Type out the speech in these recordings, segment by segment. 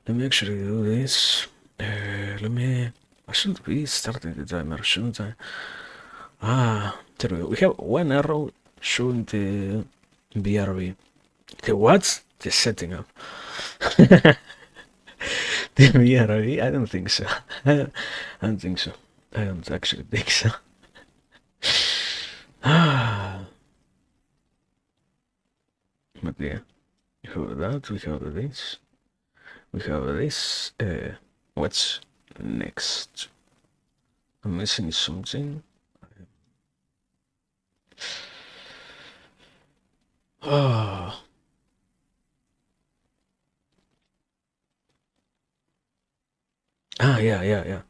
Let me actually do this. I should be starting the timer, shouldn't I? There we go. We have one arrow showing the BRB. The what? The setting up. The BRB? I don't think so. I don't think so. I don't actually think so. But yeah, we have that, we have this. We have this. What's next? I'm missing something. Ah. Yeah.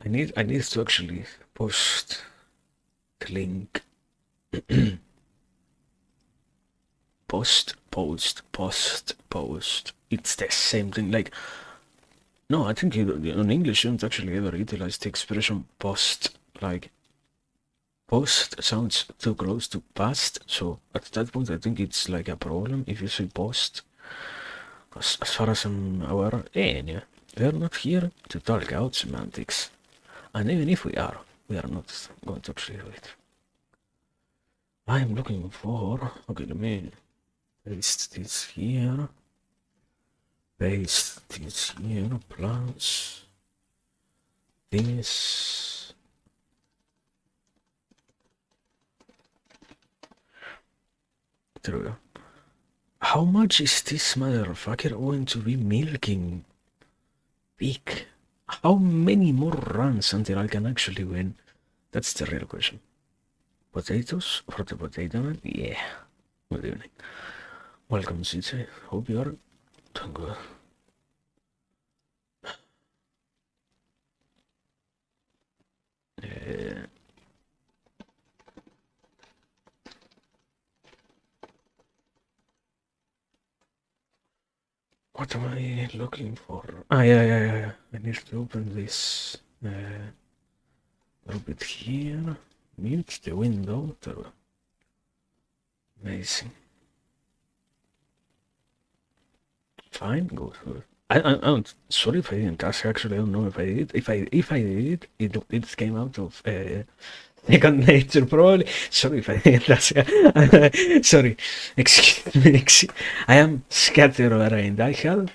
I need to actually post the link. post. It's the same thing. Like, no, I think in English you don't actually ever utilize the expression post. Like, post sounds too close to past, so at that point I think it's like a problem if you say post. As far as I'm aware, anyway, we are not here to talk out semantics. And even if we are not going to actually do it. I'm looking for, okay, let me paste this here. Paste this here, plus this. There we go. How much is this motherfucker going to be milking? Big. How many more runs until I can actually win? That's the real question. Potatoes for the potato man? Yeah. Good evening. Welcome, CJ. Hope you are doing good. What am I looking for? Yeah. I need to open this a little bit here. Mute the window. Amazing. Fine, good. I'm sorry if I didn't ask. Actually, I don't know if I did. If I did, it came out of second nature probably. Sorry if I didn't ask. Sorry, excuse me. I am scatterbrained. I have.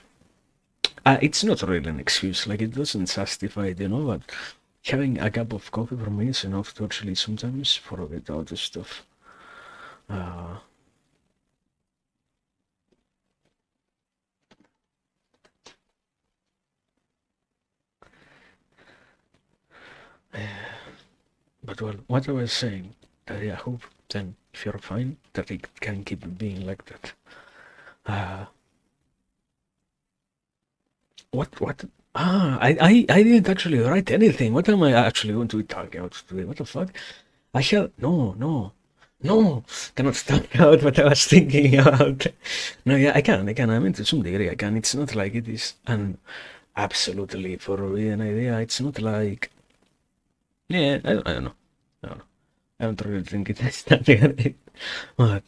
It's not really an excuse. Like, it doesn't justify it, but having a cup of coffee for me is enough to actually sometimes forget all this stuff. But well, what I was saying, that I hope then, if you're fine, that it can keep being like that. What? I didn't actually write anything. What am I actually going to be talking about today? What the fuck? I shall. No. Cannot talk about what I was thinking about. No, yeah, I can. I mean, to some degree, I can. It's not like it is an absolutely forbidden idea. It's not like. Yeah, I don't know. I don't really think it is that great. But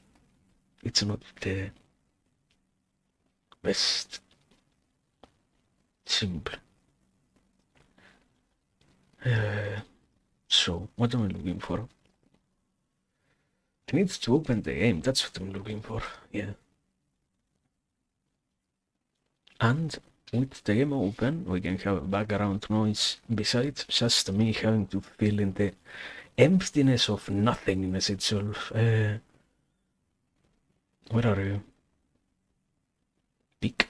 it's not the best. Simple. So, what am I looking for? I need to open the game, that's what I'm looking for, yeah. And with the game open, we can have background noise besides just me having to fill in the emptiness of nothingness itself. Where are you? Peek.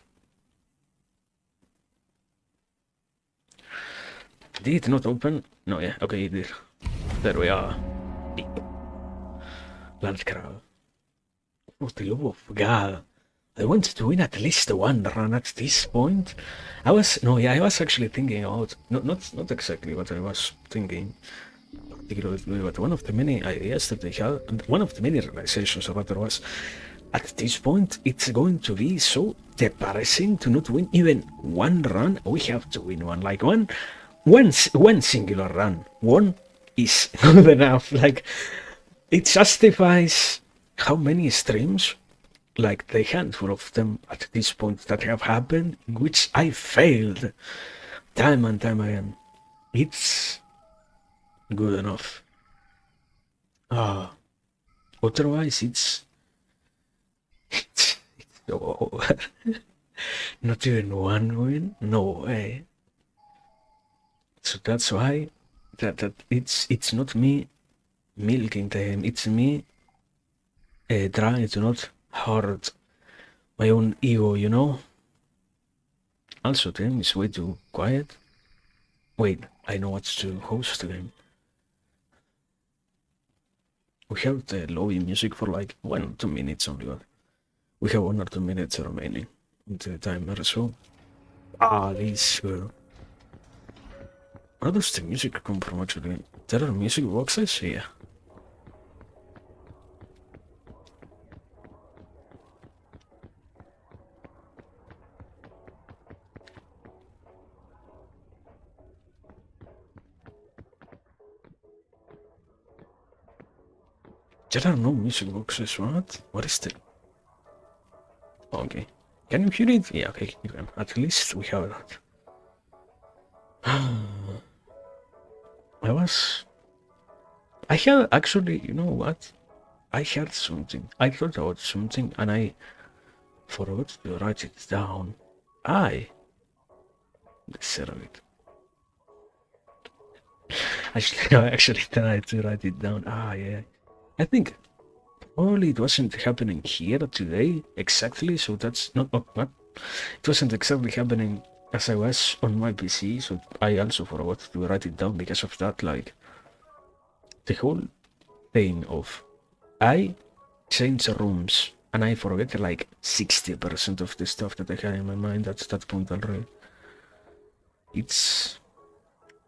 Did it not open? No, yeah, okay, it did. There we are. Peek. Landkrab. For the love of God. I want to win at least one run at this point. I was actually thinking about, not exactly what I was thinking, particularly, but one of the many ideas that I had, one of the many realizations rather was, at this point, it's going to be so depressing to not win even one run. We have to win one, like one singular run. One is good enough. Like, it justifies how many streams like the handful of them at this point that have happened, which I failed time and time again. It's good enough. Ah, otherwise it's over. Not even one win? No way. So that's why that it's not me milking them. It's me trying to not hurt my own ego, you know? Also, the game is way too quiet. Wait, I know what's to host the game. We have the lobby music for like 1 or 2 minutes only, but we have 1 or 2 minutes remaining until the timer, so. Ah, this. Where does the music come from actually? There are music boxes here. There are no music boxes, what? What is the... Okay. Can you hear it? Yeah, okay, you can. At least we have that. I had actually, you know what? I had something. I thought about something and I forgot to write it down. I deserve it. Actually, I actually tried to write it down. Ah, yeah. I think probably it wasn't happening here today exactly, so that's not what. It wasn't exactly happening as I was on my PC, so I also forgot to write it down because of that. Like the whole thing of I change rooms and I forget like 60% of the stuff that I had in my mind at that point already. It's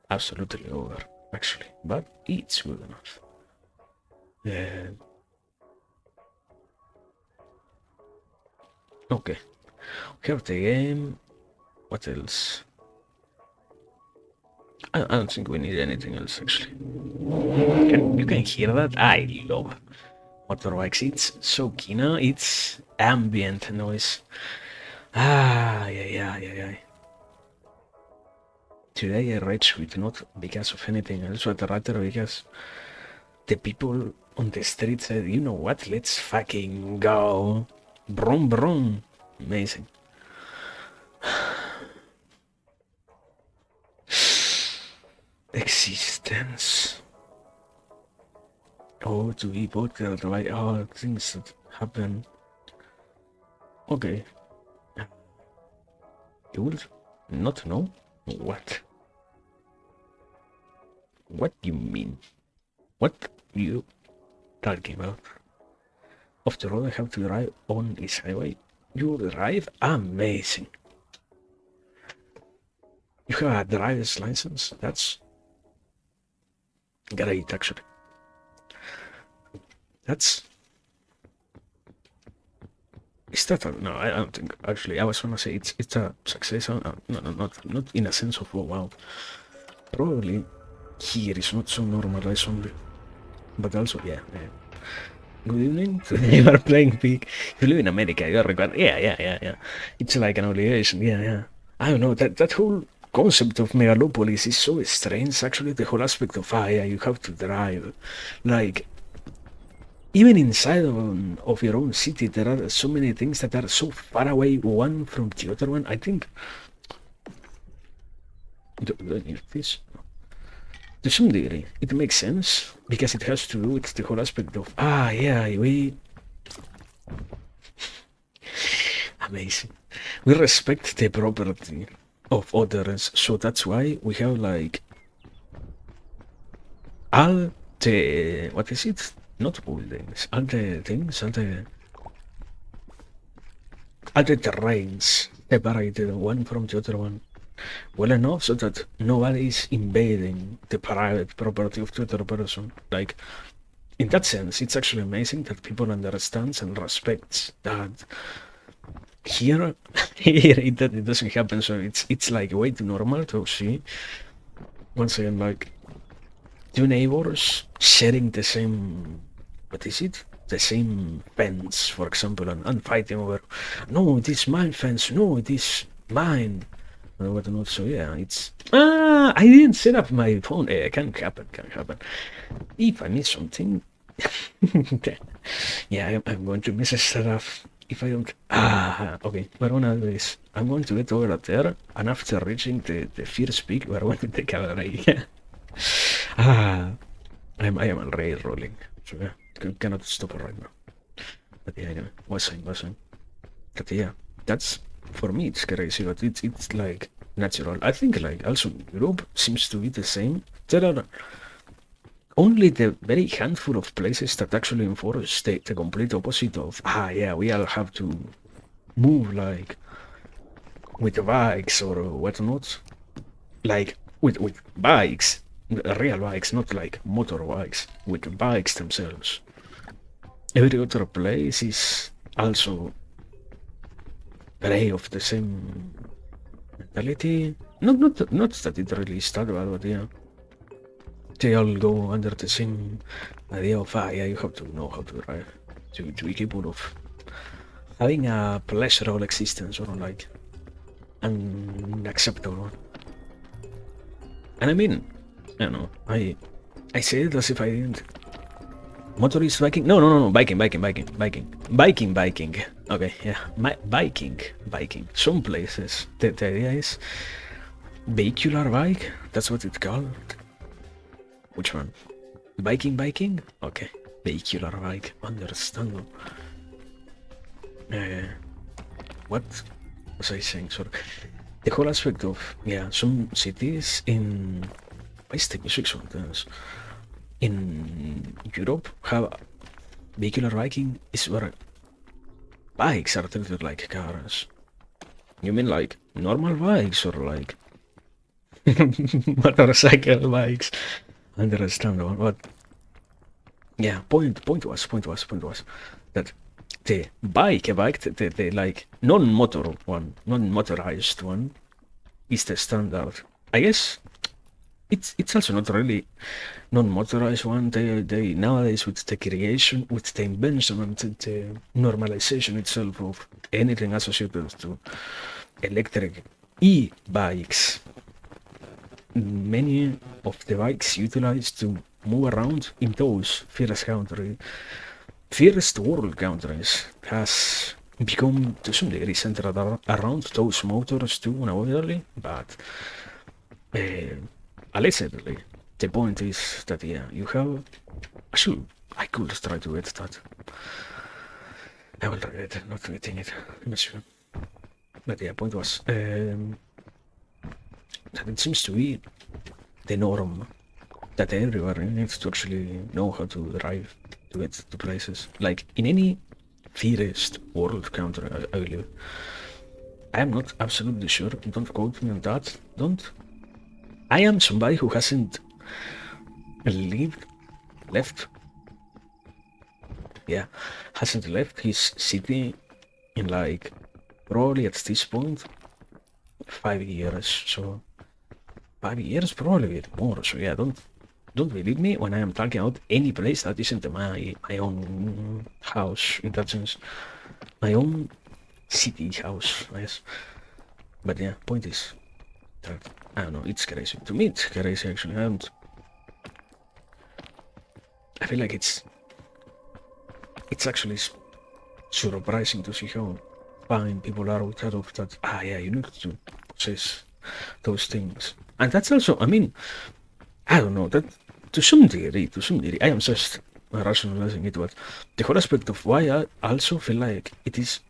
absolutely over, actually, but it's good enough. Okay, we have the game. What else? I don't think we need anything else actually. You can hear that? I love motorbikes. It's so kina. It's ambient noise. Ah, yeah. Today I rage with not because of anything else, but rather because the people on the street said, you know what, let's fucking go. Brum brum. Amazing. Existence. Oh, to be podcast, right? Oh, things that happen. Okay. You will not know? What? What do you mean? What you talking about? After all, I have to drive on this highway. You drive? Amazing. You have a driver's license? That's great, actually. That's... Is that a... No, I don't think... Actually, I was gonna say it's a success. No, not in a sense of, oh, wow. Probably here is not so normalized only. But also, yeah. Good evening. Today you are playing big. You live in America, you are required. Yeah. It's like an obligation. Yeah. I don't know. That whole concept of megalopolis is so strange. Actually, the whole aspect of yeah, you have to drive. Like, even inside of your own city, there are so many things that are so far away one from the other one. I think. Do I need this? To some degree, it makes sense because it has to do with the whole aspect of yeah, we amazing. We respect the property of others, so that's why we have like all the what is it? Not buildings, all the things, all the terrains separated one from the other one well enough so that nobody is invading the private property of the other person. Like, in that sense, it's actually amazing that people understands and respects that. Here, it doesn't happen, so it's like way too normal to see. Once again, like two neighbors sharing the same, what is it? the same fence, for example, and fighting over, no, it is my fence, no, it is mine, and whatnot. So yeah, it's I didn't set up my phone. Can happen, can happen. If I miss something, yeah, I'm going to miss stuff. If I don't, okay, we're gonna do this. I'm going to get over there, and after reaching the first peak, we're going to take a break. I am already rolling, so yeah, cannot stop right now. But yeah, anyway, was saying. But yeah, that's for me. It's crazy, but it's like natural. I think like also Europe seems to be the same. There are only the very handful of places that actually enforce the complete opposite of yeah, we all have to move like with bikes or whatnot, like with bikes, real bikes, not like motorbikes, with bikes themselves. Every other place is also very of the same mentality. Not that it really is that bad, but yeah, they all go under the same idea of yeah, you have to know how to drive to be capable of having a pleasurable existence, or like an acceptable one. And I mean, I don't know, I say it as if I didn't. Motorist biking? No, biking. Okay, yeah, biking. Some places, the idea is vehicular bike, that's what it's called. Which one? Biking? Okay, vehicular bike, understandable. What was I saying? Sorry. The whole aspect of, yeah, some cities in... Why is the music so intense? In Europe, have vehicular biking is where bikes are treated like cars. You mean like normal bikes or like motorcycle bikes? Understandable, but yeah, point was that the bike, the like non-motorized one is the standard. I guess it's also not really non-motorized one. They nowadays, with the creation, with the invention and the normalization itself of anything associated to electric e-bikes, many of the bikes utilized to move around in those first world countries has become to some degree centered around those motors too, unavoidably, but allegedly the point is that yeah, you have actually, I could try to get that. I will regret not getting it, I'm sure. But yeah, point was that it seems to be the norm that everywhere needs to actually know how to drive to get to places. Like in any first world country, I believe. I am not absolutely sure, don't quote me on that, don't. I am somebody who hasn't hasn't left his city in like probably at this point 5 years. So 5 years, probably a bit more. So yeah, don't believe me when I am talking about any place that isn't my own house, in that sense, my own city house, I guess. But yeah, point is that I don't know, it's crazy. To me, it's crazy actually. I feel like it's actually surprising to see how fine people are with that. Yeah, you need to possess those things, and that's also, I mean, I don't know, that to some degree, I am just rationalizing it, but the whole aspect of why I also feel like it is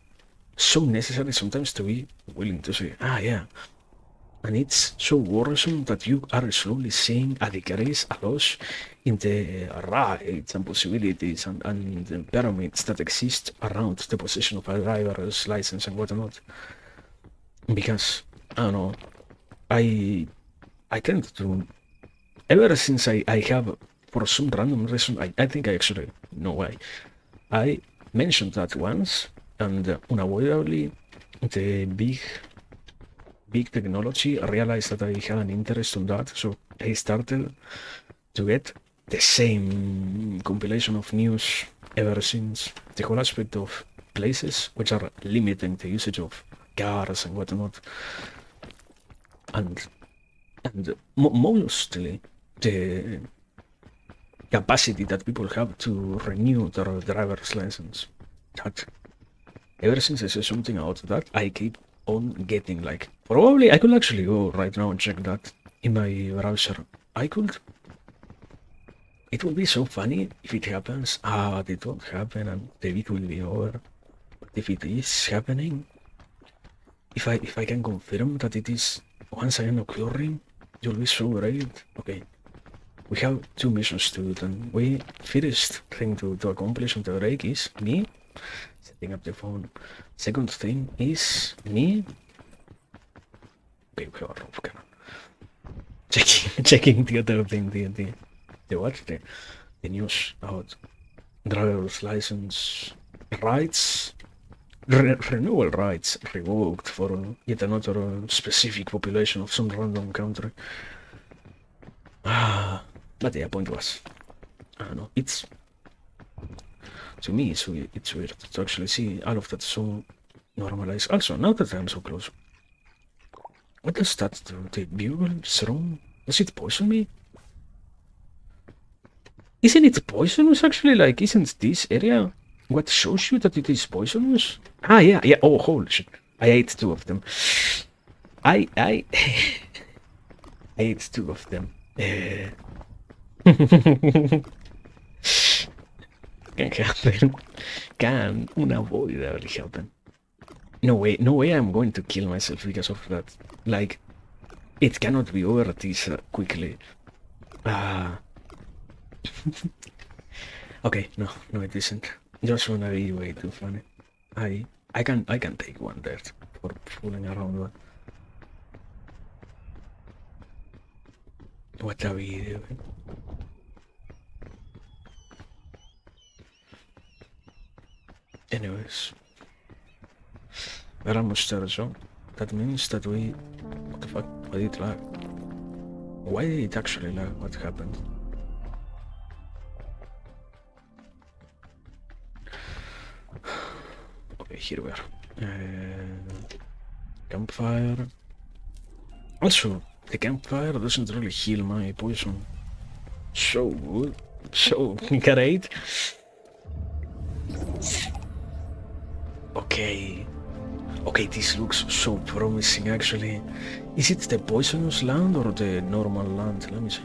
so necessary sometimes to be willing to say, yeah, and it's so worrisome that you are slowly seeing a decrease, a loss in the rights and possibilities and the pyramids that exist around the possession of a driver's license and whatnot. Because, I don't know, I tend to, ever since I have, for some random reason, I think I actually know why, I mentioned that once, and unavoidably the big technology realized that I had an interest on that, so I started to get the same compilation of news ever since the whole aspect of places which are limiting the usage of cars and whatnot, and mostly the capacity that people have to renew their driver's license. That ever since I said something about that, I keep on getting like, probably I could actually go right now and check that in my browser. I could. It would be so funny if it happens. It won't happen and the week will be over. But if it is happening, if I can confirm that it is once again occurring, you'll be so great. Okay. We have 2 missions to do then. We first thing to accomplish on the break is me setting up the phone. Second thing is me. Okay, we have a rope cannon. Checking the other thing, the what? The news about driver's license rights, renewal rights revoked for yet another specific population of some random country. But the point was, I don't know, it's, to me, it's weird to actually see all of that so normalized. Also, now that I'm so close, what does that do? The bugle's wrong? Does it poison me? Isn't it poisonous actually? Like, isn't this area what shows you that it is poisonous? Yeah. Oh, holy shit. I ate 2 of them. I ate 2 of them. Can happen. Can una boida really happen? No way I'm going to kill myself because of that. Like, it cannot be over this quickly. Okay, no, it isn't. Just wanna be way too funny. I can take one there for fooling around. But what are we doing? Anyways, we're almost there, so that means that we. What the fuck? Why did it lag? Why did it actually lag? What happened? Okay, here we are. Campfire. Also, the campfire doesn't really heal my poison. So good. So great. Okay. Okay, this looks so promising actually. Is it the poisonous land or the normal land? Let me see.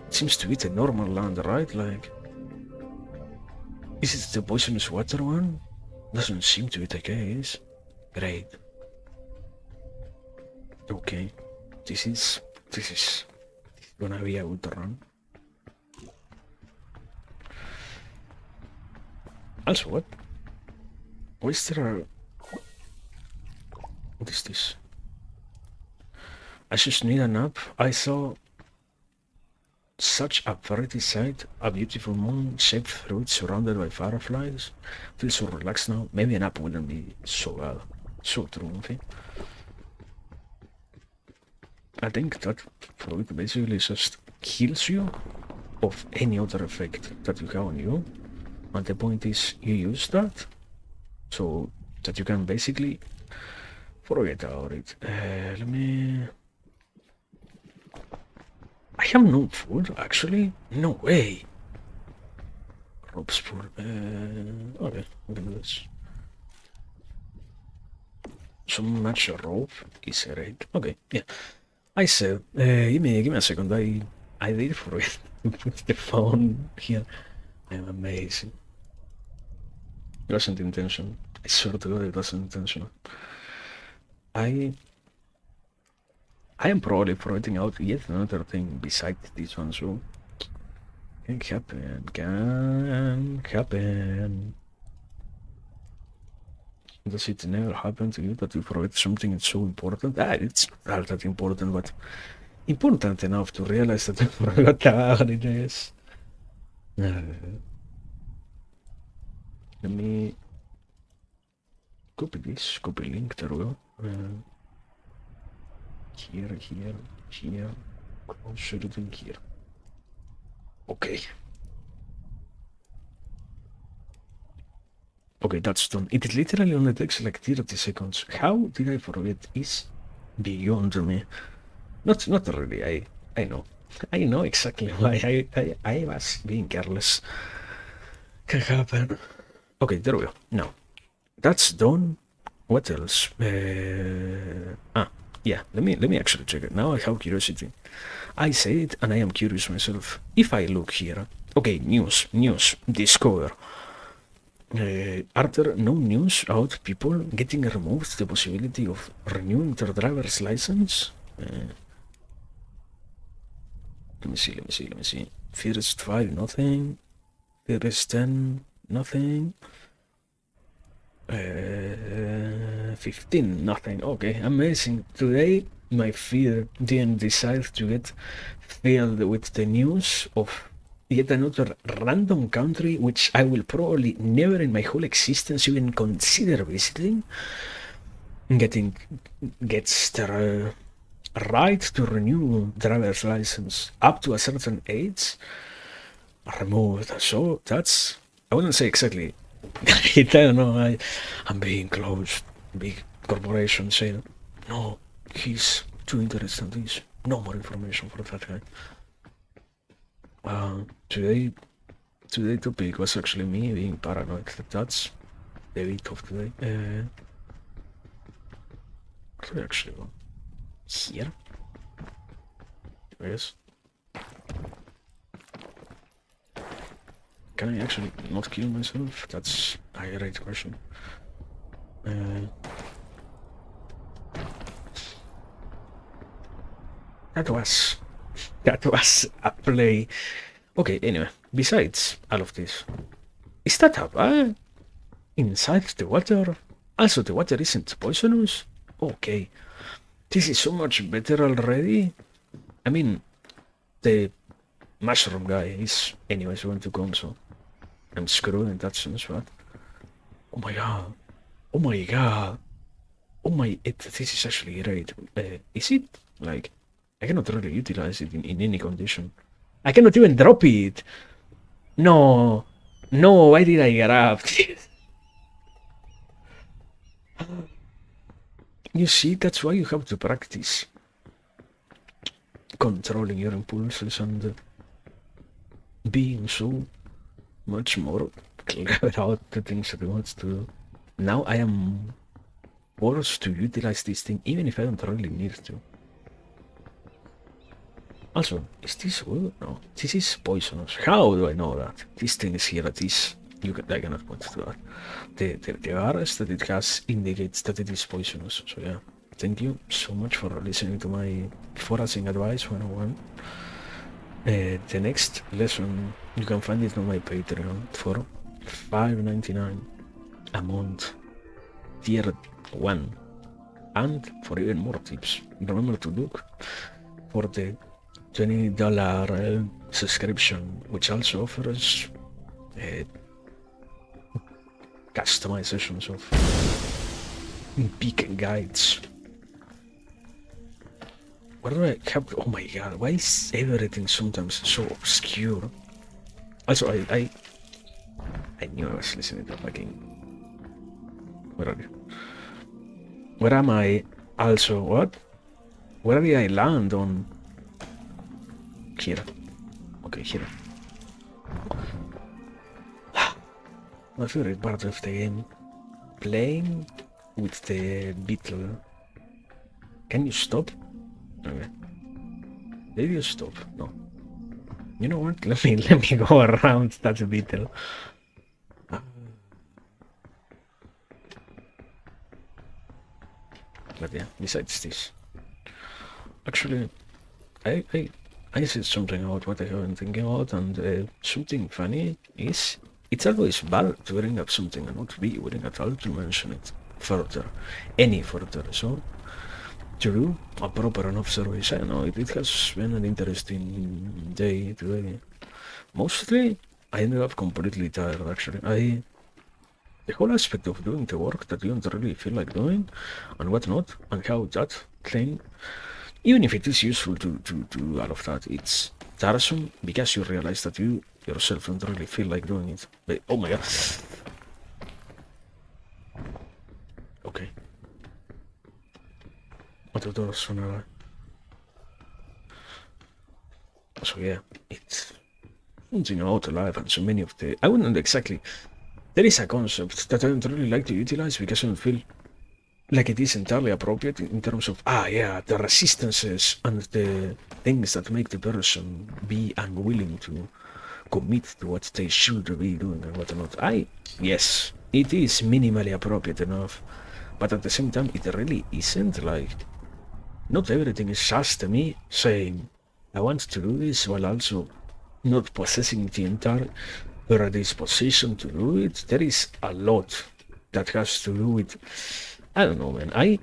It seems to be the normal land, right? Like, is it the poisonous water one? Doesn't seem to be the case. Great. Okay. This is gonna be a good run. Also, what? What is there? What is this? I just need a nap. I saw such a pretty sight, a beautiful moon-shaped fruit surrounded by fireflies. Feel so relaxed now. Maybe a nap wouldn't be so bad. So true, okay? I think that fruit basically just heals you of any other effect that you have on you. And the point is, you use that so that you can basically forget about it. Let me. I have no food, actually. No way. Rope spool. Okay, look at this. Some match rope is great. Okay, yeah. I said, give me a second. I did forget to put the phone here. I'm amazing. It wasn't intentional. I swear to God, it wasn't intentional. I am probably forgetting out yet another thing besides this one, so can happen. Does it never happen to you that you forget something that's so important? It's not that important, but important enough to realize that you forgot about it, yes. Let me copy this, copy link, there we go. Here, closer than here. Okay. Okay, that's done. It literally only takes like 30 seconds. How did I forget is beyond me. Not really, I know. I know exactly why I was being careless. Can happen. Okay, there we go. Now, that's done. What else? Yeah, let me actually check it. Now I have curiosity. I say it and I am curious myself. If I look here, okay, news, discover. Are there no news about people getting removed the possibility of renewing their driver's license? Let me see. First 5, nothing. First 10, nothing. 15, nothing. Okay, amazing. Today, my fear didn't decide to get filled with the news of yet another random country which I will probably never in my whole existence even consider visiting. Gets the right to renew driver's license up to a certain age removed. So that's, I wouldn't say exactly. I don't know. I'm being closed. Big corporation saying, no, he's too interested in this. No more information for that guy. Today topic was actually me being paranoid. That's the bit of today. Where do we actually go? Here? Yes. Can I actually not kill myself? That's a great question. That was a play. Okay, anyway, besides all of this, is that a bar inside the water? Also, the water isn't poisonous? Okay, this is so much better already. I mean, the mushroom guy is anyways going to come, so I'm screwed in that sense, but oh my god, oh my god, oh my, this is actually great. Is it, like, I cannot really utilize it in any condition. I cannot even drop it. No, no, why did I grab this? You see, that's why you have to practice controlling your impulses and being so much more clever about the things that you want to do. Now I am forced to utilize this thing even if I don't really need to. Also, is this good? No, this is poisonous. How do I know that? This thing is here, I cannot point to that. The bars that it has indicates that it is poisonous. So yeah, thank you so much for listening to my foraging advice 101. The next lesson, you can find it on my Patreon for $5.99 a month, tier 1, and for even more tips. Remember to look for the $20 subscription, which also offers customizations of big guides. Where do I have? Oh my god, why is everything sometimes so obscure? Also, I knew I was listening to fucking. Where are you? Where am I? Also, what? Where did I land on? Here. Okay, here. My favorite part of the game. Playing with the beetle. Can you stop? Okay. Did you stop? No. You know what? Let me go around that beetle. But yeah, besides this. Actually, I said something about what I have been thinking about, and something funny is it's always bad to bring up something and not be willing at all to mention it further, any further. So, to do a proper enough service, I know it has been an interesting day today. Mostly, I ended up completely tired actually. The whole aspect of doing the work that you don't really feel like doing and whatnot, and how that thing, even if it is useful to do all of that, it's tiresome because you realize that you yourself don't really feel like doing it. But, oh my god. Other doors on our... So yeah, it's something out alive, and so many of the... I wouldn't exactly... There is a concept that I don't really like to utilize because I don't feel like it is entirely appropriate in terms of, the resistances and the things that make the person be unwilling to commit to what they should be doing and whatnot. Yes, it is minimally appropriate enough, but at the same time, it really isn't. Like, not everything is just me saying, I want to do this while also not possessing the entire predisposition to do it. There is a lot that has to do with, I don't know, man. I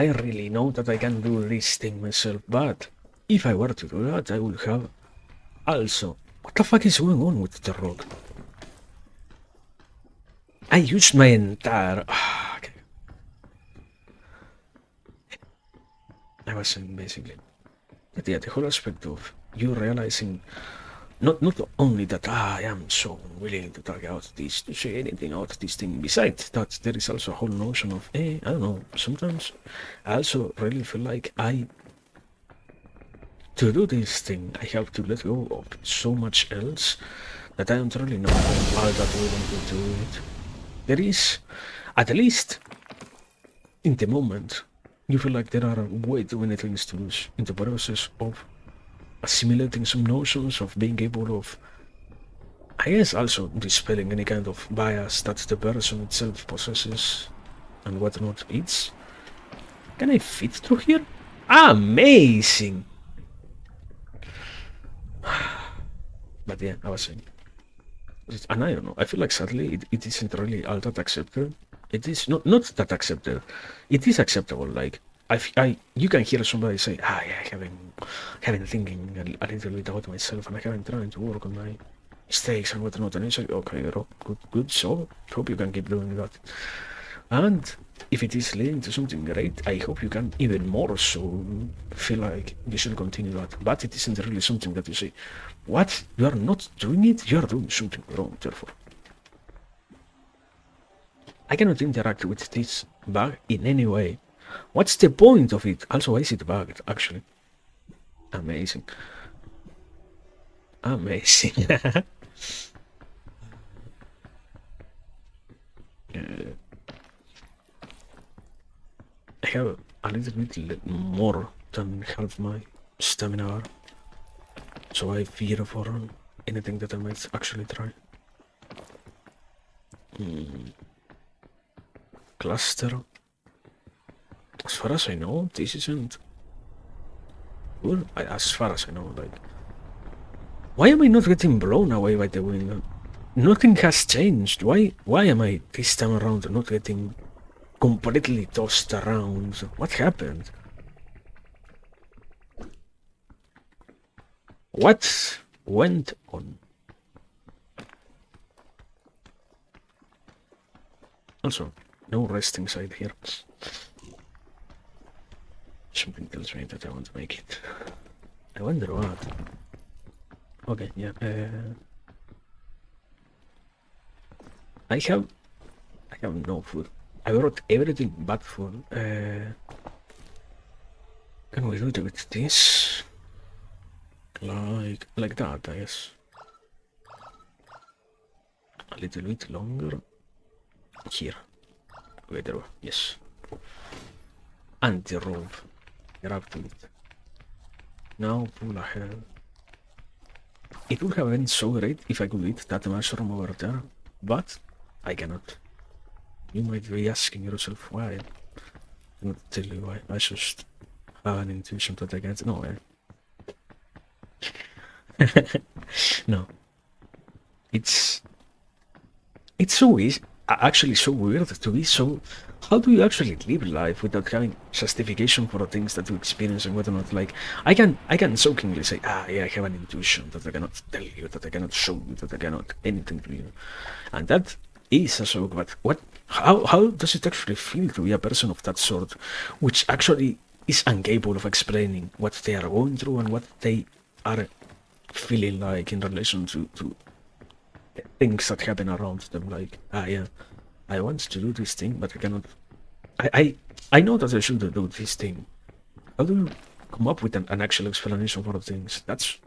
really know that I can do this thing myself, but if I were to do that, I would have also... What the fuck is going on with the rock? I used my entire... Okay. I was saying basically that the whole aspect of you realizing not only that I am so willing to talk out this, to say anything out of this thing, besides that there is also a whole notion of, I don't know, sometimes I also really feel like to do this thing, I have to let go of so much else that I don't really know how that willing to do it. There is, at least in the moment, you feel like there are way too many things to lose in the process of assimilating some notions, of being able of, I guess, also dispelling any kind of bias that the person itself possesses and whatnot. It's... Can I fit through here? Amazing! But yeah, I was saying. And I don't know, I feel like sadly it isn't really all that accepted. It is not that accepted. It is acceptable, like, you can hear somebody say, yeah, I have been thinking a little bit about myself and I have been trying to work on my mistakes and whatnot, and it's like, okay, bro, good, so hope you can keep doing that. And if it is leading to something great, I hope you can even more so feel like you should continue that. But it isn't really something that you say, what? You are not doing it? You are doing something wrong, therefore. I cannot interact with this bug in any way. What's the point of it? Also, why is it bugged, actually? Amazing. Amazing. I have a little bit more than half my stamina bar, so I fear for anything that I might actually try. Cluster. As far as I know, this isn't... Well, as far as I know, like... Why am I not getting blown away by the wind? Nothing has changed. Why am I this time around not getting completely tossed around? What happened? What went on? Also, no resting side here. Something tells me that I want to make it. I wonder what. Okay, yeah. I have no food. I brought everything but food. Can we do it with this? Like that, I guess. A little bit longer. Here. Okay, there we go. Yes. Anti-rope. Grabbed it. Now pull ahead. It would have been so great if I could eat that mushroom over there, but I cannot. You might be asking yourself why. I cannot tell you why. I just have an intuition that I can't. No, no. It's so easy. Actually, so weird to be so. How do you actually live life without having justification for the things that you experience and whatnot? Like, I can jokingly say, yeah, I have an intuition that I cannot tell you, that I cannot show you, that I cannot anything to you, and that is a joke. But how does it actually feel to be a person of that sort, which actually is incapable of explaining what they are going through and what they are feeling like in relation to things that happen around them? Like, yeah, I want to do this thing, but I cannot I know that I should do this thing. How do you come up with an actual explanation for things? That's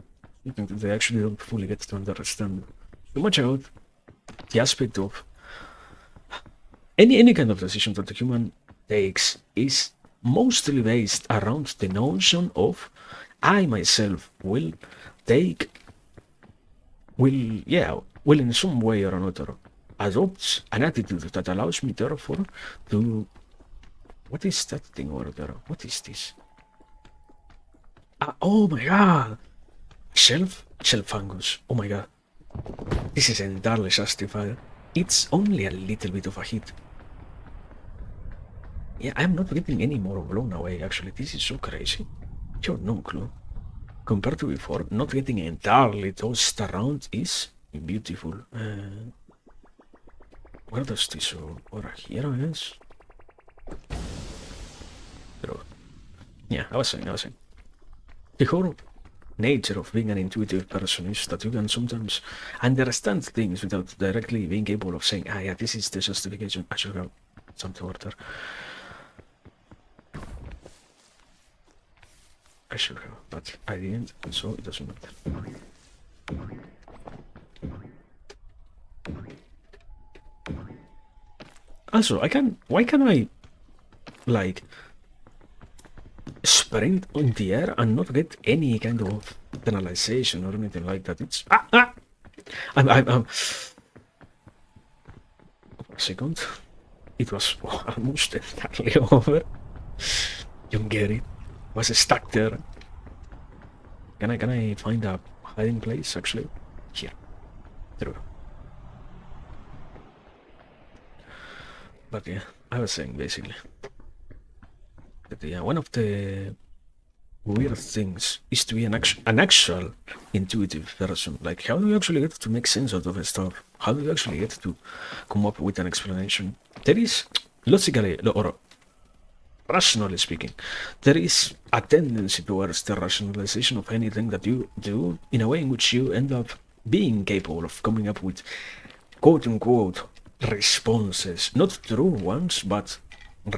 something that they actually don't fully get to understand. Too much about the aspect of any kind of decision that the human takes is mostly based around the notion of I myself will take will in some way or another adopt an attitude that allows me therefore to what is that thing over there? What is this? Oh my god! Shelf fungus. Oh my god. This is entirely justified. It's only a little bit of a hit. Yeah, I'm not getting any more blown away actually. This is so crazy. You have no clue. Compared to before, not getting entirely tossed around is beautiful. Where does this go? Over here, I guess? Pero, yeah, I was saying. The whole nature of being an intuitive person is that you can sometimes understand things without directly being capable of saying, yeah, this is the justification. I should have something order. I should have, but I didn't, so it doesn't matter. Also, why can I, like, sprint in the air and not get any kind of penalization or anything like that? It's, I'm, for a second, it was almost entirely over. You get it. Was stuck there. Can I find a hiding place actually? Here. There we go. But yeah, I was saying basically that one of the weird things is to be an actual intuitive person. Like, how do you actually get to make sense out of stuff? How do you actually get to come up with an explanation? There is logically or rationally speaking, there is a tendency towards the rationalization of anything that you do in a way in which you end up being capable of coming up with quote-unquote responses, not true ones, but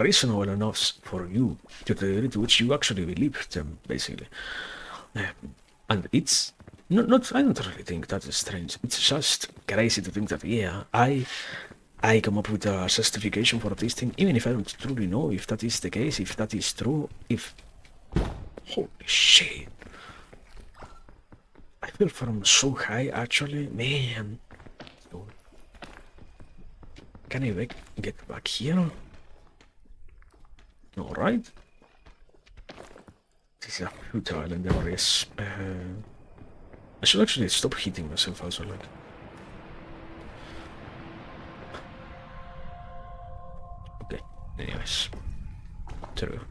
reasonable enough for you to the degree to which you actually believe them, basically. And it's not I don't really think that is strange. It's just crazy to think that, yeah, I come up with a justification for this thing, even if I don't truly know if that is the case, if that is true, if... Holy shit. I fell from so high, actually. Man. Can I get back here? No, right? This is a futile endeavor, yes. I should actually stop hitting myself also, like... Okay, anyways. There we go.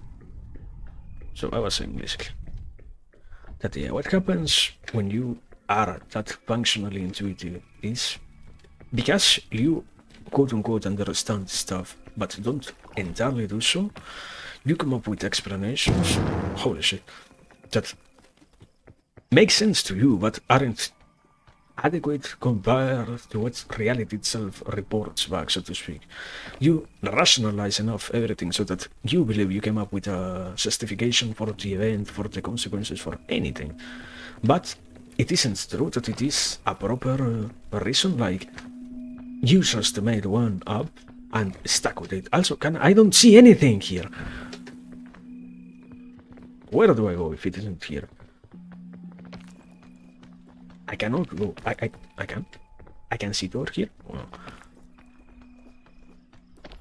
So I was saying basically that what happens when you are that functionally intuitive is because you quote-unquote understand stuff but don't entirely do so, you come up with explanations, holy shit, that make sense to you but aren't adequate compared to what reality itself reports back, so to speak. You rationalize enough everything so that you believe you came up with a justification for the event, for the consequences, for anything. But it isn't true that it is a proper reason, like you just made one up and stuck with it. Also, I don't see anything here. Where do I go if it isn't here? I cannot go. I can. I can see door here. Well,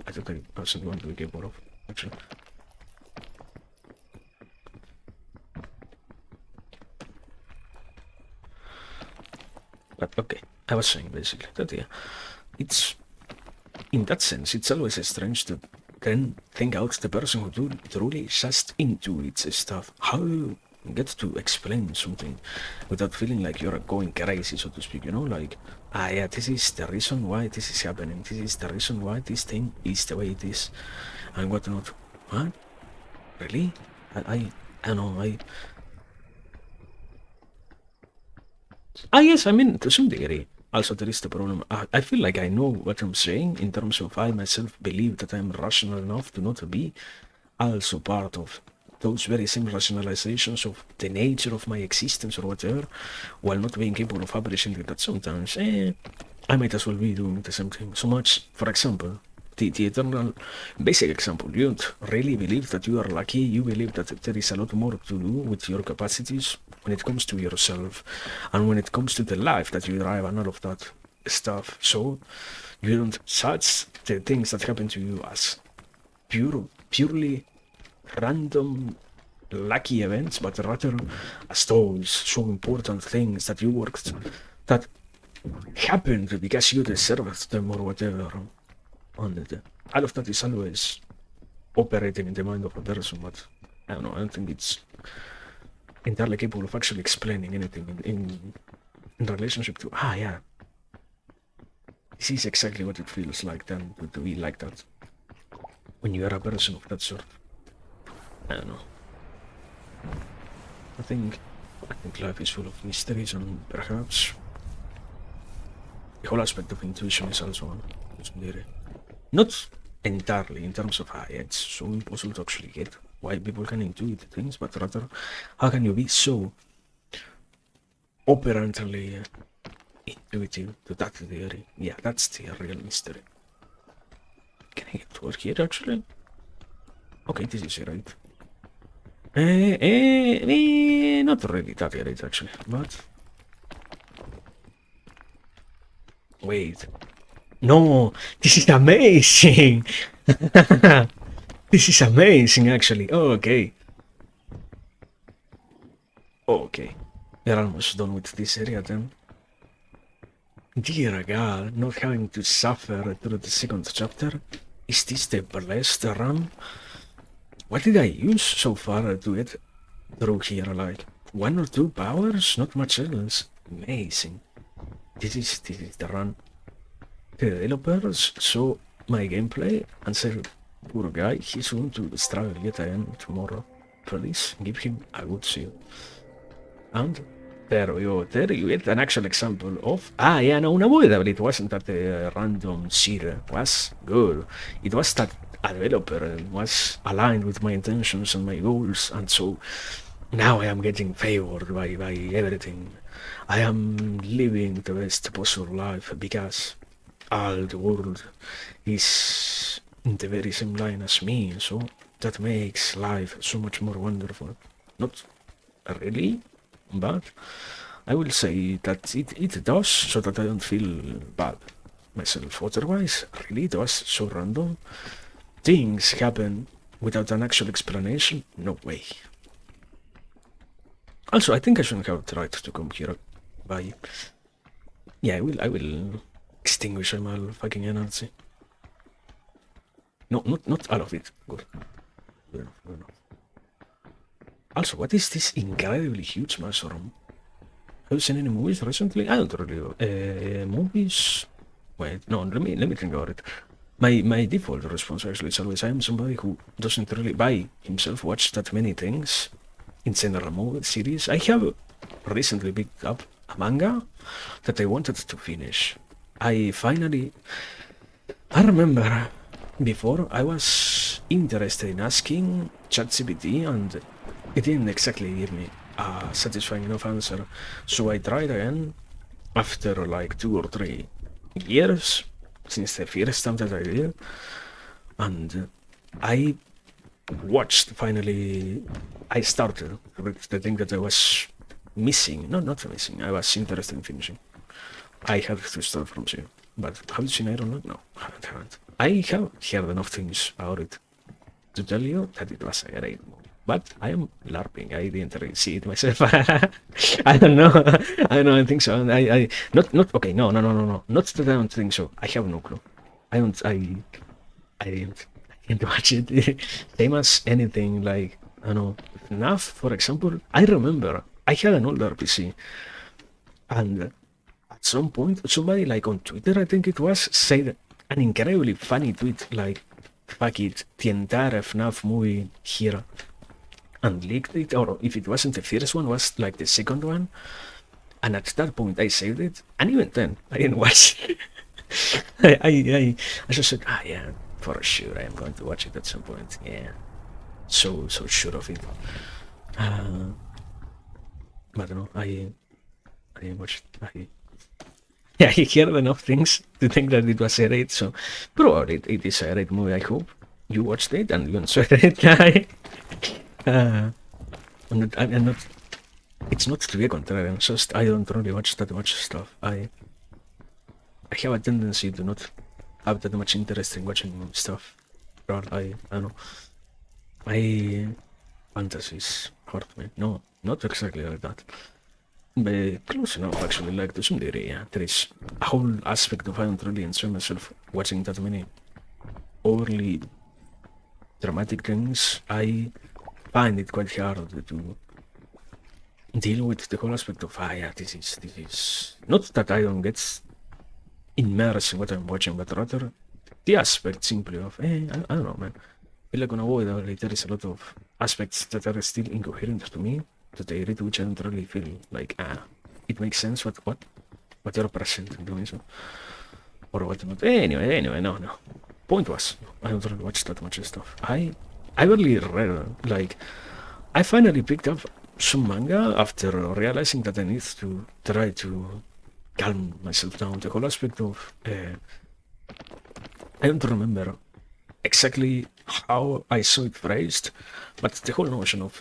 I thought I wasn't going to be capable of, actually. But okay, I was saying basically that it's in that sense it's always strange to then think out the person who truly just intuits stuff. How do you get to explain something without feeling like you're going crazy, so to speak, you know, like, yeah, this is the reason why this is happening, this is the reason why this thing is the way it is, and whatnot. What? Really? I don't know, yes, I mean, to some degree, Also, there is the problem. I feel like I know what I'm saying in terms of I myself believe that I'm rational enough to not be also part of those very same rationalizations of the nature of my existence or whatever, while not being capable of appreciating that sometimes I might as well be doing the same thing. So much, for example, the eternal basic example, you don't really believe that you are lucky, you believe that there is a lot more to do with your capacities when it comes to yourself and when it comes to the life that you drive and all of that stuff. So you don't judge the things that happen to you as purely random lucky events, but rather as those so important things that you worked that happened because you deserved them or whatever. And all of that is always operating in the mind of a person, but I don't know, I don't think it's entirely capable of actually explaining anything in relationship to yeah, this is exactly what it feels like then to be like that when you are a person of that sort. I don't know. I think life is full of mysteries, and perhaps the whole aspect of intuition is also one. Not entirely in terms of it's so impossible to actually get why people can intuit things, but rather how can you be so operantly intuitive to that theory? Yeah, that's the real mystery. Can I get to work here actually? Okay, this is right. Not really that great actually, but wait. No, this is amazing. This is amazing actually. Oh, okay. Okay. We're almost done with this area then. Dear God, not having to suffer through the second chapter. Is this the blessed run? What did I use so far to get through here? Like 1 or 2 powers? Not much else. Amazing. This is the run. The developers saw my gameplay and said, poor guy, he's going to struggle yet again tomorrow. Please give him a good seal. And there we go. There you get an actual example of yeah, no, unavoidable. It wasn't that the random seed was good. It was that a developer was aligned with my intentions and my goals, and so now I am getting favored by everything. I am living the best possible life because all the world is in the very same line as me, so that makes life so much more wonderful. Not really, but I will say that it does, so that I don't feel bad myself. Otherwise, really it was so random. Things happen without an actual explanation. No way. Also, I think I shouldn't have tried to come here by... Yeah, I will extinguish my fucking energy. No, not all of it. Good. Good enough. Also, what is this incredibly huge mushroom? Have you seen any movies recently? I don't really. Movies? Wait, no, let me think about it. My default response actually is always I am somebody who doesn't really by himself watch that many things in general movie series. I have recently picked up a manga that I wanted to finish. I remember before I was interested in asking ChatGPT and it didn't exactly give me a satisfying enough answer. So I tried again after like 2 or 3 years since the first time that I did, and I watched finally. I started with the thing that I was missing. No, not missing. I was interested in finishing. I had to start from zero. But have you seen Iron Man? No, haven't. I have heard enough things about it to tell you that it was a great movie. But I am LARPing. I didn't really see it myself. I don't know. I don't think so. I not okay. No. Not that I don't think so. I have no clue. I didn't watch it. Same as anything like I don't know. FNAF, for example. I remember I had an older PC, and at some point somebody like on Twitter, I think it was, said an incredibly funny tweet like, "Fuck it, the entire FNAF movie here." And leaked it, or if it wasn't the first one, was like the second one. And at that point, I saved it, and even then, I didn't watch it. I just said, yeah, for sure, I am going to watch it at some point. Yeah, so sure of it. Uh, I don't know. I didn't watch it. Yeah, I heard enough things to think that it was a raid. So, probably it is a raid movie. I hope you watched it and you enjoyed it. I'm not. It's not to be a contrarian. Just I don't really watch that much stuff. I have a tendency to not have that much interest in watching stuff. I don't know. My fantasies hurt me. No, not exactly like that. But close enough, actually, like to some degree, yeah. There is a whole aspect of I don't really enjoy myself watching that many overly dramatic things. I find it quite hard to deal with the whole aspect of, yeah, this is... Not that I don't get immersed in what I'm watching, but rather the aspect simply of, I don't know, man. I feel like on a whole, there is a lot of aspects that are still incoherent to me, that they read which I don't really feel like, it makes sense what you're presenting to me, so, or whatnot. Anyway, no. Point was, I don't really watch that much stuff. I really read, like, I finally picked up some manga after realizing that I need to try to calm myself down. The whole aspect of, I don't remember exactly how I saw it phrased, but the whole notion of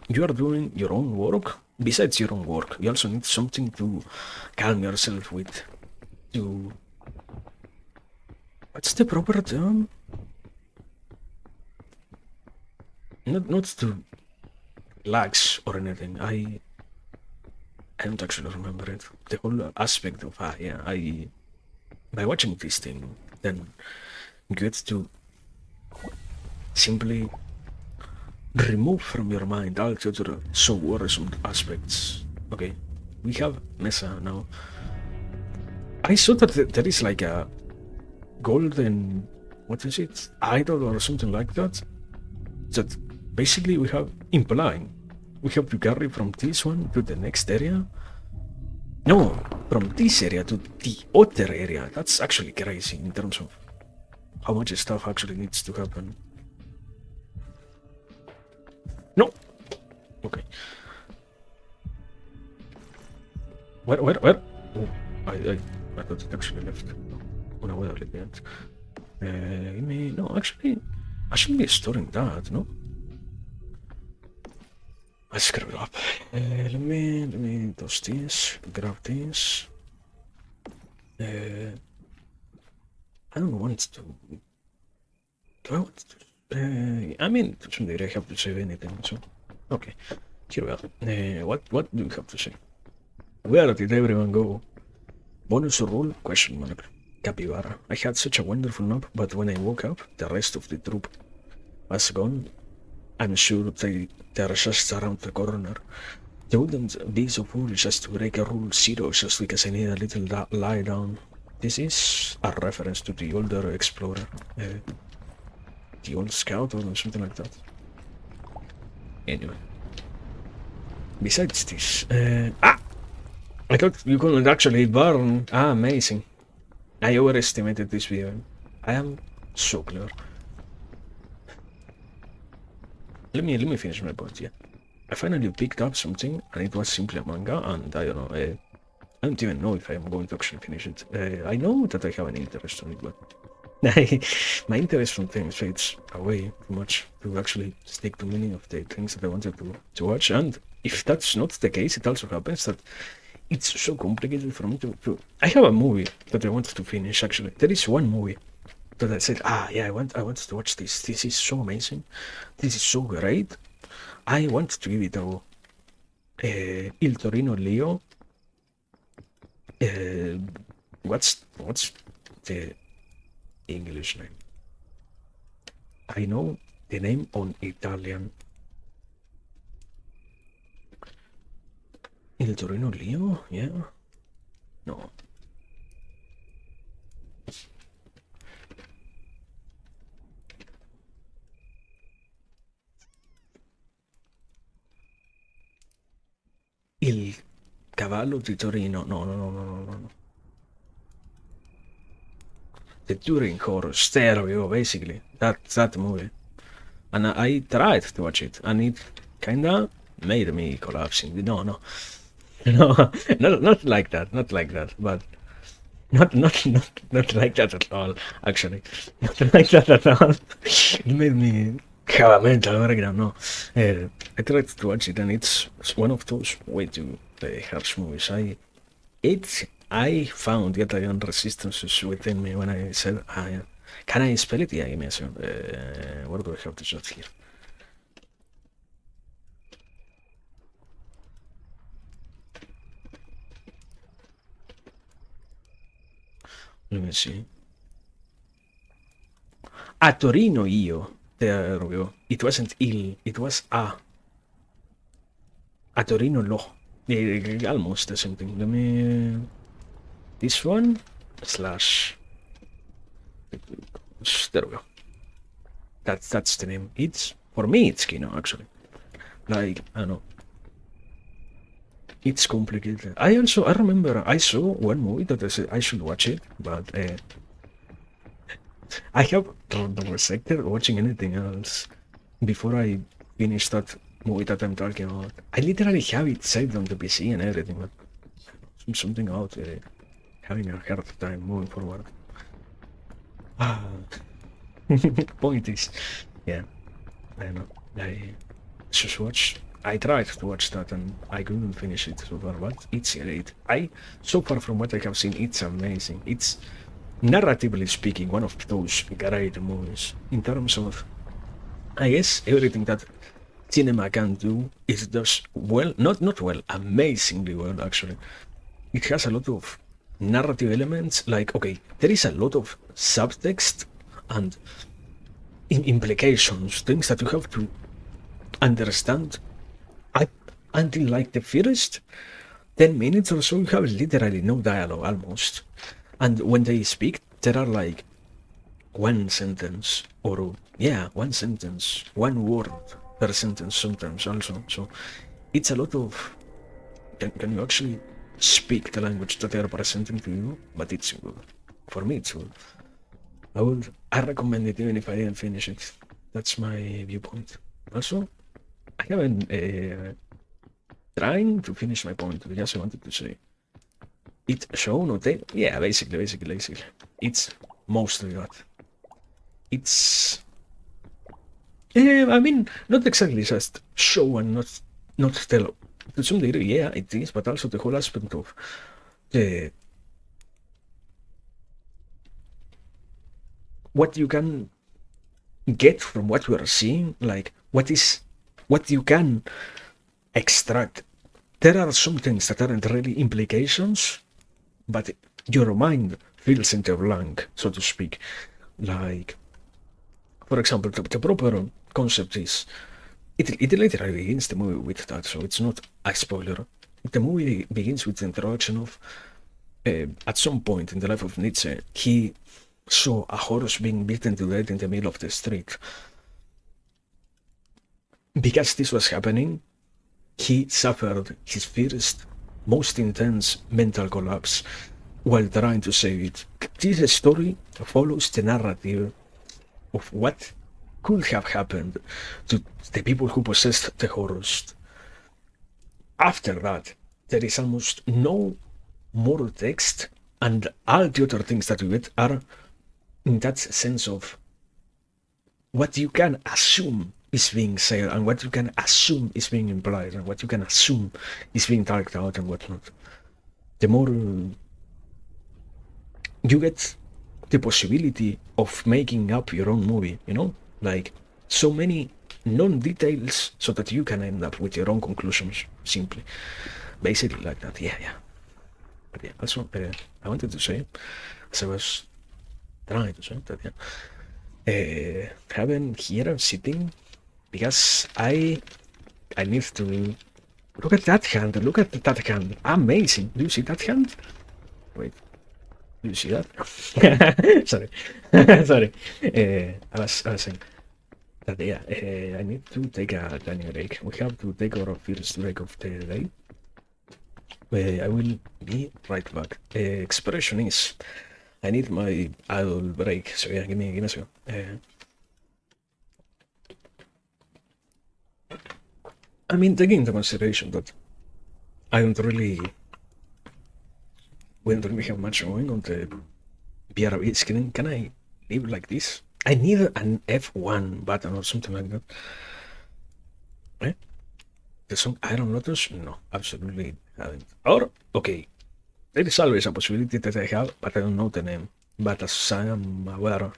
you are doing your own work. Besides your own work, you also need something to calm yourself with. To what's the proper term? Not to relax or anything. I don't actually remember it. The whole aspect of yeah, by watching this thing, then get to simply remove from your mind all the other so worrisome aspects. Okay, we have Mesa now. I saw that there is like a golden, what is it, idol or something like that. That basically we have implying we have to carry from this one to the next area. No, from this area to the other area. That's actually crazy in terms of how much stuff actually needs to happen. No. Okay. Where? Oh, I thought it actually left. Oh, no, where did it? No, actually, I shouldn't be storing that, no? I screwed up. Let me toss this, grab this. I don't want to. Do I want to? I mean, to some degree, I have to save anything, so. Okay, here we are. What do you have to say? Where did everyone go? Bonus rule? Question mark. Capybara. I had such a wonderful nap, but when I woke up, the rest of the troop was gone. I'm sure they're just around the corner. They wouldn't be so foolish as to break a rule 0 just because I need a little lie down. This is a reference to the older explorer. The old scout or something like that. Anyway. Besides this, I thought you couldn't actually burn. Amazing. I overestimated this video. I am so clever. Let me finish my point, yeah. I finally picked up something, and it was simply a manga, and I don't know, I don't even know if I am going to actually finish it. I know that I have an interest in it, but my interest from things fades away too much to actually stick to many of the things that I wanted to watch, and if that's not the case, it also happens that it's so complicated for me to... I have a movie that I wanted to finish, actually. There is one movie that I said, yeah, I want to watch this. This is so amazing. This is so great. I want to give it a go. Il Torino Leo. What's the English name? I know the name on Italian. Il Torino Leo? Yeah. No. Il Cavallo di Torino. No, no, no, no, no, no, no. The Turing Horse. There we go, basically. That movie. And I tried to watch it, and it kinda made me collapsing. No, no. No, not like that, not like that, but not like that at all, actually. Not like that at all. It made me have a mental breakdown, no. I tried to watch it, and it's one of those way too harsh movies. I found yet again resistances within me when I said, yeah. Can I spell it? Yeah, give me a second. Where do I have the shot here? Let me see. A Torino io. There we go. It wasn't il, it was a Torino lo. Almost the same thing. Let me. This one slash. There we go. That's the name. It's for me. It's Kino actually. Like I don't know. It's complicated. I remember I saw one movie that I said I should watch it, but I have the sector watching anything else before I finish that movie that I'm talking about. I literally have it saved on the PC and everything, but something out having a hard time moving forward. Point is, yeah, I don't know. I just watched. I tried to watch that and I couldn't finish it so far, but it's great. So far from what I have seen, it's amazing. It's narratively speaking one of those great movies in terms of, I guess, everything that cinema can do. It does well, not well, amazingly well actually. It has a lot of narrative elements. Like, okay, there is a lot of subtext and implications, things that you have to understand. Until like the first 10 minutes or so, you have literally no dialogue almost. And when they speak, there are like one sentence, or yeah, one sentence, one word per sentence sometimes also. So it's a lot of, can you actually speak the language that they are presenting to you? But it's good. For me, it's good. I recommend it even if I didn't finish it. That's my viewpoint. Also, I haven't trying to finish my point because I wanted to say it's shown or they, yeah, basically it's mostly that. It's I mean, not exactly just show and not tell. To some degree, yeah, it is, but also the whole aspect of the what you can get from what you are seeing, like what you can extract. There are some things that aren't really implications, but your mind fills in the blank, so to speak. Like, for example, the proper concept is, it literally begins the movie with that, so it's not a spoiler. The movie begins with the introduction of, at some point in the life of Nietzsche, he saw a horse being beaten to death in the middle of the street. Because this was happening, he suffered his first, most intense mental collapse while trying to save it. This story follows the narrative of what could have happened to the people who possessed the horse. After that, there is almost no more text, and all the other things that we get are in that sense of what you can assume is being said and what you can assume is being implied and what you can assume is being talked out and whatnot. The more you get the possibility of making up your own movie, you know, like so many non-details so that you can end up with your own conclusions, simply. Basically like that, yeah. But yeah, also, I wanted to say, as I was trying to say that, yeah, having here sitting, because I need to look at that hand, amazing. Do you see that hand? Wait, do you see that? Sorry. Sorry, I was saying that, yeah, I need to take a tiny break. We have to take our first break of the day, I will be right back. Expression is, I need my idle break. So yeah, give me a second. I mean, taking into consideration that I don't really, we don't really have much going on the BRB screen. Can I leave like this? I need an F1 button or something like that. Eh? The song Iron Lotus? No, absolutely haven't. Or, okay, there is always a possibility that I have, but I don't know the name. But as I am aware,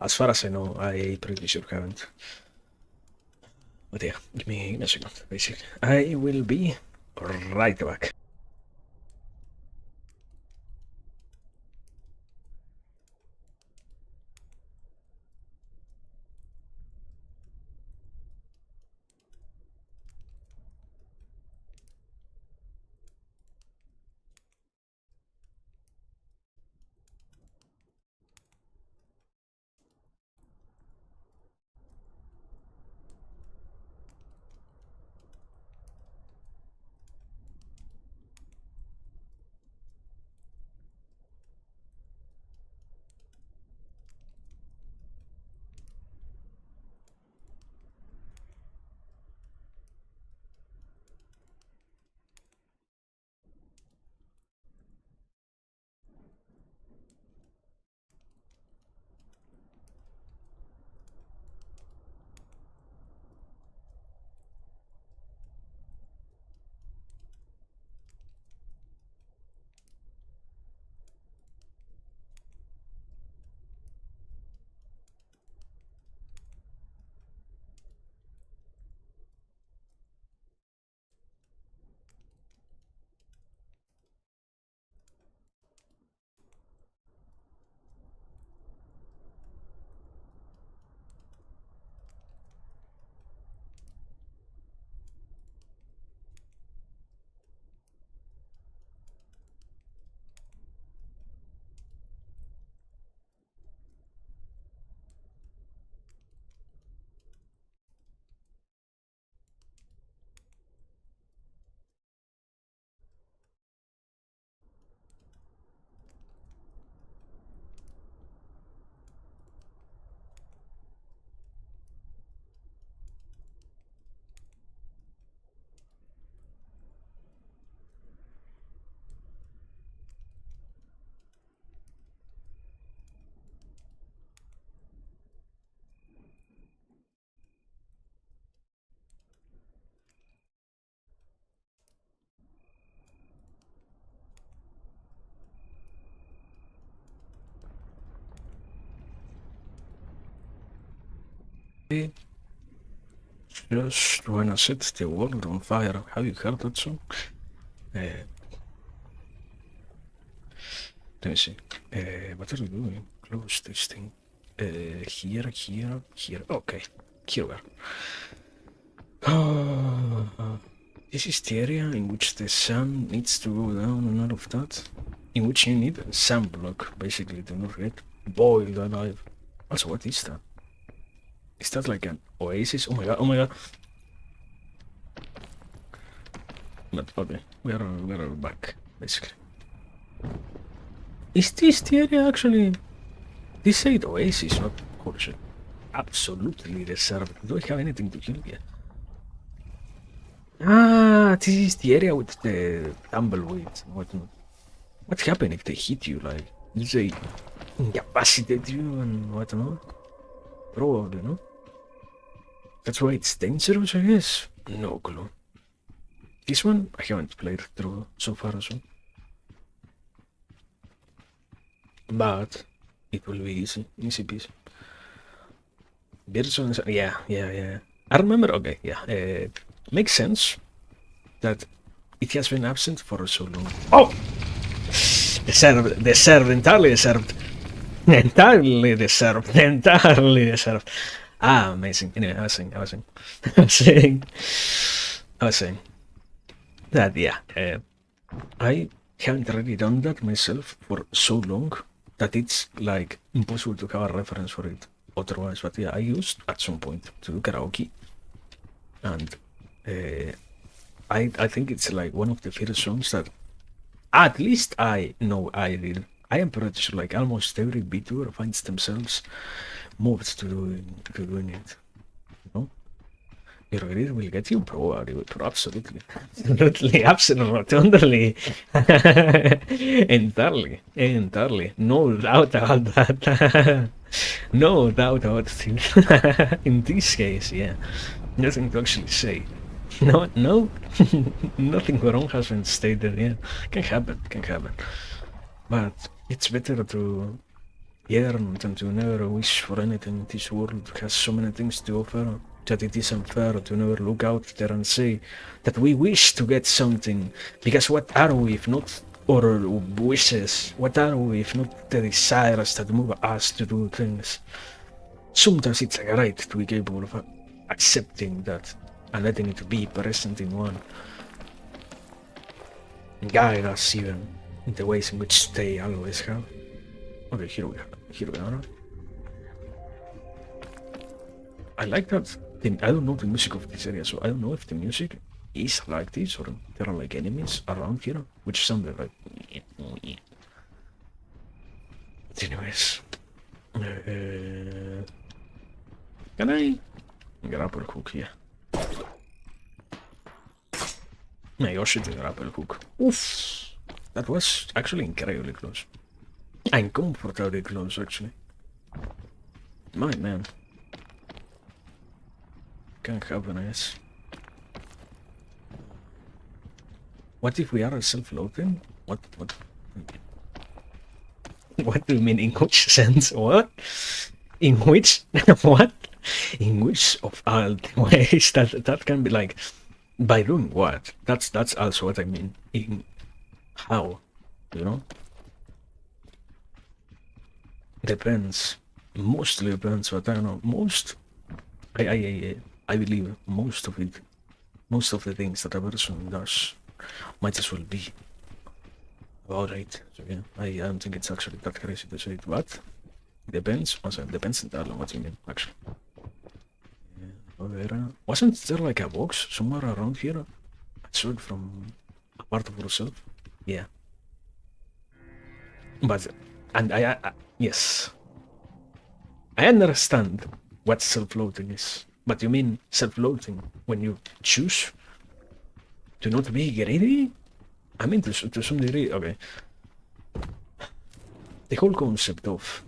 as far as I know, I pretty sure haven't. But yeah, give me a second, basically. I will be right back. Just when I set the world on fire, have you heard that song? Let me see. What are we doing? Close this thing. Here, here, here. Okay, here we are. This is the area in which the sun needs to go down and all of that. In which you need a sunblock, basically, to not get boiled alive. Also, what is that? Is that like an oasis? Oh my god, oh my god. But okay, we are back, basically. Is this the area actually? This said oasis, not horseshit. Absolutely reserved. Do I have anything to kill yet? Ah, this is the area with the tumbleweeds and whatnot. What happened if they hit you? Like, did they incapacitate you and whatnot? Probably, no? That's why it's dangerous, I guess? No clue. This one, I haven't played through so far, so. But it will be easy peasy. Beerson, yeah. I remember, okay, yeah. Makes sense that it has been absent for so long. Oh! Entirely deserved. Entirely deserved. Ah, amazing. Anyway, I was saying that, yeah, I haven't really done that myself for so long that it's like impossible to have a reference for it otherwise. But yeah, I used at some point to do karaoke, and I think it's like one of the first songs that At least I know I did. I am pretty sure like almost every Vtuber finds themselves moved to doing it. You know? Your career will get you probably, absolutely. Absolutely, absolutely, totally. Entirely. No doubt about that. No doubt about it. In this case, yeah. Nothing to actually say. No, nothing wrong has been stated, yeah. Can happen. But it's better to yearn than to never wish for anything. This world has so many things to offer that it is unfair to never look out there and say that we wish to get something. Because what are we if not our wishes? What are we if not the desires that move us to do things? Sometimes it's a right to be capable of accepting that and letting it be present in one. Guide us even in the ways in which they always have. Okay, here we are. I like that. I don't know the music of this area, so I don't know if the music is like this or there are like enemies around here, which sound like. But anyways, can I grapple hook here? I should grapple hook. Oof, that was actually incredibly close. Uncomfortably close, actually. My man. Can't happen, I guess. What if we are self-loathing? What? What do you mean, in which sense? What? In which? What? In which of all ways that can be like, by doing what? That's also what I mean. In how, you know? Depends. Mostly depends, but I don't know. I believe most of the things that a person does might as well be about right. So yeah, I don't think it's actually that crazy to say it, but depends. Also, depends entirely on what you mean, actually. Yeah, wasn't there like a box somewhere around here? I saw it from a part of yourself. Yeah. But, and yes. I understand what self-loathing is. But you mean self-loathing when you choose to not be greedy? I mean, to some degree, okay. The whole concept of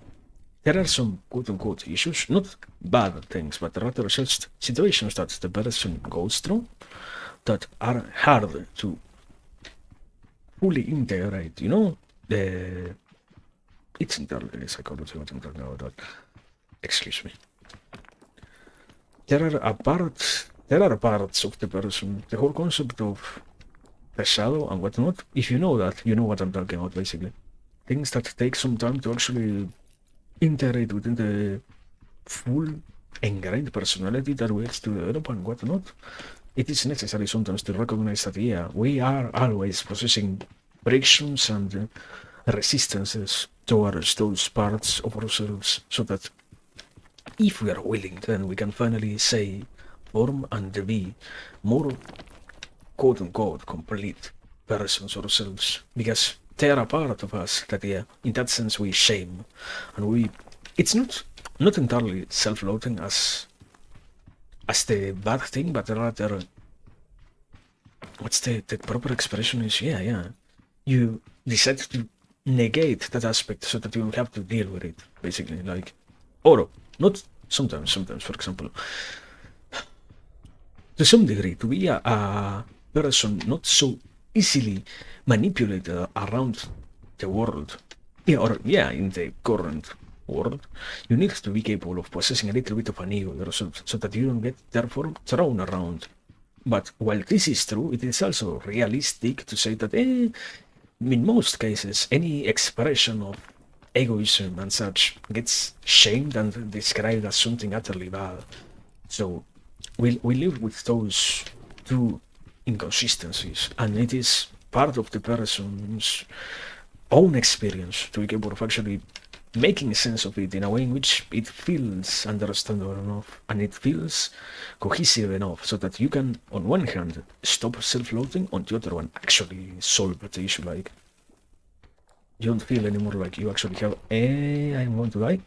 there are some quote-unquote issues, not bad things, but rather just situations that the person goes through that are hard to fully integrate, you know? It's entirely psychology what I'm talking about. Excuse me. There are parts of the person, the whole concept of the shadow and whatnot. If you know that, you know what I'm talking about, basically. Things that take some time to actually integrate within the full ingrained personality that we have to develop and whatnot. It is necessary sometimes to recognize that, yeah, we are always possessing frictions and resistances towards those parts of ourselves, so that if we are willing, then we can finally say, form and be more quote-unquote complete persons ourselves, because they are a part of us that, yeah, in that sense we shame, and it's not entirely self-loathing as the bad thing, but rather, what's the proper expression is, yeah, you decide to negate that aspect so that you don't have to deal with it, basically, like, or not sometimes, for example, to some degree, to be a person not so easily manipulated around the world, in the current world, you need to be capable of possessing a little bit of an ego yourself, so that you don't get therefore thrown around. But while this is true, it is also realistic to say that, in most cases, any expression of egoism and such gets shamed and described as something utterly bad. So we live with those two inconsistencies, and it is part of the person's own experience to be capable of actually making sense of it in a way in which it feels understandable enough and it feels cohesive enough, so that you can, on one hand, stop self-loathing, on the other one, actually solve the issue, like, You don't feel anymore like you actually have, I'm going to die.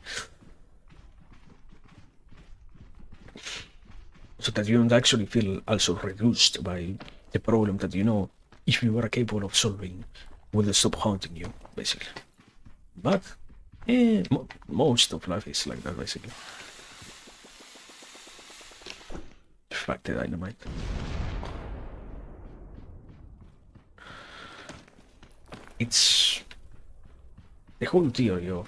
So that you don't actually feel also reduced by the problem that you know if you are capable of solving will stop haunting you, basically. But most of life is like that, basically. Fuck the dynamite. It's the whole theory of,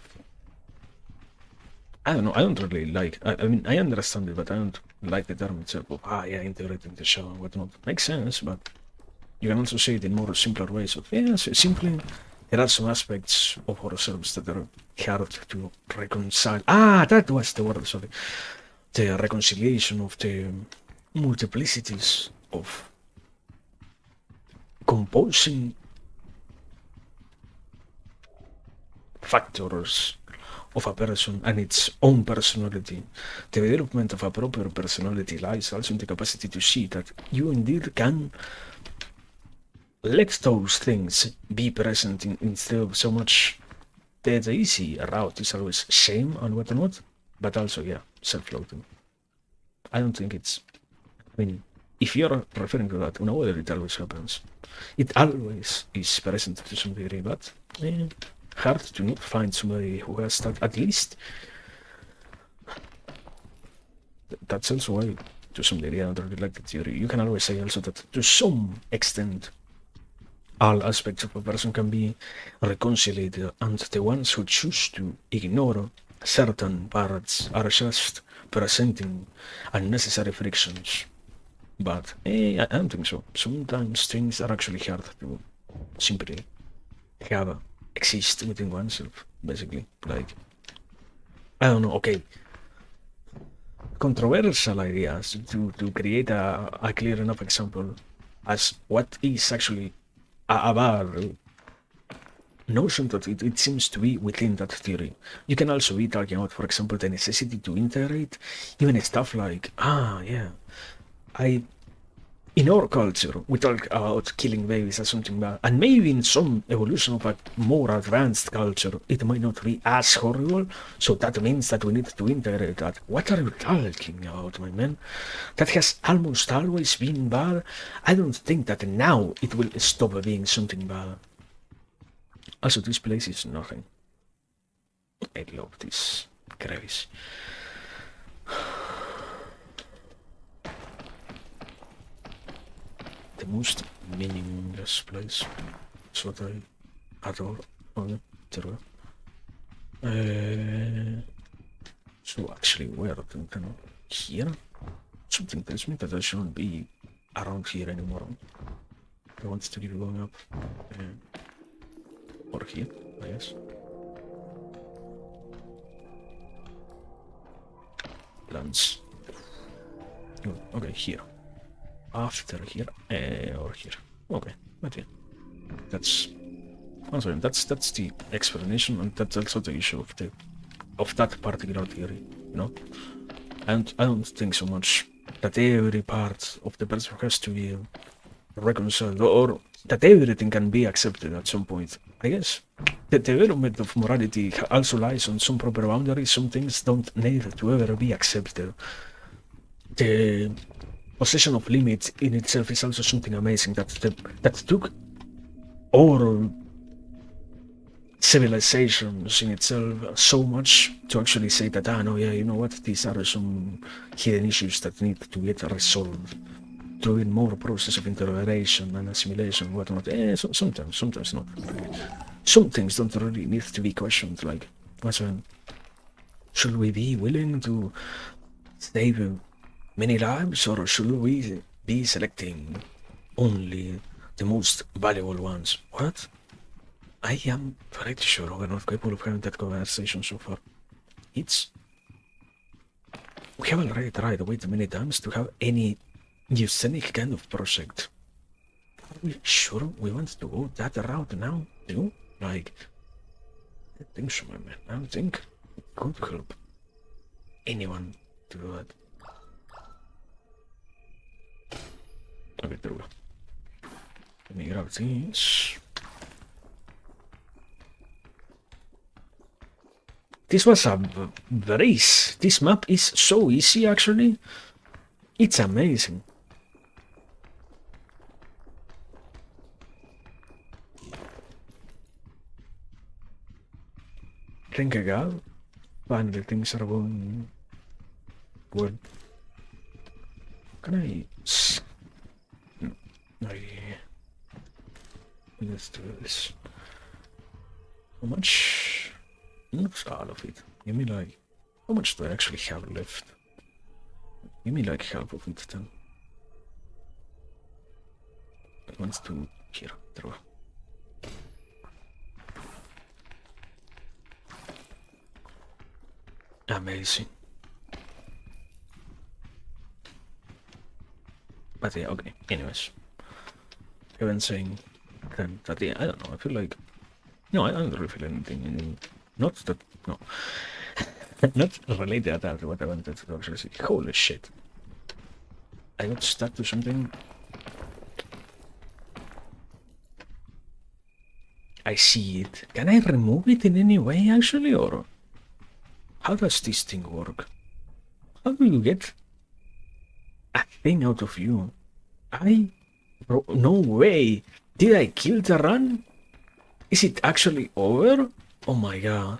I don't know, I don't really like, I mean, I understand it, but I don't like the term itself of, yeah, integrating the show and whatnot. Makes sense, but you can also say it in more simpler ways of, simply, there are some aspects of ourselves that are hard to reconcile. That was the word, sorry. The reconciliation of the multiplicities of composing factors of a person and its own personality. The development of a proper personality lies also in the capacity to see that you indeed can let those things be present instead of so much. The easy route is always shame and whatnot, but also, self-loathing. I don't think it's, I mean, if you're referring to that, no whether it always happens. It always is present to some degree, but hard to not find somebody who has that at least. That's also why, to some degree, I don't really like the theory. You can always say also that to some extent, all aspects of a person can be reconciled, and the ones who choose to ignore certain parts are just presenting unnecessary frictions. But I don't think so. Sometimes things are actually hard to simply have exist within oneself, basically. Like, I don't know, okay, controversial ideas to create a clear enough example as what is actually a bad notion that it seems to be within that theory. You can also be talking about, for example, the necessity to integrate even stuff like, in our culture, we talk about killing babies as something bad, and maybe in some evolution of a more advanced culture, it might not be as horrible, so that means that we need to integrate that. What are you talking about, my man? That has almost always been bad. I don't think that now it will stop being something bad. Also, this place is nothing. I love this crevice. The most meaningless place. That's what I adore. Okay, there we So actually, where? Here? Something tells me that I shouldn't be around here anymore. I want to keep going up. Or here, I guess. Lands. Oh, okay, here. After here, or here. Okay, but yeah. That's the explanation, and that's also the issue of that particular theory, you know? And I don't think so much that every part of the person has to be reconciled, or that everything can be accepted at some point. I guess the development of morality also lies on some proper boundaries. Some things don't need to ever be accepted. The possession of limits in itself is also something amazing that took our civilizations in itself so much to actually say that, no, yeah, you know what, these are some hidden issues that need to get resolved through more process of integration and assimilation and whatnot. Sometimes not. Some things don't really need to be questioned, like, should we be willing to save many lives, or should we be selecting only the most valuable ones? What? I am pretty sure we're not capable of having that conversation so far. We have already tried way too many times to have any eugenic kind of project. Are we sure we want to go that route now, too? Like, I don't think so, my man. I don't think it could help anyone to do that. Okay, there we go. Let me grab these. This was a race. This map is so easy, actually. It's amazing. Thank God. Finally, things are going good. Can I? No, let's do this. How much? Not all of it. Give me like. How much do I actually have left? Give me like half of it then. I want to. Here, there we go. Amazing. But yeah, okay. Anyways, I've been saying then that yeah, I don't know. I feel like no, I don't really feel anything. Not that no, not related at all to what I wanted to actually say. Holy shit! I got stuck to something. I see it. Can I remove it in any way actually, or how does this thing work? How do you get a thing out of you? Bro, no way. Did I kill the run? Is it actually over? Oh my god.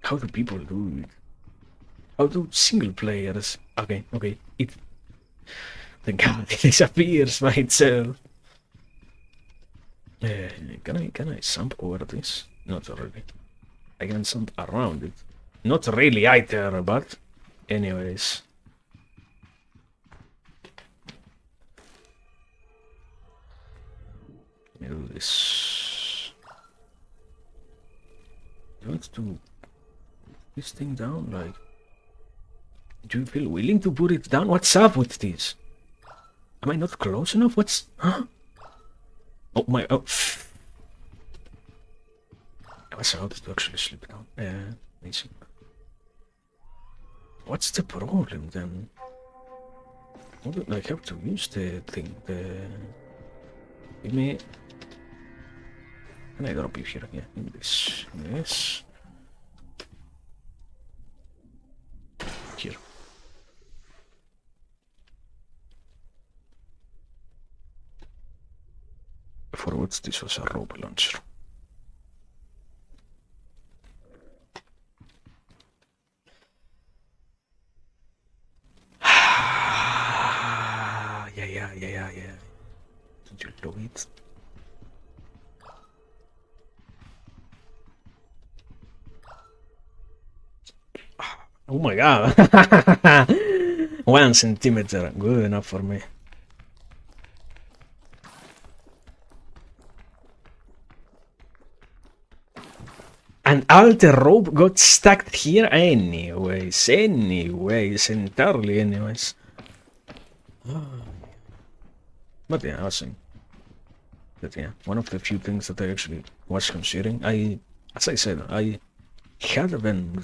How do people do it? How do single players? Okay. It. Thank God it disappears by itself. Can I jump over this? Not really. I can jump around it. Not really either, but anyways. Let me do this. You want to put this thing down? Like, do you feel willing to put it down? What's up with this? Am I not close enough? What's... Huh? Oh my... Oh. I was about to actually slip down. Yeah, amazing. What's the problem then? What do I have to use the thing? Give me... Can I drop you here? Yeah, in this. Yes. Here. For what this was a rope launcher. Yeah. Don't you know it? Oh my god. 1 centimeter. Good enough for me. And all the rope got stuck here anyways, entirely anyways. But yeah, I was saying that yeah, one of the few things that I actually was considering, as I said, I had been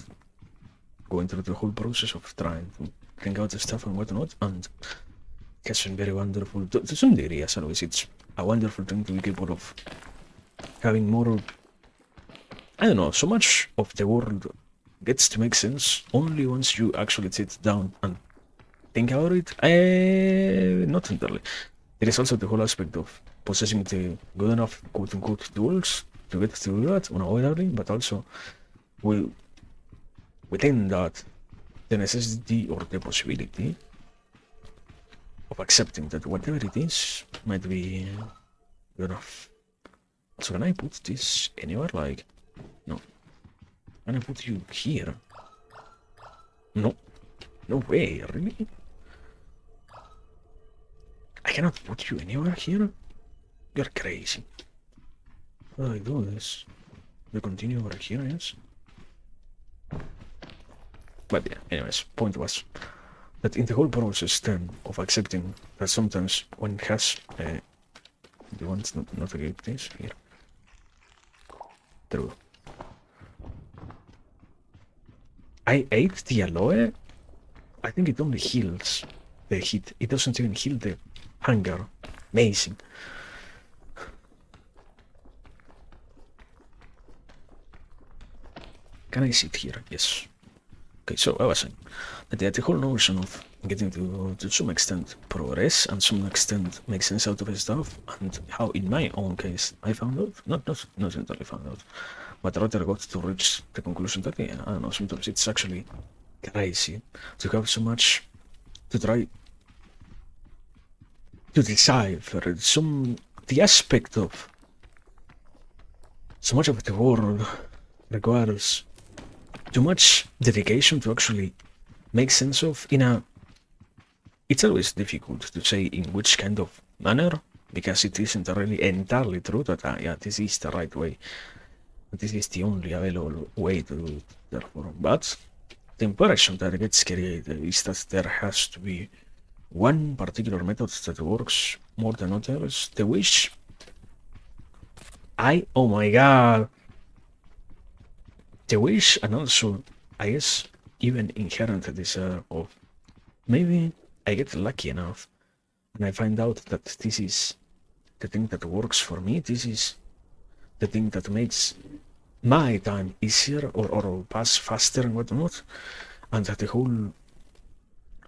going through the whole process of trying to think out the stuff and whatnot, and it has been very wonderful. To some degree, as always, it's a wonderful thing to be capable of having more, I don't know, so much of the world gets to make sense only once you actually sit down and think about it. Not entirely. There is also the whole aspect of possessing the good enough quote-unquote tools to get to do that unavoidably, but also within that, the necessity or the possibility of accepting that whatever it is might be good enough. So can I put this anywhere? Like, no. Can I put you here? No. No way, really? I cannot put you anywhere here? You're crazy. How do I do this? We continue over here, yes? But yeah, anyways, point was that in the whole process then of accepting that sometimes one has the ones not again this here. True. I ate the aloe. I think it only heals the heat. It doesn't even heal the hunger. Amazing. Can I sit here? Yes. Okay, so I was saying that the whole notion of getting to some extent progress and some extent make sense out of his stuff, and how in my own case I found out, not entirely found out, but rather got to reach the conclusion that, yeah, I don't know, sometimes it's actually crazy to have so much to try to decipher the aspect of so much of the world requires too much dedication to actually make sense of it's always difficult to say in which kind of manner, because it isn't really entirely true that yeah, this is the right way, this is the only available way to do it, therefore. But the impression that gets created is that there has to be one particular method that works more than others, the which oh my god, the wish, and also, I guess, even inherent desire of maybe I get lucky enough and I find out that this is the thing that works for me, this is the thing that makes my time easier or pass faster and whatnot, and that the whole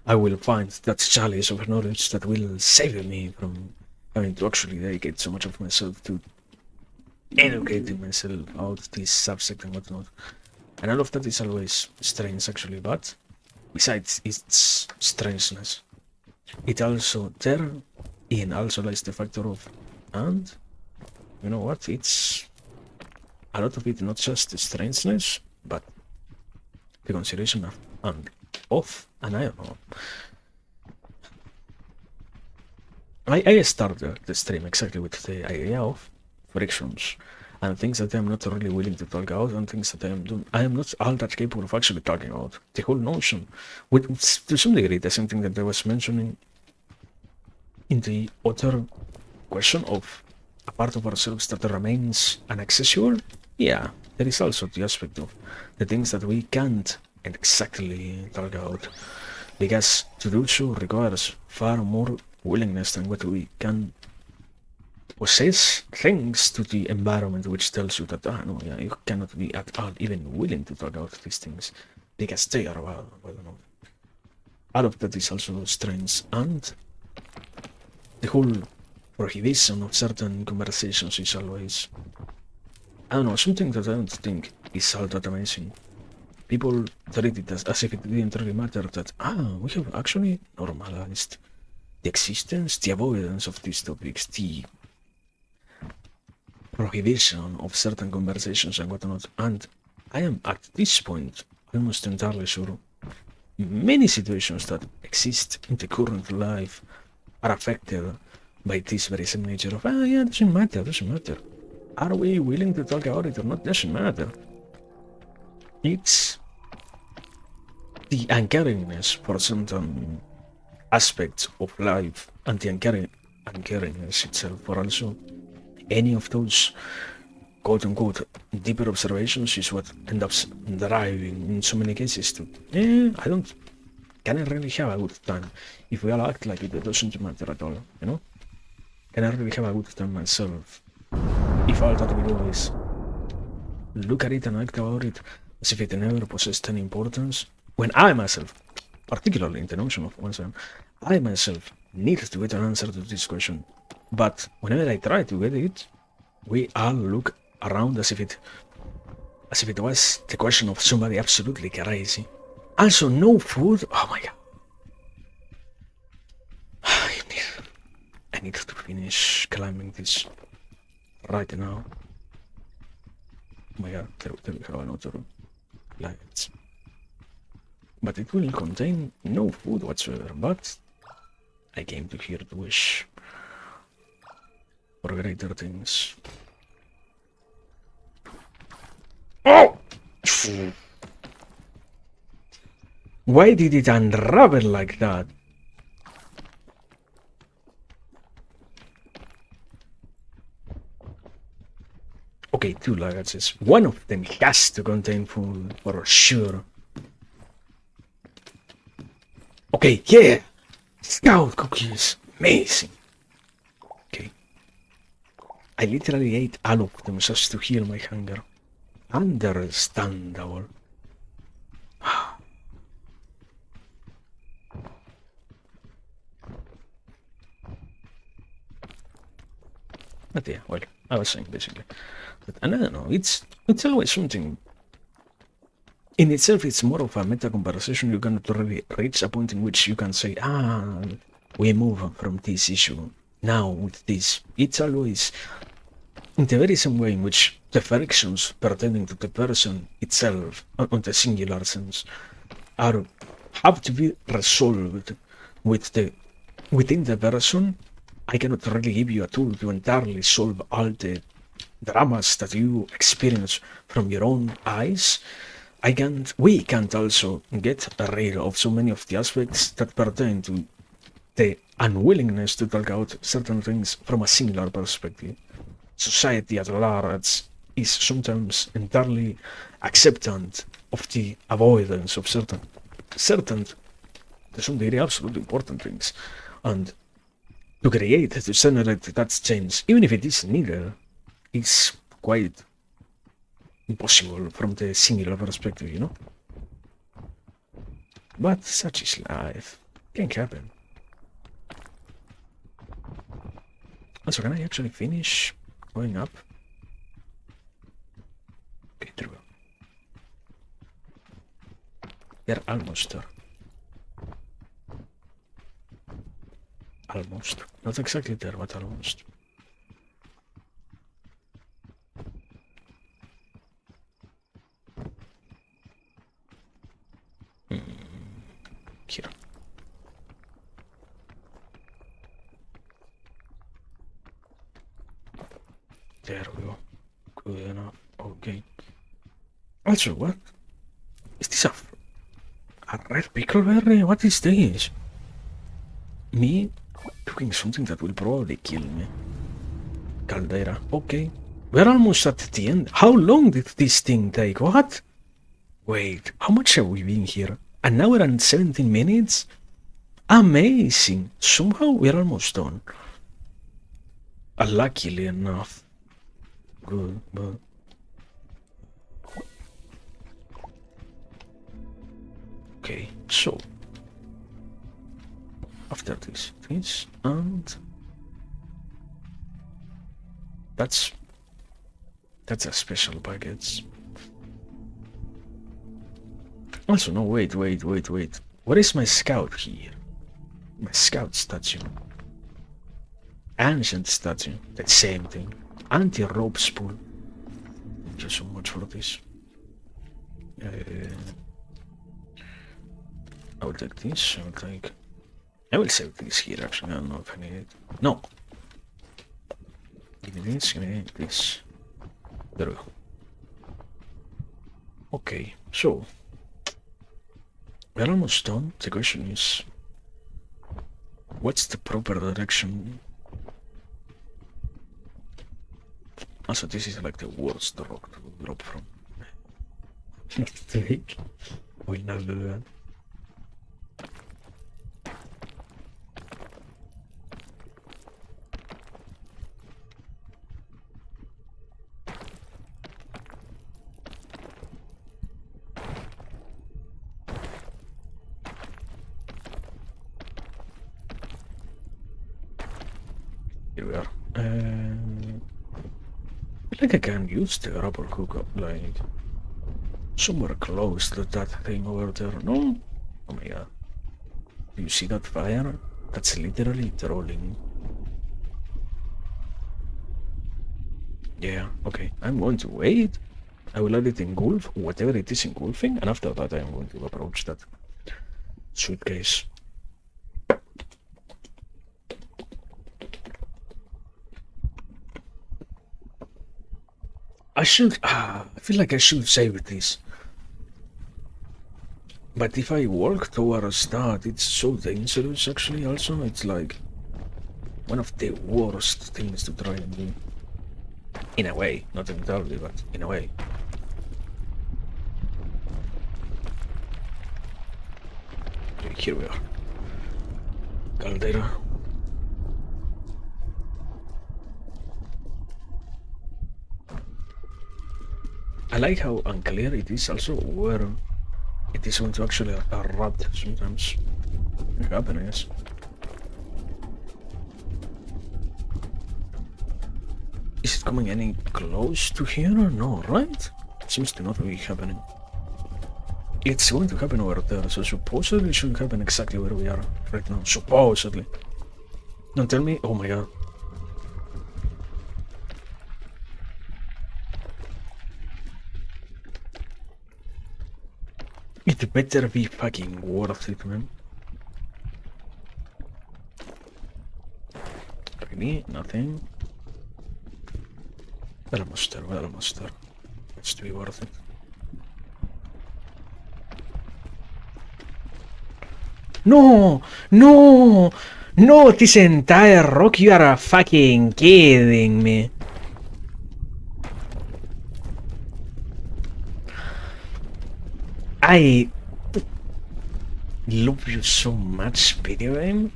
I will find that chalice of knowledge that will save me from having to actually dedicate so much of myself to educating myself about this subject and whatnot. And all of that is always strange, actually, but besides its strangeness, it also also lies the factor of, and you know what, it's a lot of it not just the strangeness, but the consideration of, and I don't know. I started the stream exactly with the idea of frictions and things that I'm not really willing to talk about, and things that I am not all that capable of actually talking about. The whole notion, to some degree, the same thing that I was mentioning in the other question of a part of ourselves that remains inaccessible. Yeah, there is also the aspect of the things that we can't exactly talk about, because to do so requires far more willingness than what we can possess, thanks to the environment which tells you that, no, yeah, you cannot be at all even willing to talk about these things because they are, well, I don't know. All of that is also strange, and the whole prohibition of certain conversations is always, I don't know, something that I don't think is all that amazing. People treat it as if it didn't really matter that, we have actually normalized the existence, the avoidance of these topics, the prohibition of certain conversations and whatnot. And I am at this point almost entirely sure many situations that exist in the current life are affected by this very same nature of, yeah, doesn't matter. Are we willing to talk about it or not? Doesn't matter. It's the uncaringness for certain aspects of life, and the uncaringness itself for also any of those quote-unquote deeper observations is what ends up driving in so many cases to, can I really have a good time if we all act like it doesn't matter at all, you know? Can I really have a good time myself if all that we do is look at it and act about it as if it never possessed any importance, when I myself, particularly in the notion of oneself, I myself need to get an answer to this question, but whenever I try to get it, we all look around as if it was the question of somebody absolutely crazy. Also, no food. Oh my god. I need to finish climbing this right now. Oh my god, there we have another light. But it will contain no food whatsoever, but I came to here to wish for greater things. Oh! Why did it unravel like that? Okay, 2 luggages. One of them has to contain food, for sure. Okay, yeah! Scout cookies! Amazing! Okay. I literally ate all of them just to heal my hunger. Understandable. But yeah, well, I was saying basically. But I don't know, it's always something. In itself, it's more of a meta conversation. You cannot really reach a point in which you can say, we move from this issue now with this. It's always in the very same way in which the frictions pertaining to the person itself, on the singular sense, have to be resolved within the person. I cannot really give you a tool to entirely solve all the dramas that you experience from your own eyes. We can't also get rid of so many of the aspects that pertain to the unwillingness to talk out certain things from a singular perspective. Society at large is sometimes entirely acceptant of the avoidance of certain, to some degree, absolutely important things. And to generate that change, even if it is needed, is quite impossible from the singular perspective, you know? But such is life. Can happen. Also, can I actually finish going up? Okay, there we go. They're almost there. Almost. Not exactly there, but almost. Here. There we go. Good enough. Okay. Also, what? Is this a red pickleberry? What is this? Me cooking something that will probably kill me. Caldera. Okay. We're almost at the end. How long did this thing take? What? Wait, how much have we been here? An hour and 17 minutes? Amazing. Somehow we're almost done. Luckily enough. Good, but... Okay, so... After this, and... That's a special package. Also, no, wait. What is my scout here? My scout statue. Ancient statue. The same thing. Anti-rope spool. Thank you so much for this. I will take this. I will save this here actually. I don't know if I need it. No. Give me this. There we go. Okay, so we're almost done. The question is, what's the proper direction? Also, this is like the worst rock to drop from. We'll never do that. Here we are. I think I can use the rubber cooker, like, somewhere close to that thing over there. No? Oh my god. Do you see that fire? That's literally trolling. Yeah, okay. I'm going to wait. I will let it engulf, whatever it is engulfing, and after that I am going to approach that suitcase. I feel like I should save this. But if I walk towards that, it's so dangerous actually also. It's like one of the worst things to try and do. In a way, not entirely, but in a way. Okay, here we are. Caldera. I like how unclear it is also where it is going to actually erupt sometimes. It happen, I guess. Is it coming any close to here or no, right? Seems to not be happening. It's going to happen over there, so supposedly it shouldn't happen exactly where we are right now. Supposedly. Don't tell me. Oh my god. It better be fucking worth it, man. Really? Nothing? Well, monster. It's to be worth it. No! No! No, this entire rock, you are fucking kidding me. I love you so much, video game.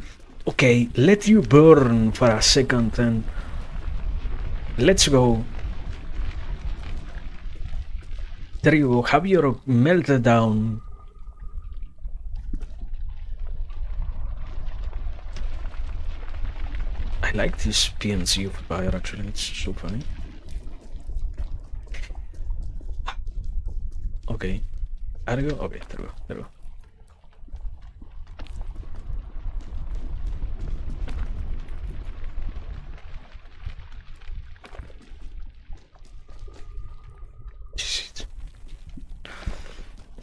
Okay, let you burn for a second then. Let's go. There you go, have your meltdown. I like this PNC of fire actually, it's so funny. Okay. There we go. Okay, there we go. Shit.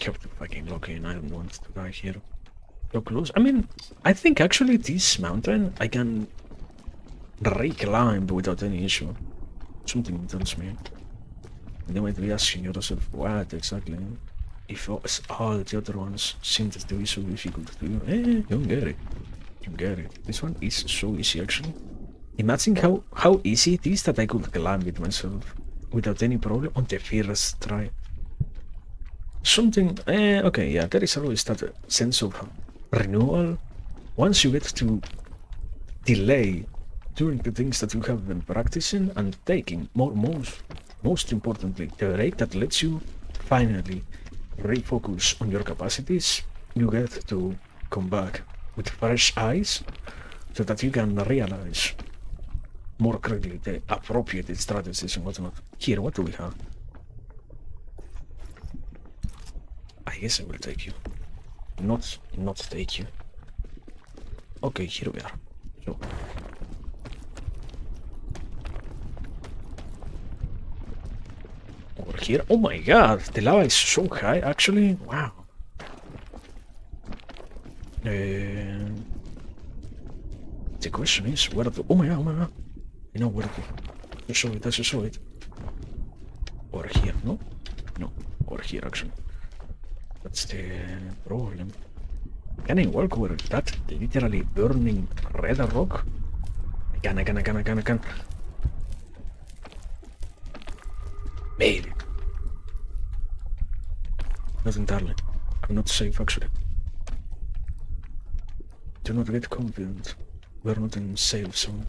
Have to fucking lock in, I don't want to die here. So close. I mean, I think actually this mountain I can reclimb without any issue. Something tells me. And you might be asking yourself, what exactly? If all the other ones seem to be so difficult to do, you get it. You get it. This one is so easy actually. Imagine how easy it is that I could climb it myself without any problem on the first try. Something, okay, yeah, there is always that sense of renewal once you get to delay doing the things that you have been practicing and taking most importantly, the break that lets you finally refocus on your capacities. You get to come back with fresh eyes so that you can realize more clearly the appropriate strategies and whatnot. Here, what do we have? I guess I will take you. Not take you. Okay, here we are. So over here. Oh my god, the lava is so high actually. Wow. The question is where to. Oh my god. I know where to. I just saw it. Over here, no? No, over here actually. That's the problem. Can I walk over that literally burning red rock? I can. Made it. Not entirely. I'm not safe actually. Do not get confident. We're not in safe zone.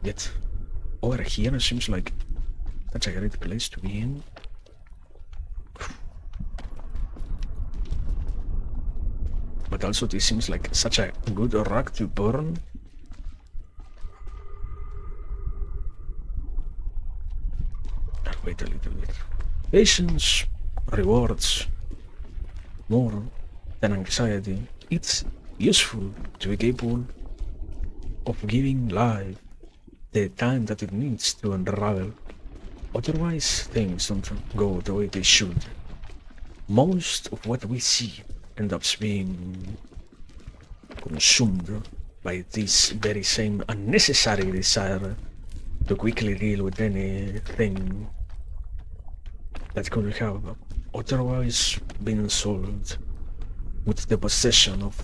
Yet, over here it seems like that's a great place to be in. But also this seems like such a good rock to burn. I'll wait a little bit. Patience rewards more than anxiety. It's useful to be capable of giving life the time that it needs to unravel. Otherwise, things don't go the way they should. Most of what we see ends up being consumed by this very same unnecessary desire to quickly deal with anything that could have otherwise been solved with the possession of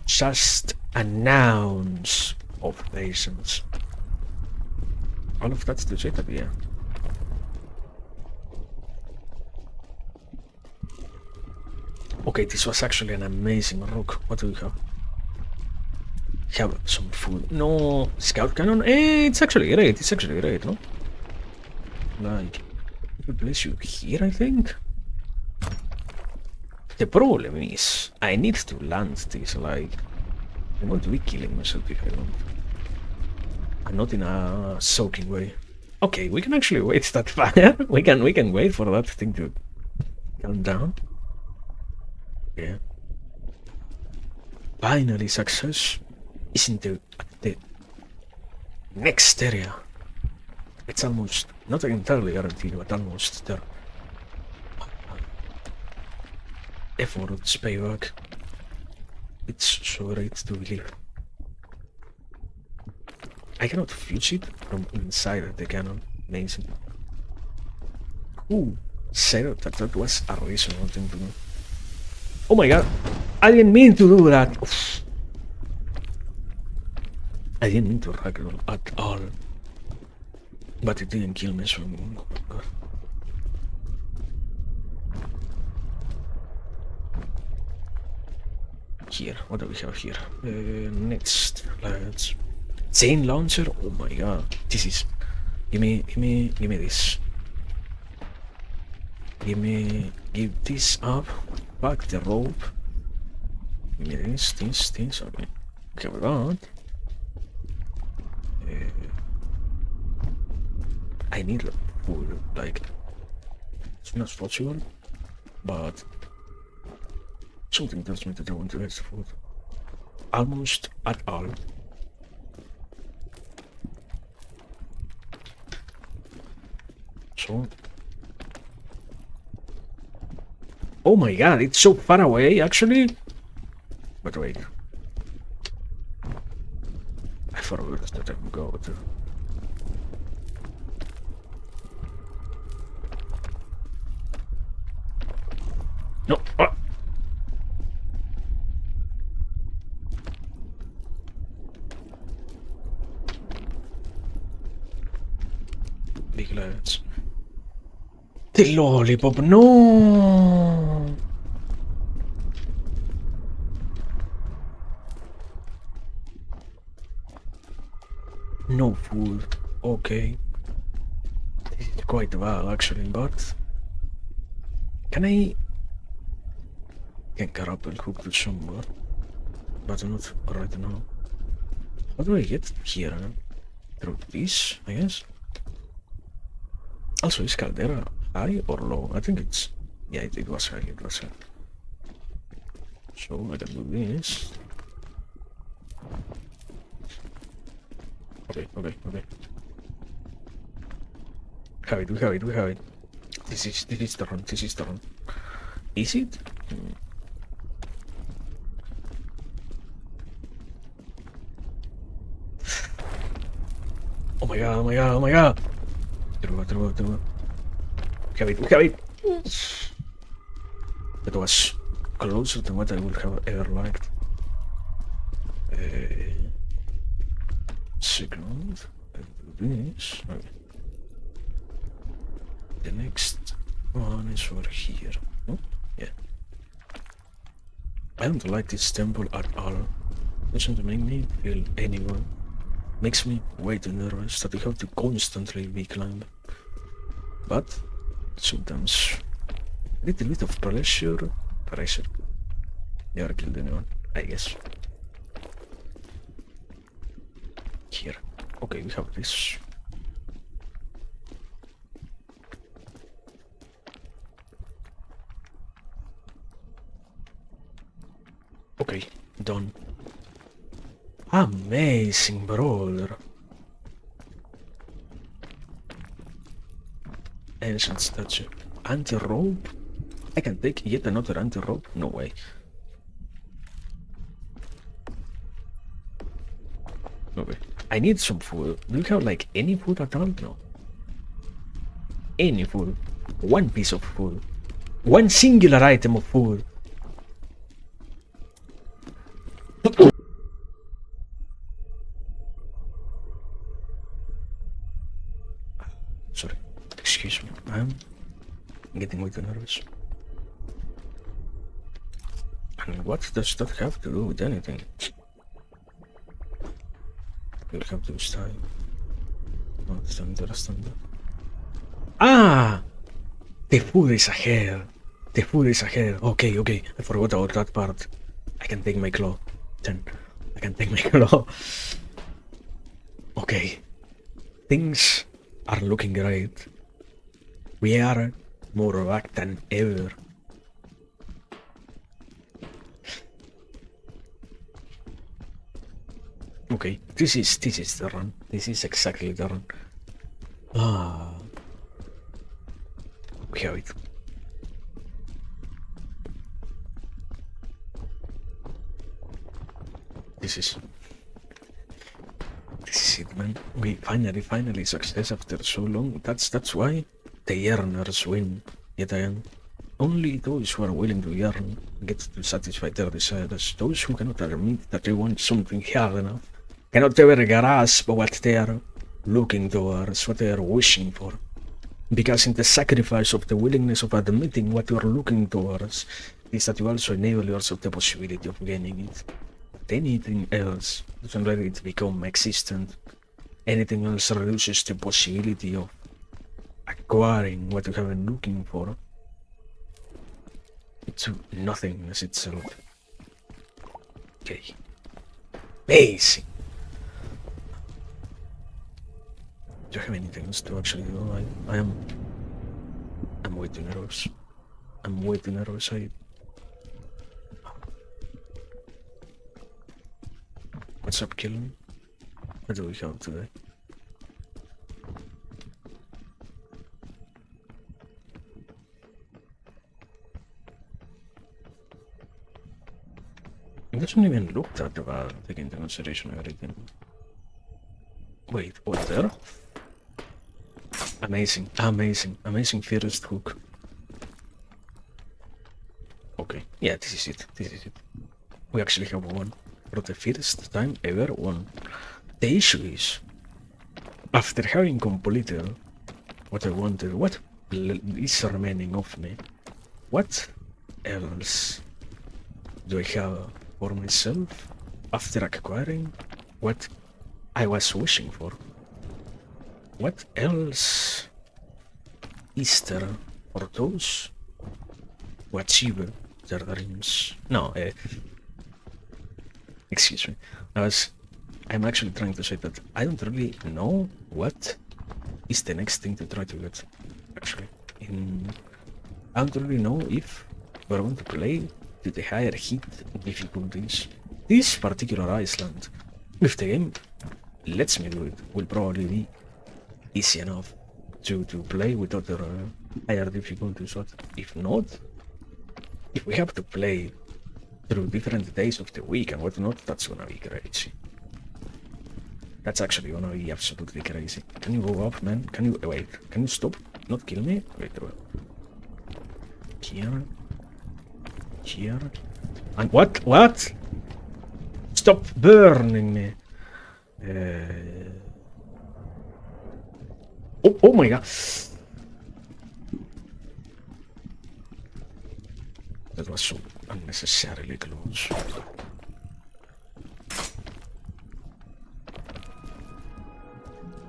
just an ounce of patience. All of that's to say that, yeah. Okay, this was actually an amazing rock. What do we have? Have some food. No, scout cannon. It's actually great. It's actually great, no? Like, We place you here, I think. The problem is, I need to land this, like, I won't be killing myself if I don't. And not in a soaking way. Okay, we can actually wait that fire. we can wait for that thing to calm down. Yeah. Finally success is in the next area. It's almost, not entirely guaranteed, but almost there. Efforts pay back. It's so great to believe. I cannot fuse it from inside the cannon. Amazing. Who said that was a reasonable thing to do? Oh my god! I didn't mean to do that! Oof. I didn't mean to ragdoll at all. But it didn't kill me, so oh god. Here, what do we have here? Next, let's... Chain launcher? Oh my god. This is... Give me this. Give this up. Back the rope. Give me this, okay. Okay, we got... I need food, like, as soon as possible, but something tells me that I want to get food. Almost at all. So... Oh my god, it's so far away, actually. But wait. I forgot that I can go to... No! Ah. Big lads. The lollipop, no! No food. Okay. This is quite well, actually, but... Can I... Can grab and cook it somewhere, but not right now. How do I get here? Through this, I guess? Also, is Caldera high or low? I think it's... Yeah, it was high, it was high. So, I can do this. Okay. We have it. This is the run. Is it? Oh my god. Through. We have it. That was closer than what I would have ever liked. Second. This. Okay. The next one is over here. Oh, yeah. I don't like this temple at all. Doesn't make me feel anyone. Makes me way too nervous that I have to constantly be climbing. But sometimes a little bit of pressure. Never killed anyone, I guess. Here. Okay, we have this. Okay, done. Amazing, brother. Ancient statue. Anti-rope? I can take yet another anti-rope? No way. No way. I need some food. Do you have like any food at all? No. Any food. One piece of food. One singular item of food. Sorry. Excuse me. I'm getting way too nervous. And what does that have to do with anything? We'll have to style. Not understand. Ah! The food is ahead. The food is ahead. Okay, I forgot about that part. I can take my claw. Then I can take my claw. Okay. Things are looking great. We are more back than ever. Okay, this is the run. This is exactly the run. We have it. This is it, man. We finally success after so long. That's why the yearners win yet again. Only those who are willing to yearn get to satisfy their desires. Those who cannot admit that they want something hard enough cannot ever grasp what they are looking towards, what they are wishing for. Because in the sacrifice of the willingness of admitting what you are looking towards is that you also enable yourself the possibility of gaining it. Anything else doesn't let it become existent. Anything else reduces the possibility of acquiring what you have been looking for to nothingness itself. Okay. Amazing. Do you have anything else to actually do? I'm way too nervous. I'm way too nervous. What's up, Killen? What do we have today? It doesn't even look that bad, taking into consideration everything. Wait, what there? Amazing, amazing first hook. Okay, yeah, this is it. We actually have one. For the first time ever, one. The issue is, after having completed what I wanted, what is remaining of me, what else do I have for myself after acquiring what I was wishing for? What else is there for those who achieve their dreams? No, excuse me. I'm actually trying to say that I don't really know what is the next thing to try to get. Actually, I don't really know if we're going to play to the higher heat difficulties. This particular Iceland, if the game lets me do it, will probably be easy enough to play with other higher difficulties. But if not, if we have to play through different days of the week and whatnot, that's gonna be crazy. That's actually gonna be absolutely crazy. Can you go up, man? Can you wait? Can you stop? Not kill me? Wait, here, and what? Stop burning me! Oh my god! That was so unnecessarily close.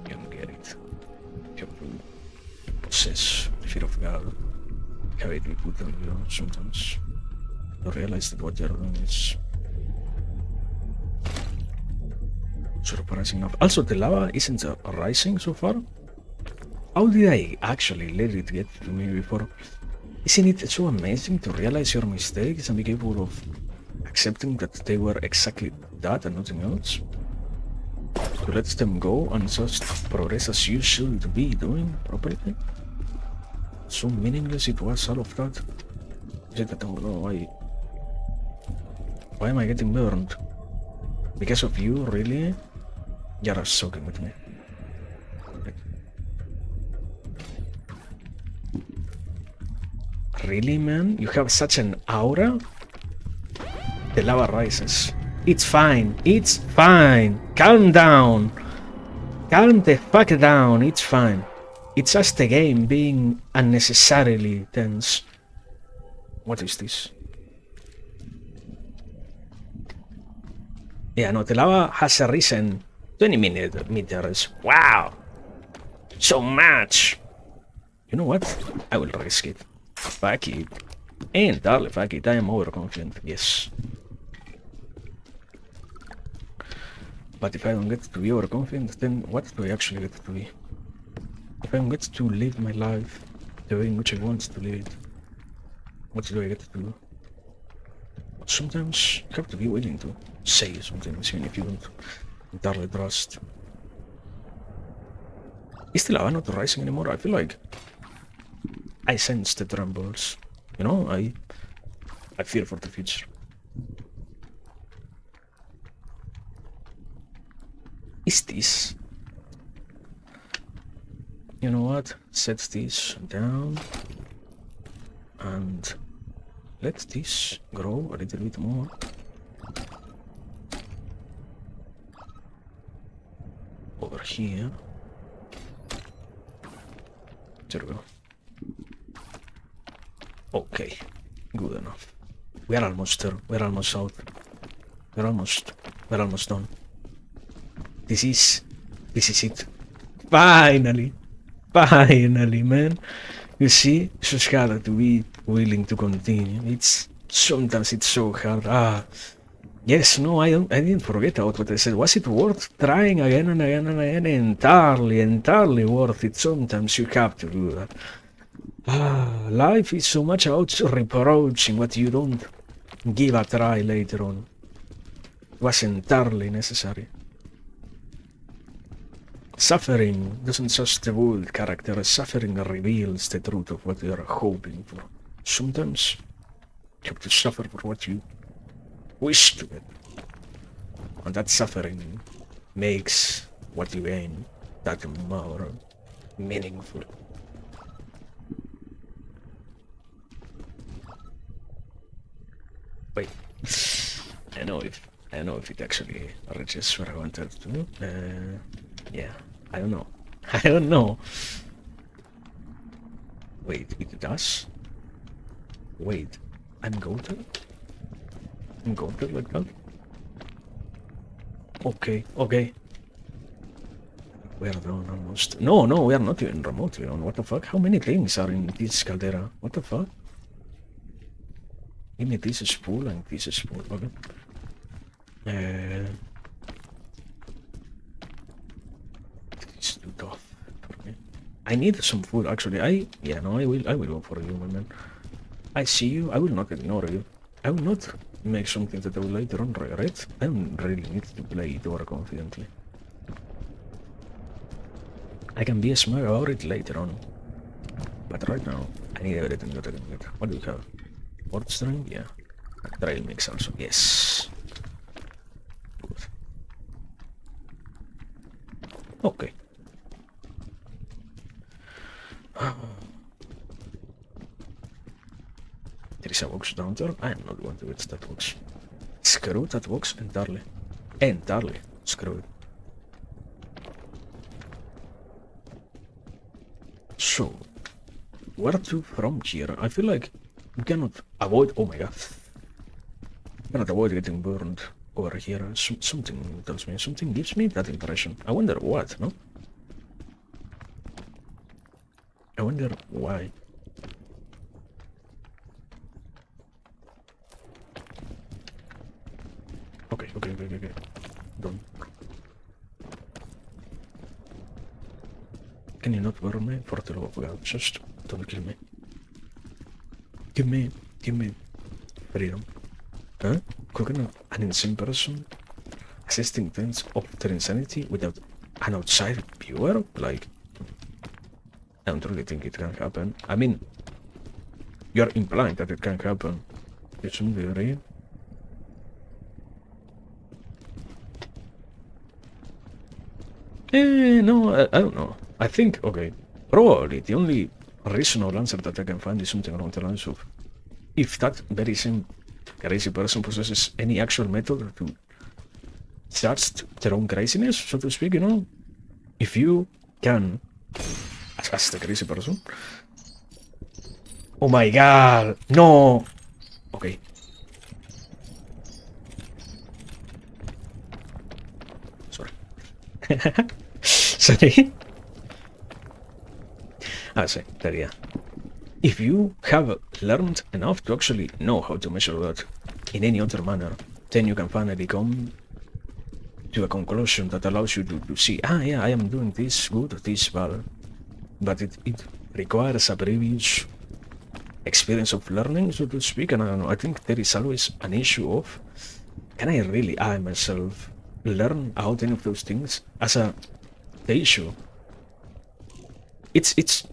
You don't get it. You have to possess the fear of God. Have it be put on you sometimes. You realize that what you're doing is surprising enough. Also, the lava isn't rising so far. How did I actually let it get to me before? Isn't it so amazing to realize your mistakes and be capable of accepting that they were exactly that and nothing else? To let them go and just progress as you should be doing properly? So meaningless it was, all of that. Is it that I don't know why am I getting burned? Because of you, really? You're soaking with me. Really, man? You have such an aura? The lava rises. It's fine. It's fine. Calm down. Calm the fuck down. It's fine. It's just the game being unnecessarily tense. What is this? Yeah, no, the lava has risen 20 meters. Wow! So much! You know what? I will risk it. Fuck it. Entirely fuck it. I am overconfident. Yes. But if I don't get to be overconfident, then what do I actually get to be? If I don't get to live my life the way in which I want to live it, what do I get to do? Sometimes you have to be willing to say something, even if you don't entirely trust. Is the lava not rising anymore? I feel like I sense the trembles. You know, I fear for the future. Is this? You know what? Set this down and let this grow a little bit more. Over here. There we go. Okay, good enough. We are almost there. We're almost out. We're almost done. This is it. Finally, man. You see, it's just hard to be willing to continue. Sometimes it's so hard. Yes, no, I didn't forget out what I said. Was it worth trying again and again and again? Entirely worth it. Sometimes you have to do that. Life is so much about reproaching what you don't give a try later on. It was entirely necessary. Suffering doesn't just evolve character, suffering reveals the truth of what you are hoping for. Sometimes you have to suffer for what you wish to get. And that suffering makes what you aim that more meaningful. Wait, I know if it actually reaches where I wanted to. Yeah, I don't know. Wait, it does? Wait, I'm goated like that? Okay. We are done almost. No, we are not even remotely on. What the fuck? How many things are in this caldera? What the fuck? Give me this spool and this spool. Okay. It's too tough for me. I need some food actually. I will go for you, my man. I see you. I will not ignore you. I will not make something that I will later on regret. I don't really need to play it overconfidently. I can be smart about it later on. But right now, I need everything that I can get. What do you have? Port string? Yeah. Trail mix also. Yes. Good. Okay. There is a box down there. I am not going to get that box. Screw that box entirely. Screw it. So, where to from here? I feel like we cannot avoid. Oh my god. We cannot avoid getting burned over here. Something tells me. Something gives me that impression. I wonder what, no? I wonder why. Okay. Done. Can you not burn me? For the love of God, just don't kill me. Give me freedom. Huh? Cooking an insane person? Assisting things of their insanity without an outside viewer? Like, I don't really think it can happen. I mean, you're implying that it can happen to some degree. No, I don't know. I think, okay, probably the only reasonable answer that I can find is something along the lines of, if that very same crazy person possesses any actual method to judge their own craziness, so to speak, you know, if you can, as the crazy person. Oh my god, no! Okay. Sorry. Sorry. I see, there, yeah. If you have learned enough to actually know how to measure that in any other manner, then you can finally come to a conclusion that allows you to see, yeah, I am doing this good, this well, but it requires a previous experience of learning, so to speak, and I don't know, I think there is always an issue of, can I myself learn about any of those things? The issue, it's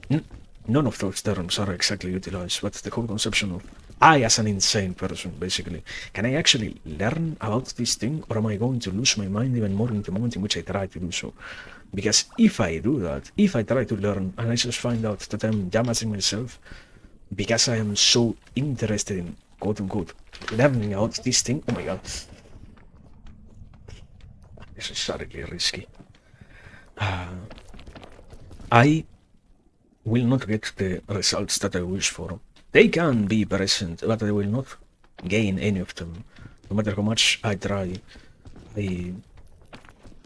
none of those terms are exactly utilized, but the whole conception of I as an insane person, basically. Can I actually learn about this thing, or am I going to lose my mind even more in the moment in which I try to do so? Because if I do that, if I try to learn and I just find out that I'm damaging myself because I am so interested in quote-unquote learning about this thing, oh my god. This is sadly risky. I will not get the results that I wish for. They can be present, but I will not gain any of them, no matter how much I try.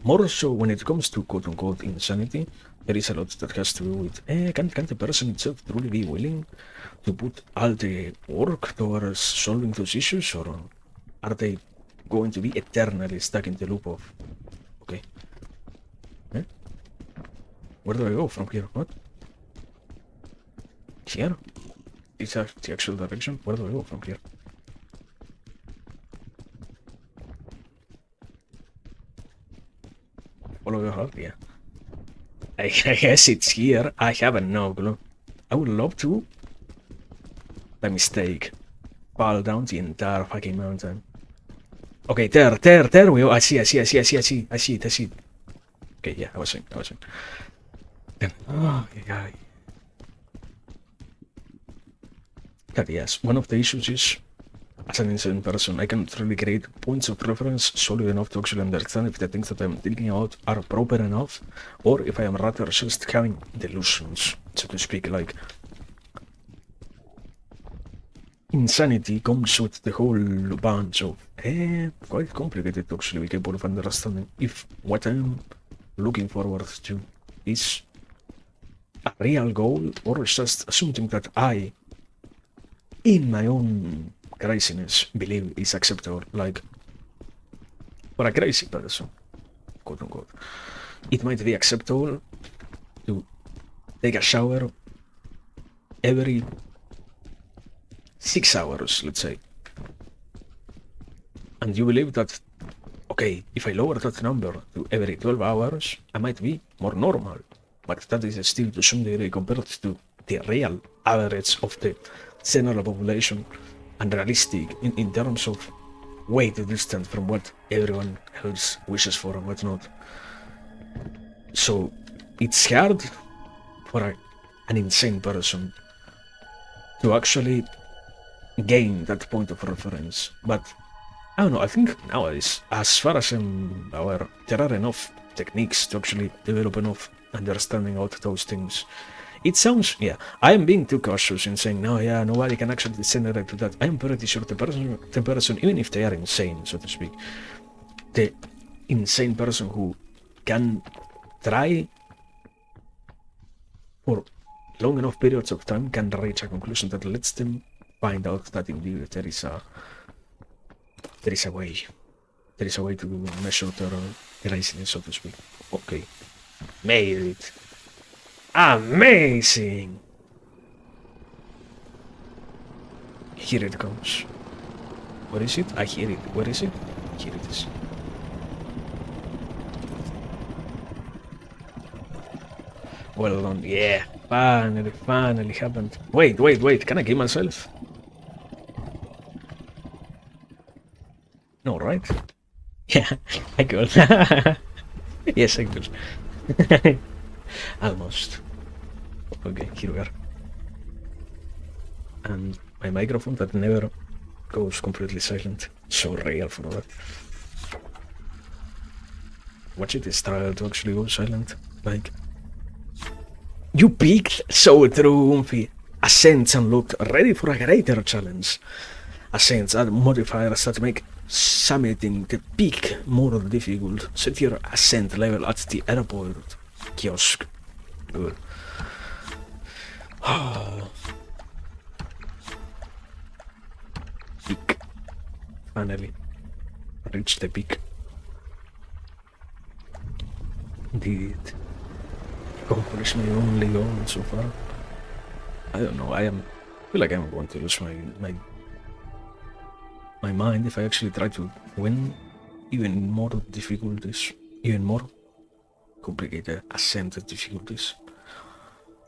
More so when it comes to quote-unquote insanity, there is a lot that has to do with, can the person itself truly be willing to put all the work towards solving those issues, or are they going to be eternally stuck in the loop of, okay, where do I go from here? What? Here? Is that the actual direction? Where do I go from here? Follow your heart, yeah. I guess it's here. I have no clue. I would love to, by mistake, fall down the entire fucking mountain. Okay, there we go. I see it. Okay, yeah, I was saying. Then, yeah. But yes, one of the issues is, as an insane person, I can't really create points of reference solid enough to actually understand if the things that I'm thinking about are proper enough, or if I am rather just having delusions, so to speak. Like, insanity comes with the whole bunch of quite complicated to actually be capable of understanding if what I'm looking forward to is a real goal, or it's just something that I, in my own craziness, believe is acceptable. Like, for a crazy person, quote unquote, it might be acceptable to take a shower every 6 hours, let's say. And you believe that, okay, if I lower that number to every 12 hours, I might be more normal. But that is still to some degree compared to the real average of the general population, and realistic in terms of way too distant from what everyone else wishes for and whatnot. So it's hard for an insane person to actually gain that point of reference. But I don't know, I think nowadays, as far as I'm aware, there are enough techniques to actually develop enough understanding about those things. It sounds, yeah, I am being too cautious in saying, no, yeah, nobody can actually generate to that. I am pretty sure the person, even if they are insane, so to speak, the insane person who can try for long enough periods of time can reach a conclusion that lets them find out that indeed there is a way. There is a way to measure their craziness, so to speak. Okay. Made it. Amazing! Here it comes. What is it? I hear it. Where is it? Here it is. Well done. Yeah. Finally happened. Wait. Can I kill myself? No, right? Yeah, I could. Yes, I could. Almost. Okay, here we are. And my microphone that never goes completely silent. So real for that. Watch it struggle to actually go silent. Like, you peaked so true, Umphy. Ascents unlocked, ready for a greater challenge. Ascents add modifiers that make summiting the peak more difficult. Set your ascent level at the airport kiosk. Good. Oh, peak. Finally. Reached the peak. Did it. Accomplish my only goal so far. I don't know, I feel like I'm going to lose my mind if I actually try to win even more difficulties, even more complicated ascent difficulties.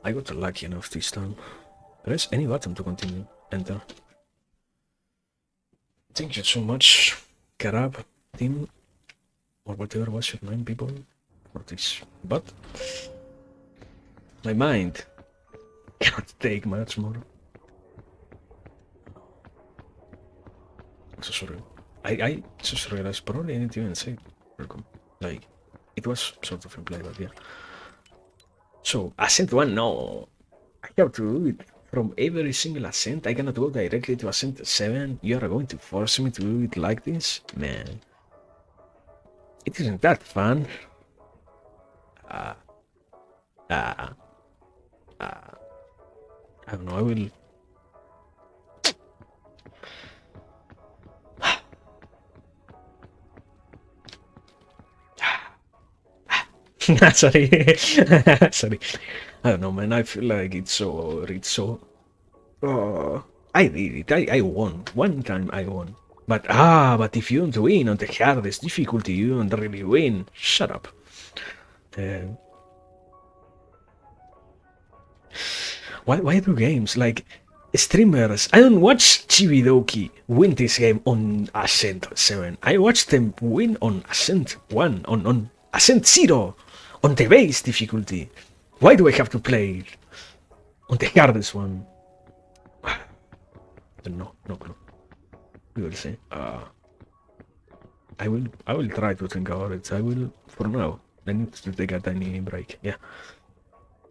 I got lucky enough this time. Press any button to continue. Enter. Thank you so much, Karab team, or whatever was your name, people, for this. But my mind cannot take much more. I'm so sorry. I just realized probably I didn't even say welcome. Like, it was sort of implied, but yeah. So, Ascent 1, no. I have to do it from every single Ascent. I cannot go directly to Ascent 7. You are going to force me to do it like this? Man. It isn't that fun. Uh, uh, I don't know, I will... Sorry. Sorry. I don't know, man. I feel like it's so. Oh, I did it. I won. One time I won. But if you don't win on the hardest difficulty, you don't really win. Shut up. Uh, why do games like streamers? I don't watch Chibidoki win this game on Ascent 7. I watch them win on Ascent 1, on Ascent 0, on the base difficulty. Why do I have to play on the hardest one? No clue. We will see. I will try to think about it. I will for now. I need to take a tiny break. Yeah.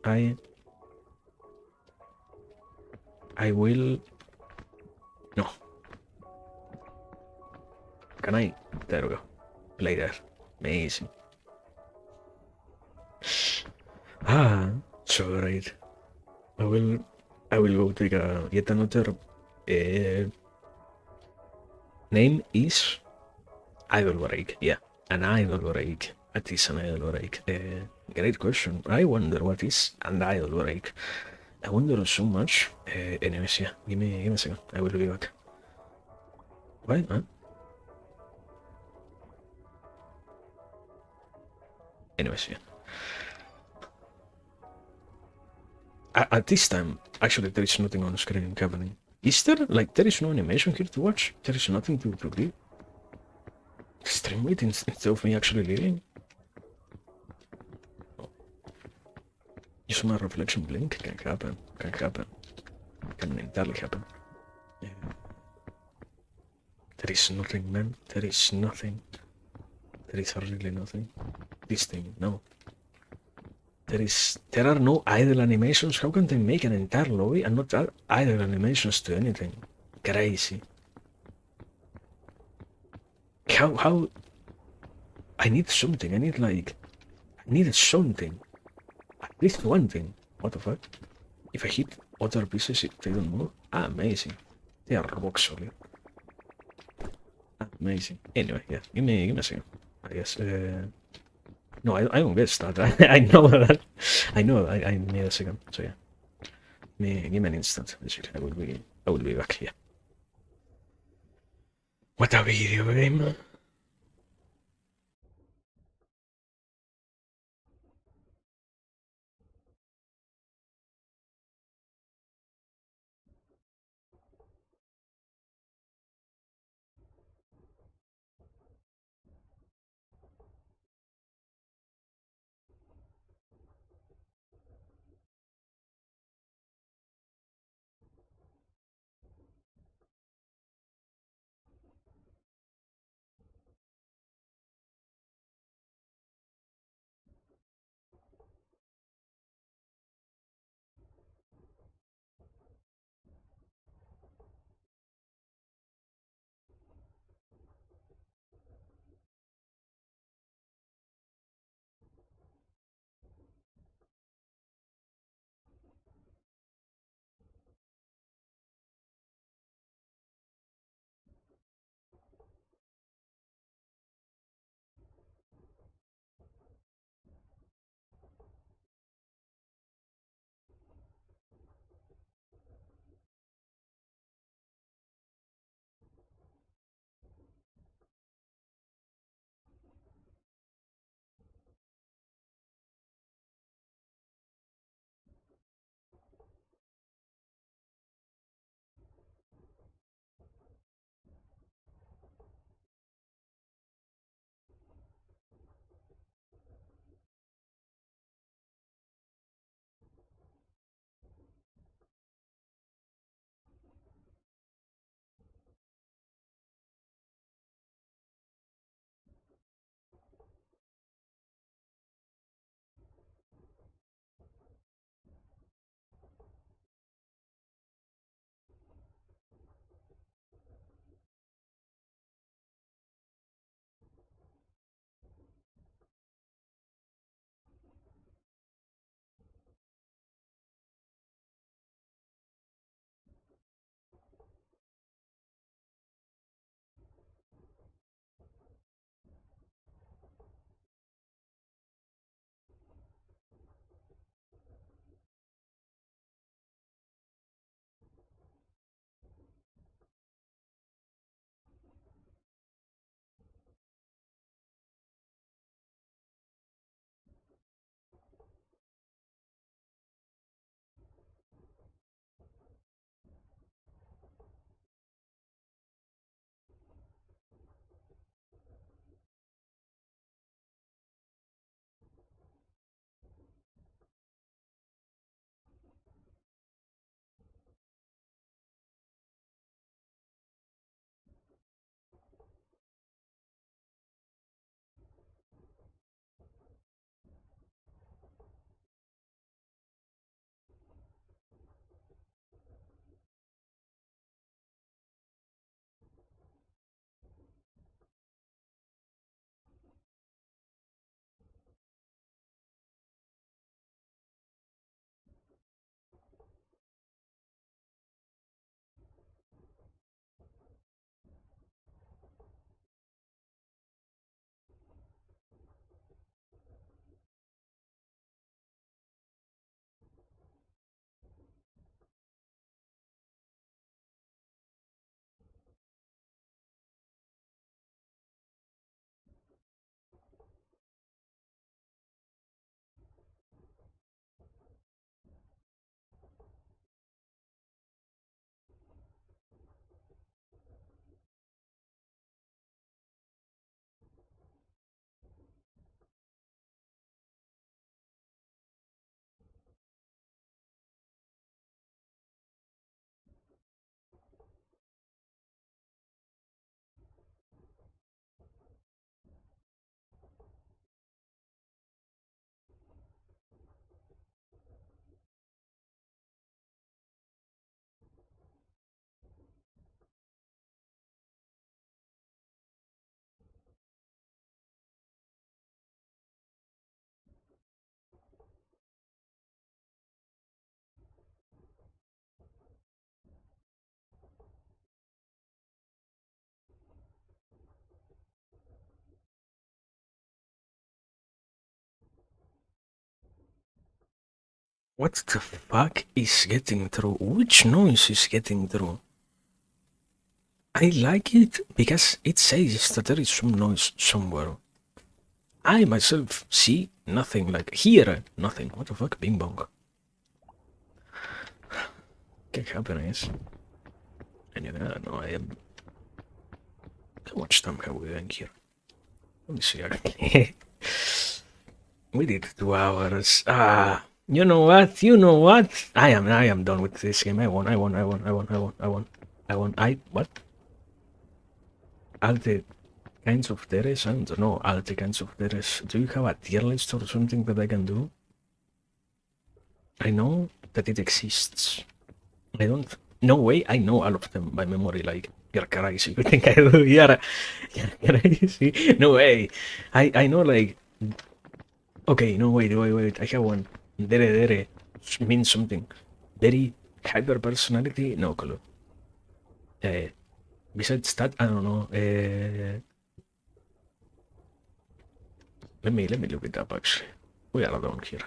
I I will no. Can I? There we go. Play there. Amazing. Ah, so great. I will I will go take a yet another name is idol break. Yeah. An idol break. What is an idol break? Great question. I wonder what is an idol break. I wonder so much. Anyways, yeah. Give me a second. I will be back. What? Huh? Anyways, yeah. At this time, actually, there is nothing on the screen happening. Is there? Like, there is no animation here to watch? There is nothing to read? Stream it instead of me actually leaving? Use my reflection blink? Can happen. Can happen. Can entirely happen. Yeah. There is nothing, man. There is nothing. There is really nothing. This thing, no. There are no idle animations. How can they make an entire lobby and not add idle animations to anything? Crazy. How I need something. I need something. At least one thing. What the fuck? If I hit other pieces, they don't move. Ah, amazing. They are rock solid. Ah, amazing. Anyway, yeah. Give me a second. I guess. No, I don't guess that. I know that. I know. I need a second. So yeah. Give me an instant. I will be back. Yeah. What a video game. What the fuck is getting through? Which noise is getting through? I like it because it says that there is some noise somewhere. I myself see nothing, like hear nothing. What the fuck? Bing bong. Kijk, happiness. En ja, no, I am. How much time have we been here? Let me see actually. We did 2 hours. Ah, you know what? You know what? I am done with this game. I won. What? All the kinds of terrace? I don't know. All the kinds of terrace. Do you have a tier list or something that I can do? I know that it exists. I don't. No way. I know all of them by memory. Like you're crazy. You think I do? You're crazy. No way. I know like. Okay. No wait. I have one. Dere means something. Very hyper personality. No clue. Besides that, I don't know. Let me look it up. Actually, we are alone here.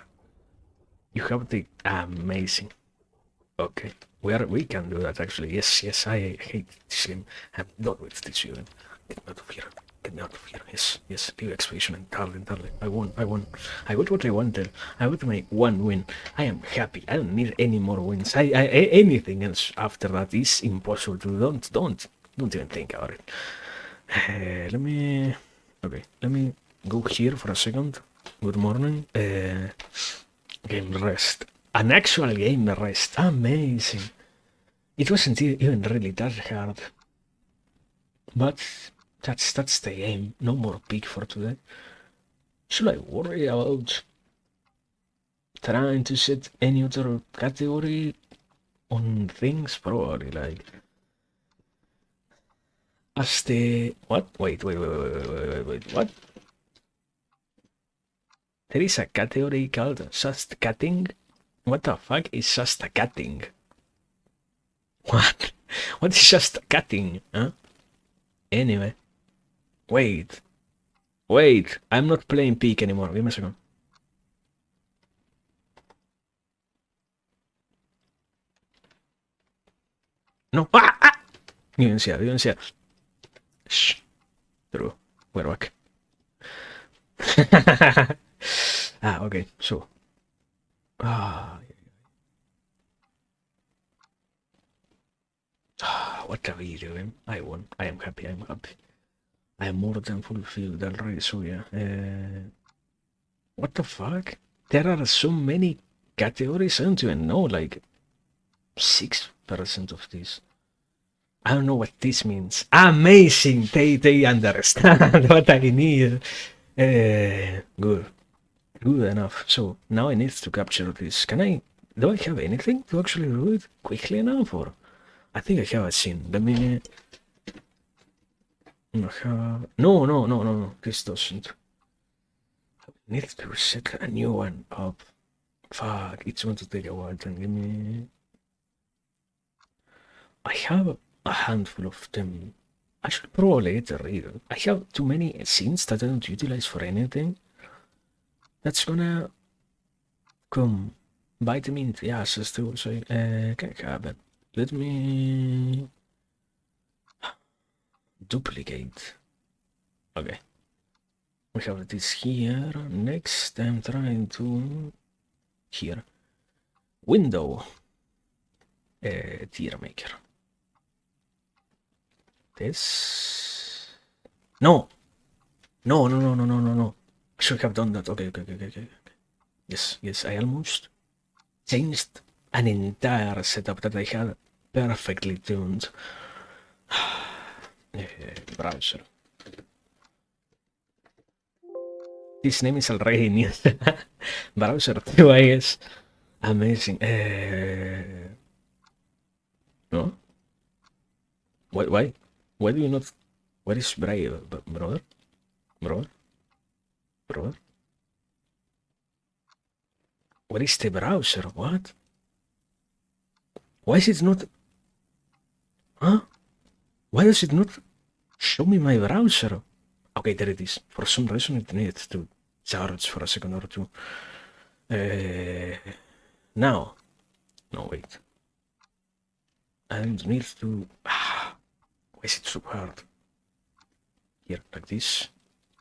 You have the amazing. Okay, we can do that actually. Yes. I hate this game. I'm done with this game. Get me out of here. Get me out of here. Yes. Leave expedition and darling. I won. I got what I wanted. I got my one win. I am happy. I don't need any more wins. Anything else after that is impossible to. Don't even think about it. Let me. Okay. Let me go here for a second. Good morning. Game rest. An actual game rest. Amazing. It wasn't even really that hard. But that's the aim. No more peak for today. Should I worry about trying to set any other category on things? Probably like as the what? Wait. What? There is a category called just cutting. What the fuck is just cutting? What? What is just cutting? Huh? Anyway. Wait. I'm not playing peak anymore. Give me a second. No. Violencia. Shh. True. We're back. Okay. So. What are we doing? I won. I am happy. I am more than fulfilled already. So yeah. What the fuck? There are so many categories. I don't even know. Like 6% of this. I don't know what this means. Amazing! They understand what I need. Good enough. So now I need to capture this. Do I have anything to actually do it quickly enough? Or I think I have a scene. Let me. No. This doesn't. I need to set a new one up. Fuck, it's going to take a while. Then give me. I have a handful of them. I should probably get rid of. I have too many scenes that I don't utilize for anything. That's gonna come bite me in the ass, as they will say. Can't have it. Let me duplicate. Okay. We have this here. Next, I'm trying to here. Window. Tier maker. This. No. I should have done that. Okay. Yes, I almost changed an entire setup that I had perfectly tuned. Browser. This name is already new. Browser 2, I guess. Amazing. No? Why? Why do you not? What is Brave, brother? What is the browser? What? Why is it not? Huh? Why does it not show me my browser? Okay, there it is. For some reason it needed to charge for a second or two. Now, no, wait. I need to. Why is it so hard? Here, like this.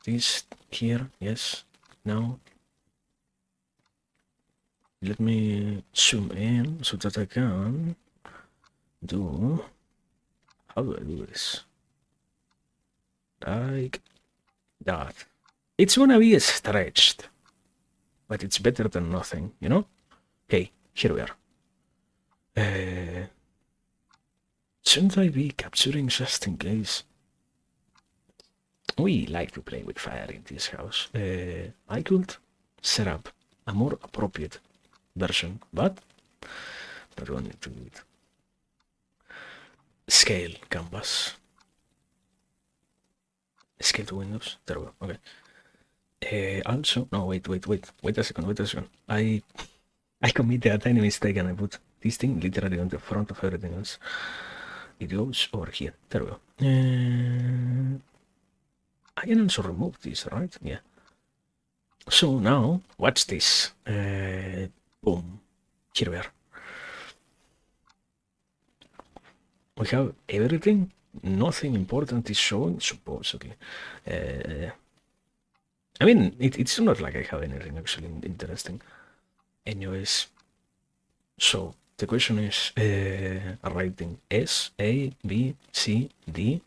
This here, yes. Now, let me zoom in so that I can do. How do I do this? Like that. It's gonna be stretched, but it's better than nothing, you know? Okay, here we are. Shouldn't I be capturing just in case? We like to play with fire in this house. I could set up a more appropriate version, but I don't need to do it. Scale canvas. Scale to Windows. There we go. Okay. Also, no, wait a second. I committed a tiny mistake and I put this thing literally on the front of everything else. It goes over here. There we go. I can also remove this, right? Yeah. So now, watch this. Boom. Here we are. We have everything. Nothing important is showing, supposedly. I mean, it's not like I have anything actually interesting. Anyways, so the question is writing S, A, B, C, D.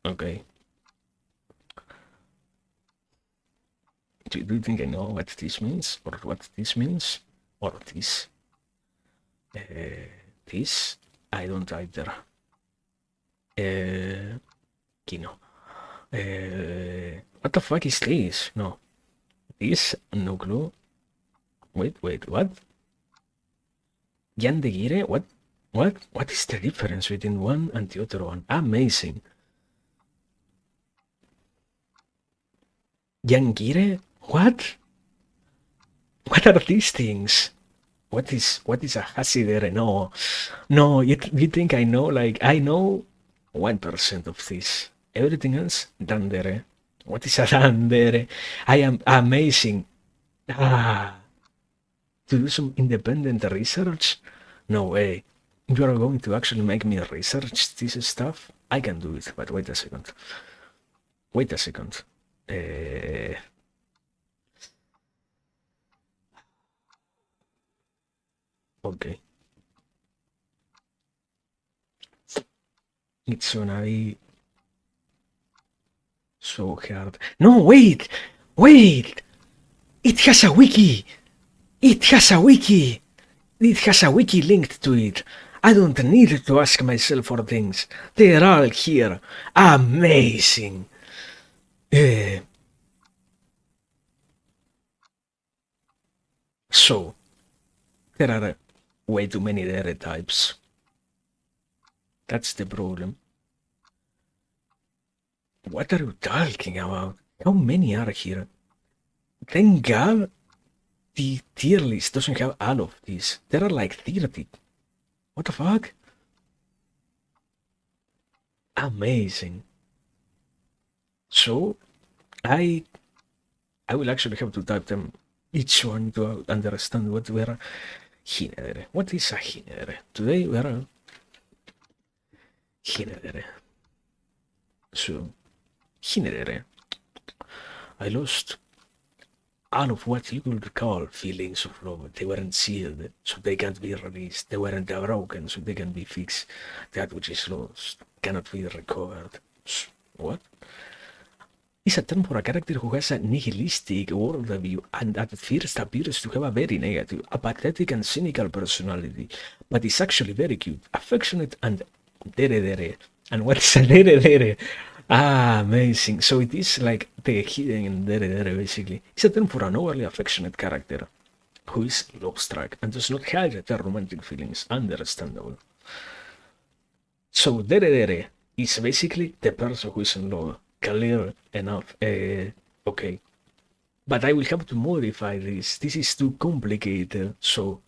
Okay. Do you think I know what this means? Or what this means? Or this? This? I don't either. Kino. What the fuck is this? No. This? No clue. Wait, what? Yandegire? What? What is the difference between one and the other one? Amazing. Yangire? What? What are these things? What is a hasidere? No, you think I know? Like, I know 1% of this. Everything else, dandere. What is a dandere? I am amazing. To do some independent research? No way. You are going to actually make me research this stuff? I can do it, but wait a second. Wait a second. Okay. It's gonna be so hard. No, wait! Wait! It has a wiki! It has a wiki! It has a wiki linked to it. I don't need to ask myself for things. They're all here. Amazing! So, there are way too many dairy types. That's the problem. What are you talking about? How many are here? Thank God the tier list doesn't have all of these. There are like 30. What the fuck? Amazing. So, I will actually have to type them each one to understand what were hinedere. What is a hinedere? Today we are hinedere. So, hinedere. I lost all of what you could call feelings of love. They weren't sealed, so they can't be released. They weren't broken, so they can be fixed. That which is lost cannot be recovered. What? Is a term for a character who has a nihilistic worldview and at first appears to have a very negative, apathetic and cynical personality, but is actually very cute, affectionate and dere. And what is a dere? Ah, amazing. So it is like the hidden dere basically. It's a term for an overly affectionate character who is lost track and does not hide their romantic feelings. Understandable. So dere is basically the person who is in love. Clear enough. Okay. But I will have to modify this. This is too complicated. So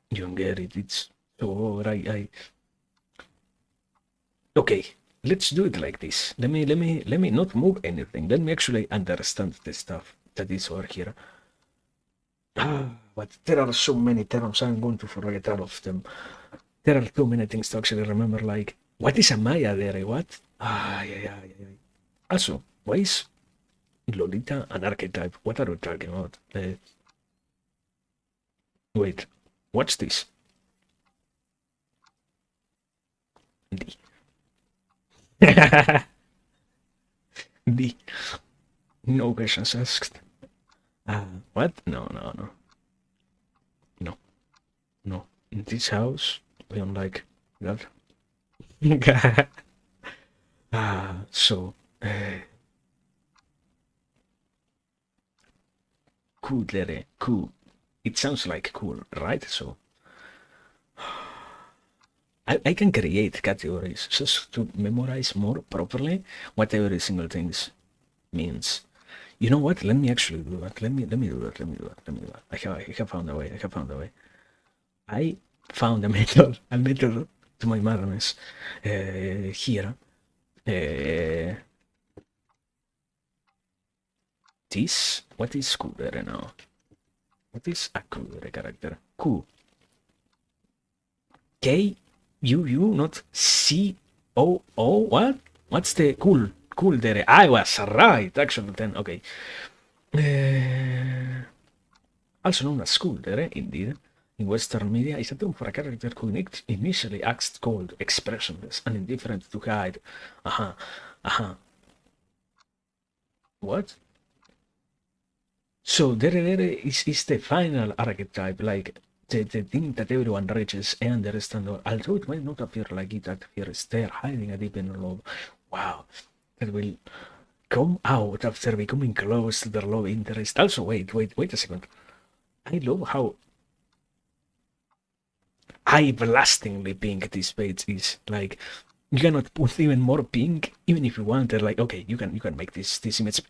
you don't get it. It's so I okay. let's do it like this. Let me not move anything. Let me actually understand the stuff that is over here. But there are so many terms, I'm going to forget all of them. There are too many things to actually remember, like, what is a Maya there? What? Yeah. Also, why is Lolita an archetype? What are we talking about? Wait, what's this? D. D. No questions asked. What? No. No. No. In this house, we don't like that. So, cool, Lere, cool. It sounds like cool, right? So, I can create categories just to memorize more properly what every single thing means. You know what? Let me actually do that. Let me do that. I have found a way. I have found a way. I found a method to my madness. Here. This. What is cooler now? What is a cooler character? Q. K. U. Not C. O. What? What's the cool? Cool there. I was right. Actually, then. Okay. Also known as cool there, indeed. In Western media, is a term for a character who initially acts cold, expressionless, and indifferent to hide. What? So there is the final archetype, like the thing that everyone reaches and understands, although it might not appear like it appears there, hiding a deep inner love. Wow, that will come out after becoming close to their love interest. Also, wait a second. I love how eye-blastingly pink this page is. Like, you cannot put even more pink, even if you wanted. Like, okay, you can make this image.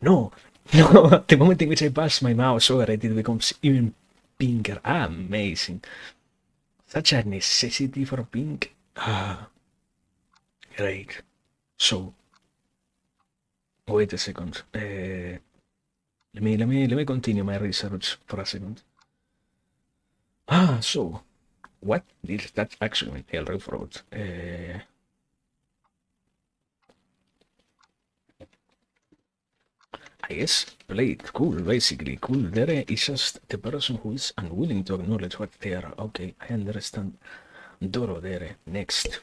No, no. The moment in which I pass my mouse over it, it becomes even pinker. Amazing. Such a necessity for pink. Great. So, wait a second. Let me continue my research for a second. So what did that actually mean? Elric wrote. I guess played cool, basically. Cool there is just the person who is unwilling to acknowledge what they are. Okay, I understand. Doro there. Next.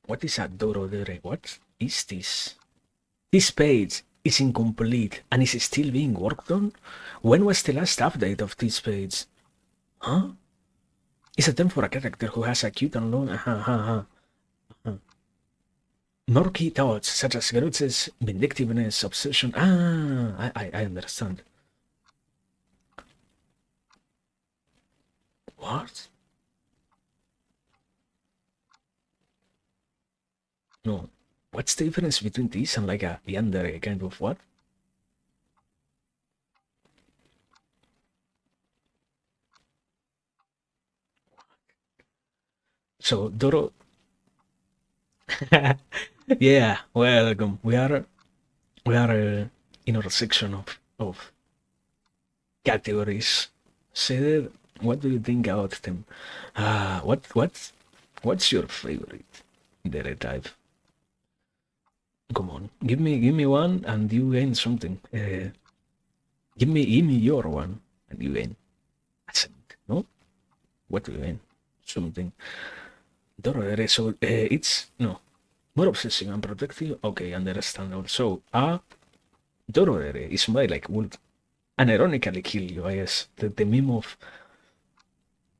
What is a Doro there? What is this? This page is incomplete and is still being worked on? When was the last update of this page? Huh? It's a term for a character who has a cute and long murky thoughts such as grudges, vindictiveness, obsession. I understand. What? No. What's the difference between this and like a yandere kind of what? So Doro. Yeah, welcome. We are in our section of categories. Say what do you think about them? What's your favorite dere type? Come on, give me one and you gain something. Give me your one and you gain ascent. No, what do you gain? Something. Doro so it's no more obsessive and protective. Okay, understandable. So Doro is somebody like would unironically kill you. I guess the meme of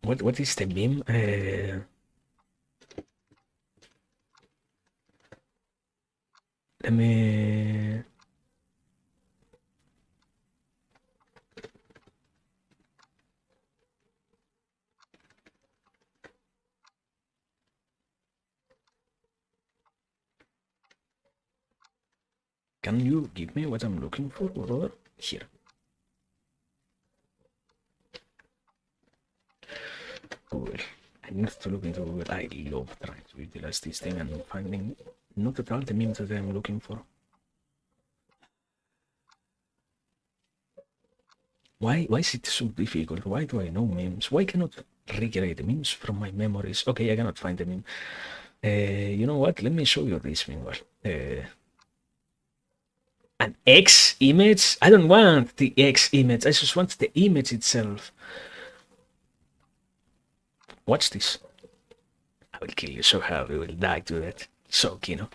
what is the meme? Let me. Can you give me what I'm looking for, brother? Here. Cool. I need to look into Google. I love trying to utilize this thing and finding not at all the memes that I'm looking for. Why is it so difficult? Why do I know memes? Why cannot recreate the memes from my memories? Okay, I cannot find the meme. You know what? Let me show you this meme. An X image? I don't want the X image. I just want the image itself. Watch this. I will kill you so hard you will die to that. So, Kino.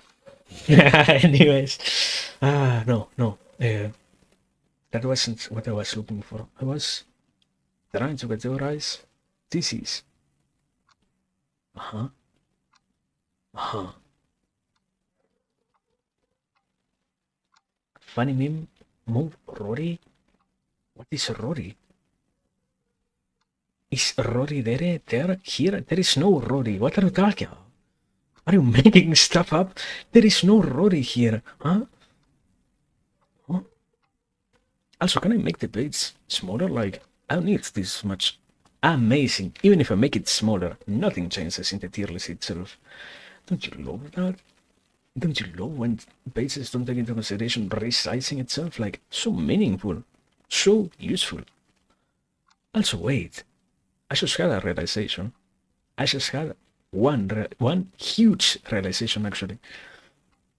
Anyways. No. That wasn't what I was looking for. I was trying to categorize disease. Funny meme, move Rory. What is Rory? Is Rory there? Here? There is no Rory. What are you talking about? Are you making stuff up? There is no Rory here, huh? Also, can I make the page smaller? Like, I don't need this much. Amazing. Even if I make it smaller, nothing changes in the tier list itself. Don't you love that? Don't you love when pages don't take into consideration resizing itself? Like, so meaningful, so useful. Also, wait. I just had a realization. I just had one huge realization, actually.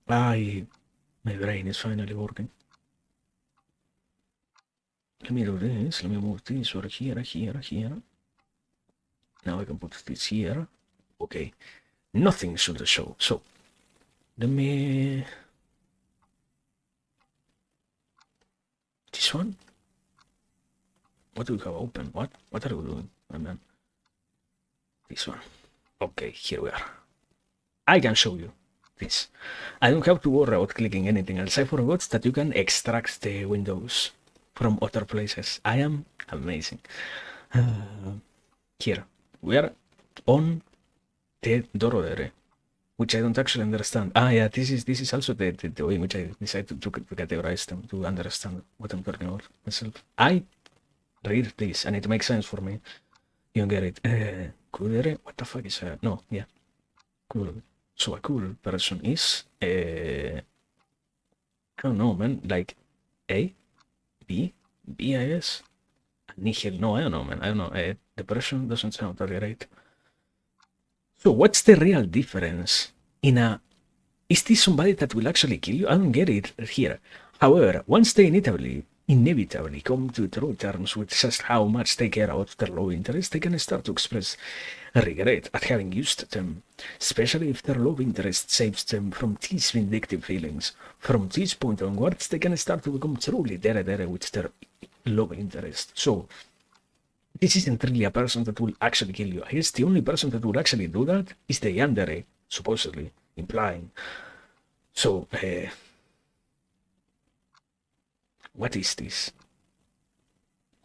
My brain is finally working. Let me do this. Let me move this over here. Now I can put this here. Okay. Nothing should show. So, let me... This one? What do we have open? What are we doing, my man? This one. Okay, here we are. I can show you this. I don't have to worry about clicking anything else. I forgot that you can extract the windows from other places. I am amazing. Here, we are on the Dorodere, which I don't actually understand. Yeah, this is also the way in which I decided to categorize them, to understand what I'm talking about myself. I read this, and it makes sense for me. You get it. Kudere? What the fuck is that? No, yeah. Cool. So a cool person is... I don't know, man. Like, A? B, I guess. Nihil. No, I don't know, man. I don't know. The person doesn't sound really right. So, what's the real difference in a... Is this somebody that will actually kill you? I don't get it here. However, once they inevitably come to true terms with just how much they care about their low interest, they can start to express regret at having used them, especially if their low interest saves them from these vindictive feelings. From this point onwards, they can start to become truly dere with their low interest. So, this isn't really a person that will actually kill you. I guess the only person that will actually do that is the yandere, supposedly, implying. So, what is this?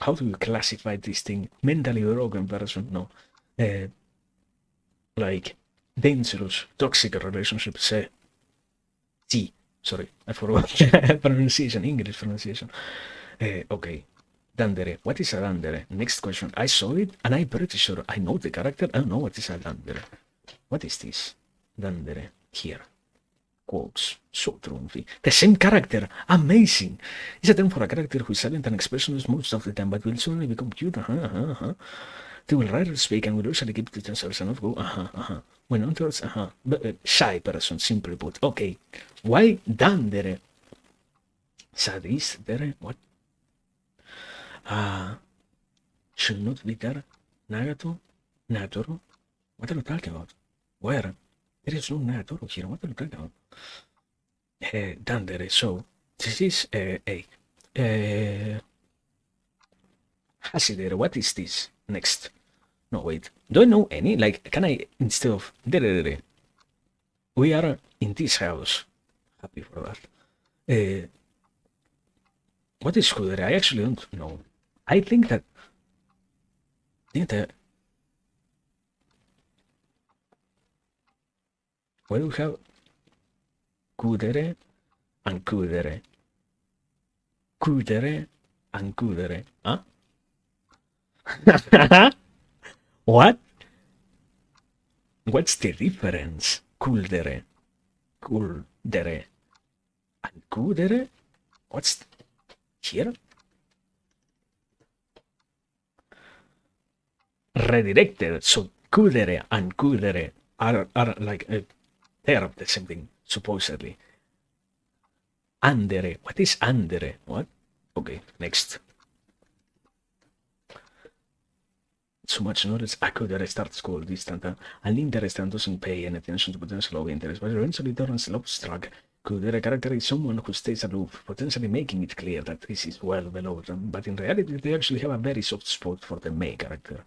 How do you classify this thing? Mentally broken person? No. Like, dangerous, toxic relationships. Sí. Sorry, I forgot pronunciation, English pronunciation. Okay. Dandere. What is a dandere? Next question. I saw it, and I'm pretty sure I know the character. I don't know what is a dandere. What is this? Dandere. Here. Quotes. So triumphy. The same character. Amazing. It's a term for a character who is silent and expressionless most of the time, but will suddenly become cute. They will rarely speak and will usually keep to themselves and not go, When others, But, shy person, simply put. Okay. Why dandere? Sadistere? What? Should not be there. Nagato? Natoro? What are you talking about? Where? There is no Natoro here. What are you talking about? Dandere. So, this is Hasidere. What is this? Next. No, wait. Do I know any? Like, can I, instead of dere, we are in this house. Happy for that. What is Kudere? I actually don't know. I think that why do we have Kudere and Kudere? Kudere and Kudere. Huh? What? What's the difference? Kuldere, kuldere, and kudere? What's here? Redirected. So kudere and kudere are like they're the same thing, supposedly. Andere. What is andere? What? Okay, next. So much knowledge. I could restart school distant. All'interest and doesn't pay any attention to potential low interest, but eventually turns lost track. Could a character is someone who stays aloof, potentially making it clear that this is well below them, but in reality they actually have a very soft spot for the main character.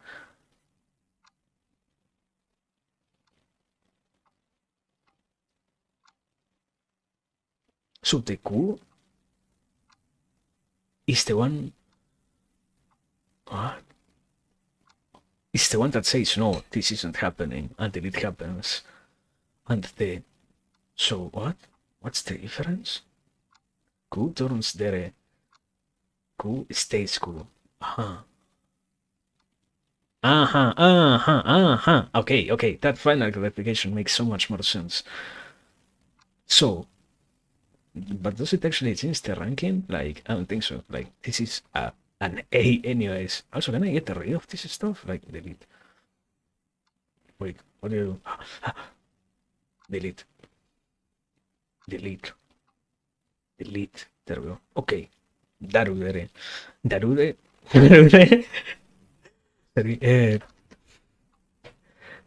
So the Q is the one. What? It's the one that says no, this isn't happening until it happens. And the so what? What's the difference? Q turns dere. Q stays Q. Uh-huh. Uh-huh. Uh-huh. Uh-huh. Okay, okay. That final clarification makes so much more sense. So, but does it actually change the ranking? Like, I don't think so. Like, this is an A anyways. Also, can I get rid of this stuff? Like, delete. Wait, what do you... delete. Delete. Delete. There we go. Okay. Darudere. Darude. Darude. Sorry.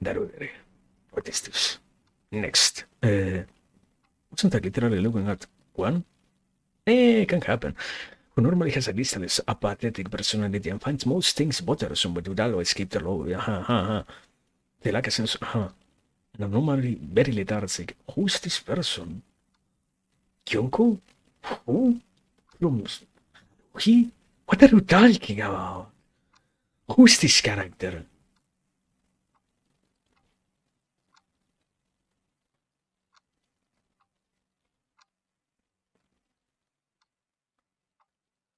Darudere. What is this? Next. Wasn't I literally looking at one? Can happen. Who normally has at least a apathetic personality and finds most things bothersome, but would always keep the low. They lack a sense. Now, normally very lethargic. Who's this person? Kyoko? Who? From he? What are you talking about? Who's this character?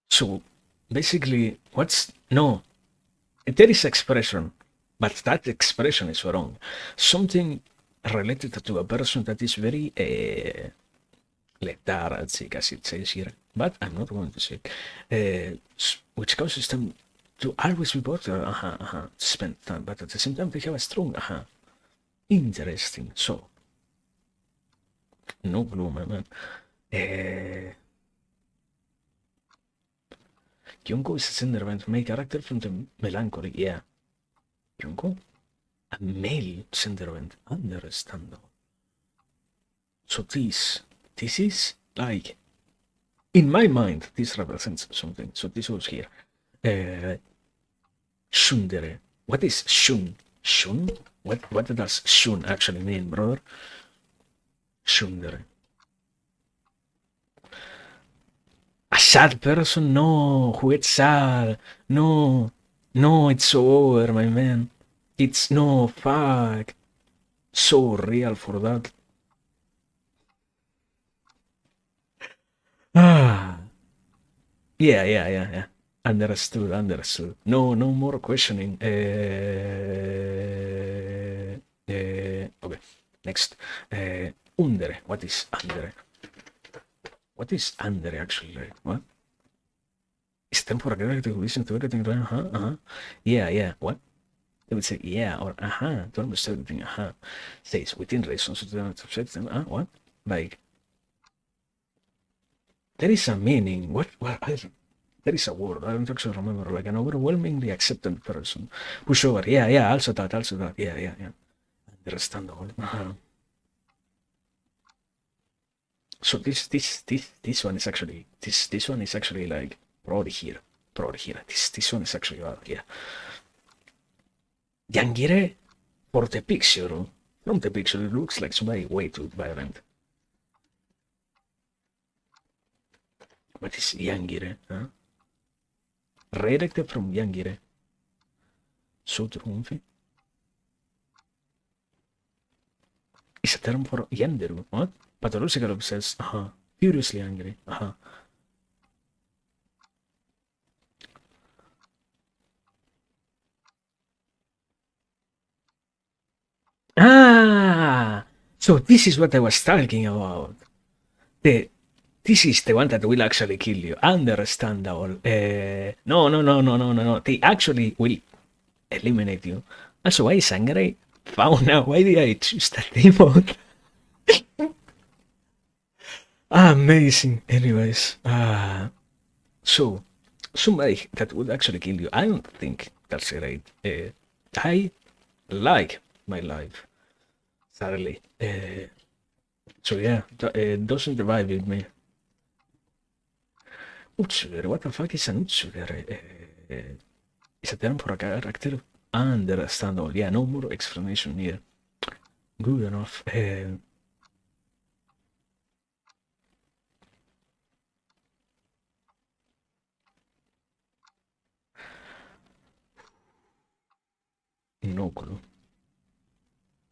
So basically, what's no? There is expression, but that expression is wrong. Something related to a person that is very lethargic, as it says here, but I'm not going to say, which causes them to always be bothered, spend time, but at the same time they have a strong, interesting. So, no clue, my man. Kyunko is a Cindervent main character from the Melancholy, yeah. Kyunko? A male Cindervent, understandable. So this is like, in my mind, this represents something. So this was here. Shundere. What is shun? Shun? What does shun actually mean, brother? Shundere. A sad person? No. Who is sad? No. No, it's so over, my man. It's no, fuck. So real for that. Ah. Yeah. Understood. No more questioning. Okay, next. Undere. What is andere? What is andere actually? What? Is time for a character who listens to everything? Yeah. What? They would say yeah or to almost everything. Says within reason. So they don't upset them. What? Like there is a meaning. What? There is a word. I don't actually remember. Like an overwhelmingly accepted person. Pushover. Yeah. Also that. Yeah. Understandable. So this one is actually this one is actually like probably here. This one is actually yeah. Yangire for the picture. From the picture, it looks like somebody way too violent. What is Yangire? Huh? Redirected from Yangire. So triumphant. Is a term for Yanderu. What? Pathological obsessed. Furiously angry. Ah, so this is what I was talking about. The this is the one that will actually kill you. Understandable. No, no, no, no, no, no, no. They actually will eliminate you. Also, why is angry? Fauna. Why did I choose that emote? Amazing. Anyways, so somebody that would actually kill you. I don't think that's right. I like my life, sadly. So yeah, doesn't revive with me. Utsuger, what the fuck is an Utsuger? Is a term for a character? Understandable. Yeah, no more explanation here. Good enough. No clue.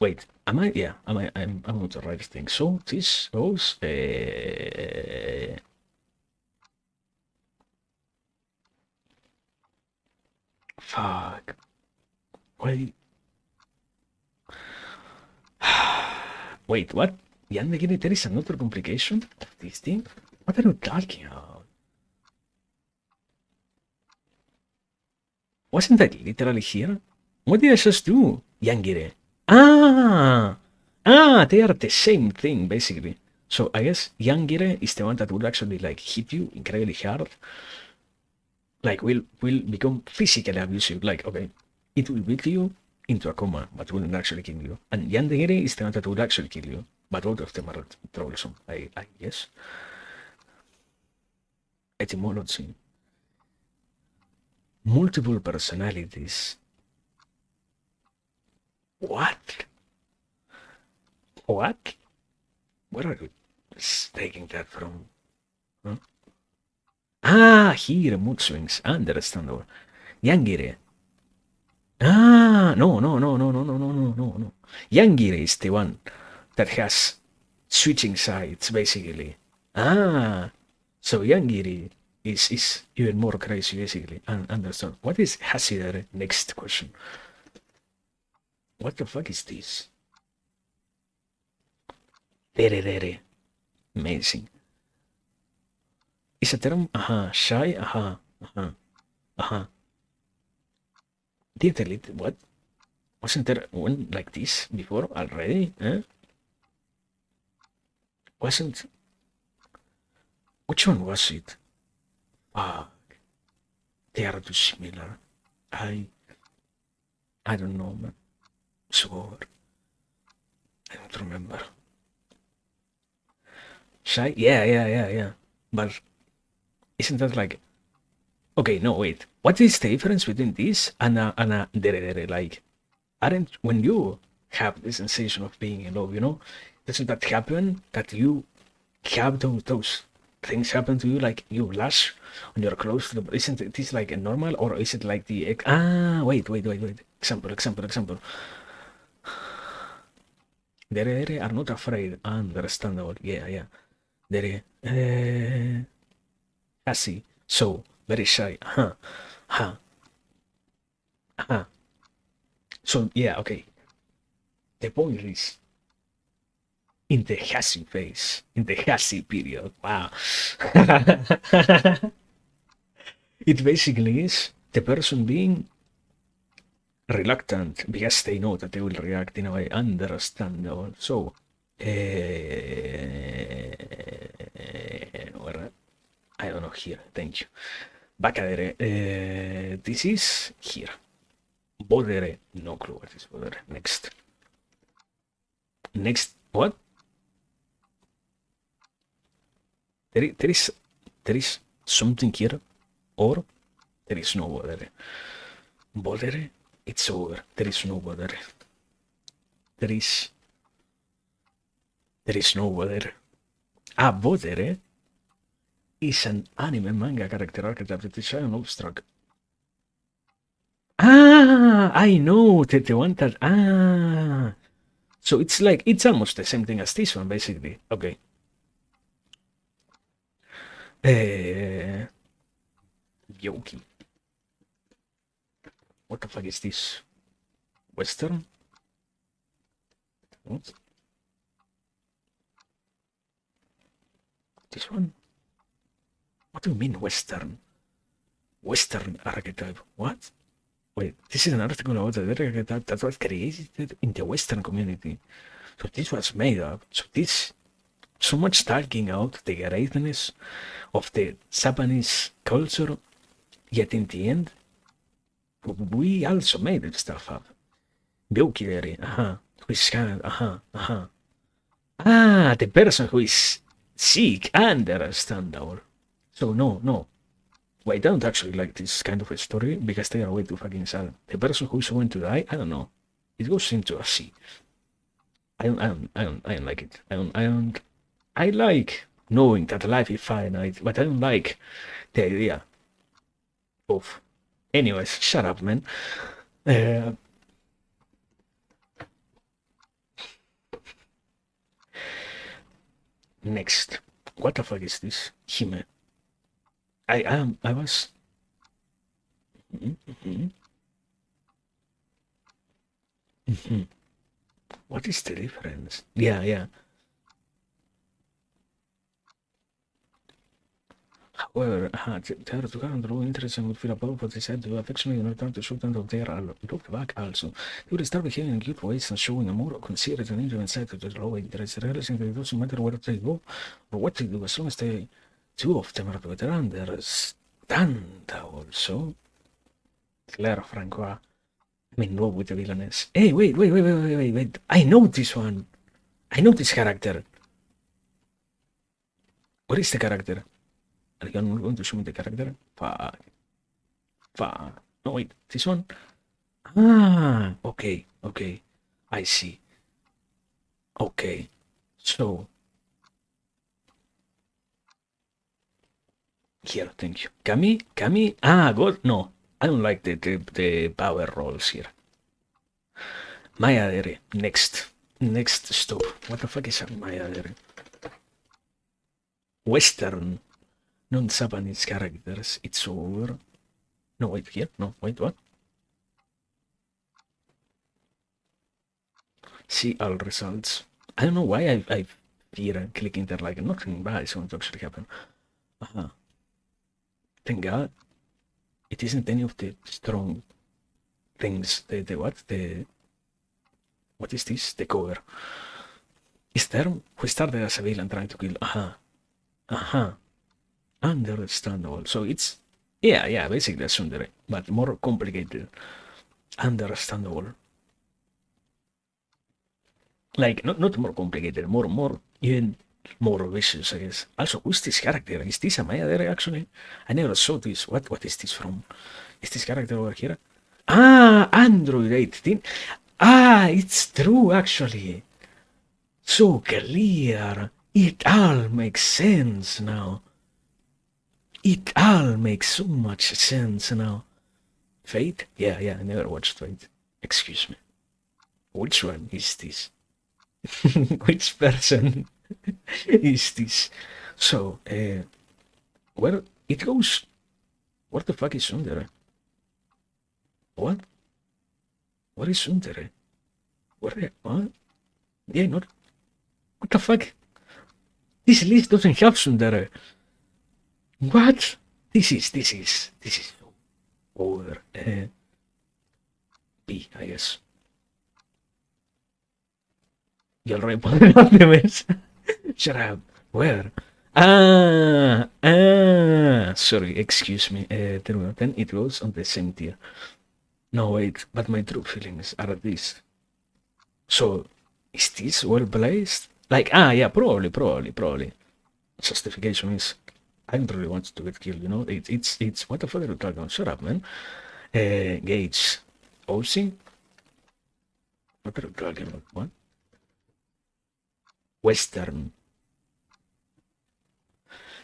Wait, am I? Yeah, am I? I'm on the right thing. So this was. Fuck. Wait. Wait, what? Yandere, there is another complication of this thing? What are you talking about? Wasn't that literally here? What did I just do? Yangire. Ah! Ah, they are the same thing, basically. So I guess Yangire is the one that will actually like hit you incredibly hard. Like will become physically abusive. Like, okay, it will beat you into a coma, but wouldn't actually kill you. And Yandere is the one that will actually kill you. But both of them are troublesome, I guess. Etymology. Multiple personalities. What? What? Where are you taking that from? Huh? Ah, here, mood swings. Understandable. Yangire. Ah, no, no, no, no, no, no, no, no, no, no. Yangire is the one that has switching sides, basically. Ah, so Yangiri is even more crazy, basically. And understand. What is Hasidare? Next question. What the fuck is this? Dere, dere. Amazing. Is a term? Aha, shy? Aha, aha, aha. Did delete what? Wasn't there one like this before already? Eh? Wasn't. Which one was it? Ah, they are too similar. I I don't know, man. Sure. I don't remember. Shy? Yeah, yeah, yeah, yeah. But isn't that like okay, no, wait. What is the difference between this and a dere dere? Like, aren't when you have the sensation of being in love, doesn't that happen that you have those things happen to you, like you blush when you're close to the, isn't this like a normal or is it like the wait. Example. Dere are not afraid. Understandable. Yeah. Dere Cassie. So very shy. Huh. Huh. So yeah, okay. The point is in the Hassie phase, in the Hassie period. Wow. It basically is the person being reluctant because they know that they will react in a way understandable. So, where I don't know here. Thank you. Bacadere. This is here. Bodere. No clue what is Bodere. Next. Next. What? There is something here, or there is no Bodere. Bodere. It's over. There is no Bodere. There is. There is no Bodere. Ah, Bodere is an anime manga character archetype that is shy and abstract. Ah, I know the one that so it's like it's almost the same thing as this one, basically. Okay. Uh, Yoki. What the fuck is this? Western? What? This one? What do you mean Western? Western archetype? What? Wait, this is an article about the archetype that was created in the Western community. So this was made up. So this, so much talking out the greatness of the Japanese culture, yet in the end, we also made this stuff up. Byokideri, who is kind Ah, the person who is sick and understandable. So no. Wait, I don't actually like this kind of a story because they are way too fucking sad. The person who is going to die, I don't know. It goes into a sea. I don't like it. I like knowing that life is finite, but I don't like the idea of. Anyways, shut up, man. Next, what the fuck is this? Hime. I was. What is the difference? Yeah. However, they are together and really interesting would feel above what they said to affectionately and return to shoot them they are looked back also. They would start behaving in cute ways and showing a more considerate and intimate side to the low interest, realizing that it doesn't matter where they go or what they do, as long as they two of them are together understand also. Claire Francois. I'm in love with the villainess. Hey, wait. I know this one. I know this character. What is the character? Are you not going to show me the character? Fuck. No, wait, this one? Ah, okay. I see. Okay. So. Here, thank you. Kami? Ah, God, no. I don't like the power rolls here. Mayadere. Next stop. What the fuck is a Mayadere? Western. Non-Japanese characters. It's over. No, wait, here. No, wait, what? See all results. I don't know why I fear clicking there, like nothing bad is going to actually happen. Thank God. It isn't any of the strong things. What is this? The cover. Is there who started as a villain trying to kill? Understandable. So it's yeah, basically a tsundere, but more complicated. Understandable. Like not more complicated, more even more vicious, I guess. Also, who's this character? Is this a Mayadere actually? I never saw this. What is this from? Is this character over here? Ah, Android 18. Ah, it's true actually. So clear. It all makes sense now. It all makes so much sense now. Fate? Yeah, I never watched Fate. Excuse me. Which one is this? Which person is this? So, where it goes? What the fuck is Sundere? What? What is Sundere? What? Yeah, not. What the fuck? This list doesn't have Sundere. What? This is over. B, I guess. Yo lo repondré de mesa. Shut up. Where? Sorry, excuse me. Then it goes on the same tier. No, wait, but my true feelings are this. So, is this well placed? Like, yeah, probably. Justification is, I don't really want to get killed, you know? It's, what the fuck are you talking about? Shut up, man. Gage. OC? What are you talking about? What? Western.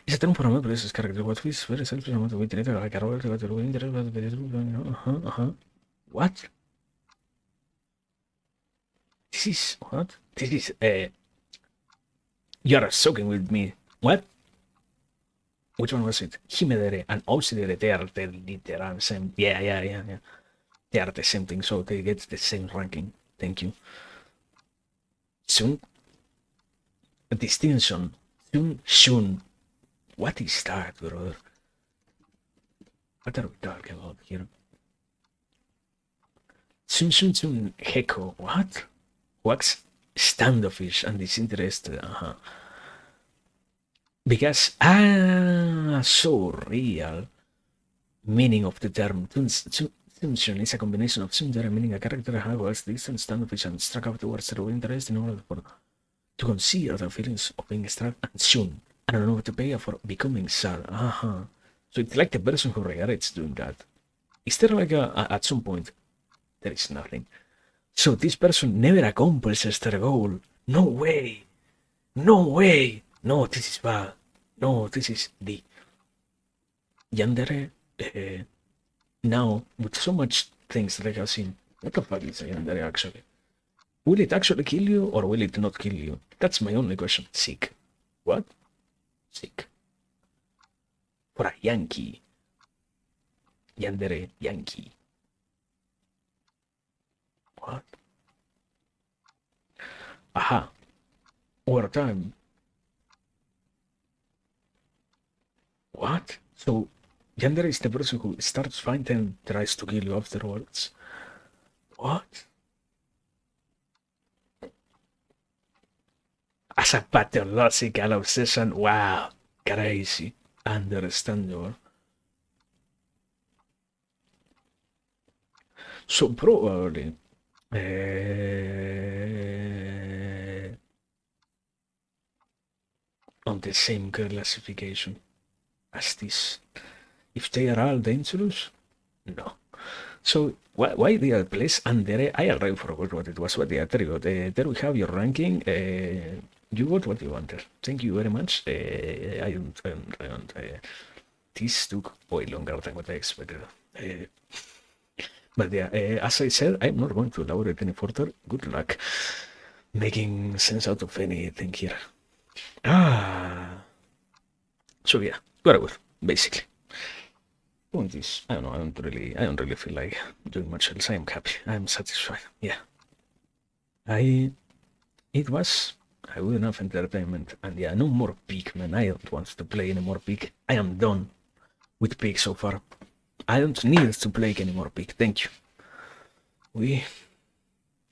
Is it for me, this character? What is very selfish amount of waiting like a roll to interest, What? This is what? This is you're soaking with me. What? Which one was it? Himedere and Osidere, they are the literal same. Yeah. They are the same thing, so they get the same ranking. Thank you. Soon, distinction. Soon. What is that, brother? What are we talking about here? Soon, Heko. What? What's standoffish and disinterested? Because, so real. Meaning of the term. Tunsion is a combination of sundara, meaning a character has distant standoffish and struck out towards the interest in order to conceal the feelings of being struck and soon. I don't know what to pay for becoming sad. So it's like the person who regrets doing that. Is there like at some point, there is nothing. So this person never accomplishes their goal. No way. No way. No, this is bad. No, this is the Yandere. Now, with so much things that I have seen, what the fuck is a Yandere actually? Will it actually kill you or will it not kill you? That's my only question. Sick. What? Sick. For a Yankee. Yandere Yankee. What? Aha. Over time. What? So, Yandere is the person who starts fighting and tries to kill you afterwards. What? As a pathological obsession, wow, crazy, understandable. So probably, on the same classification as this. If they are all dangerous, no. So why the other place? Andere, I already forgot what it was. But yeah, there you go. There we have your ranking. You got what you wanted. Thank you very much. I don't. This took way longer than what I expected. But yeah, as I said, I'm not going to elaborate any further. Good luck making sense out of anything here. So yeah, whatever, basically. Point is, I don't know, I don't really feel like doing much else. I am happy. I am satisfied. Yeah. It was a good enough entertainment. And yeah, no more Peak, man. I don't want to play any more Peak. I am done with Peak so far. I don't need to play any more Peak. Thank you. We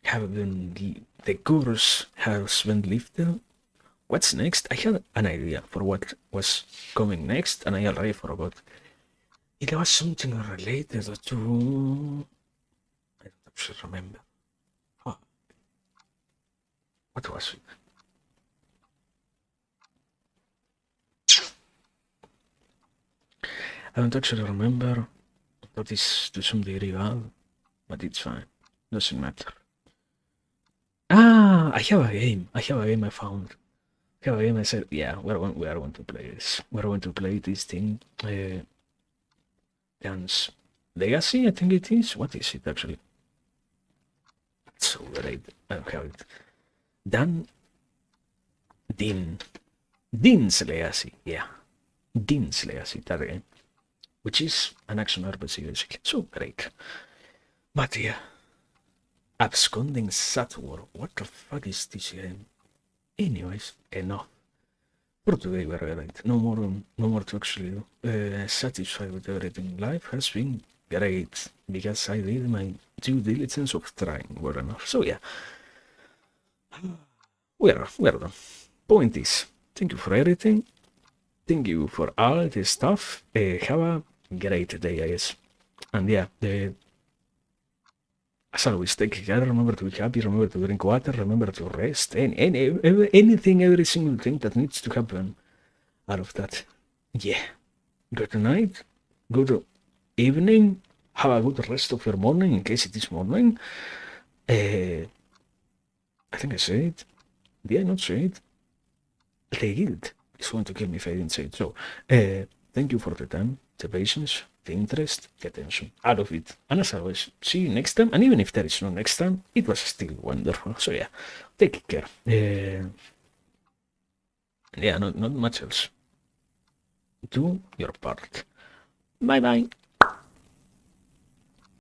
have been, the curse has been lifted. What's next? I had an idea for what was coming next, and I already forgot. It was something related to... I don't actually remember. What was it? I don't actually remember. That is to some degree bad, but it's fine. Doesn't matter. I have a game. I found. I have a game. I said, yeah, we are going to play this. We're going to play this thing. Dance Legacy, I think it is. What is it actually? It's so great. I don't have it. Dean's Legacy. Yeah. Dean's Legacy, that game. Which is an action RPG basically. So great. But yeah. Absconding Sator. What the fuck is this game? Anyways, enough. For today we're right. No more to actually do. Satisfied with everything. Life has been great because I did my due diligence of trying well enough. So yeah. We're done. Point is, thank you for everything. Thank you for all this stuff. Have a great day, I guess. And yeah, as always, take care. Remember to be happy. Remember to drink water. Remember to rest. Anything, every single thing that needs to happen out of that. Yeah. Good night. Good evening. Have a good rest of your morning in case it is morning. I think I said it. Did I not say it? The guild is going to kill me if I didn't say it. So, thank you for the time, the patience, the interest, the attention, all of it. And as always, see you next time. And even if there is no next time, it was still wonderful. So yeah, take care. Yeah, not much else. Do your part. Bye bye.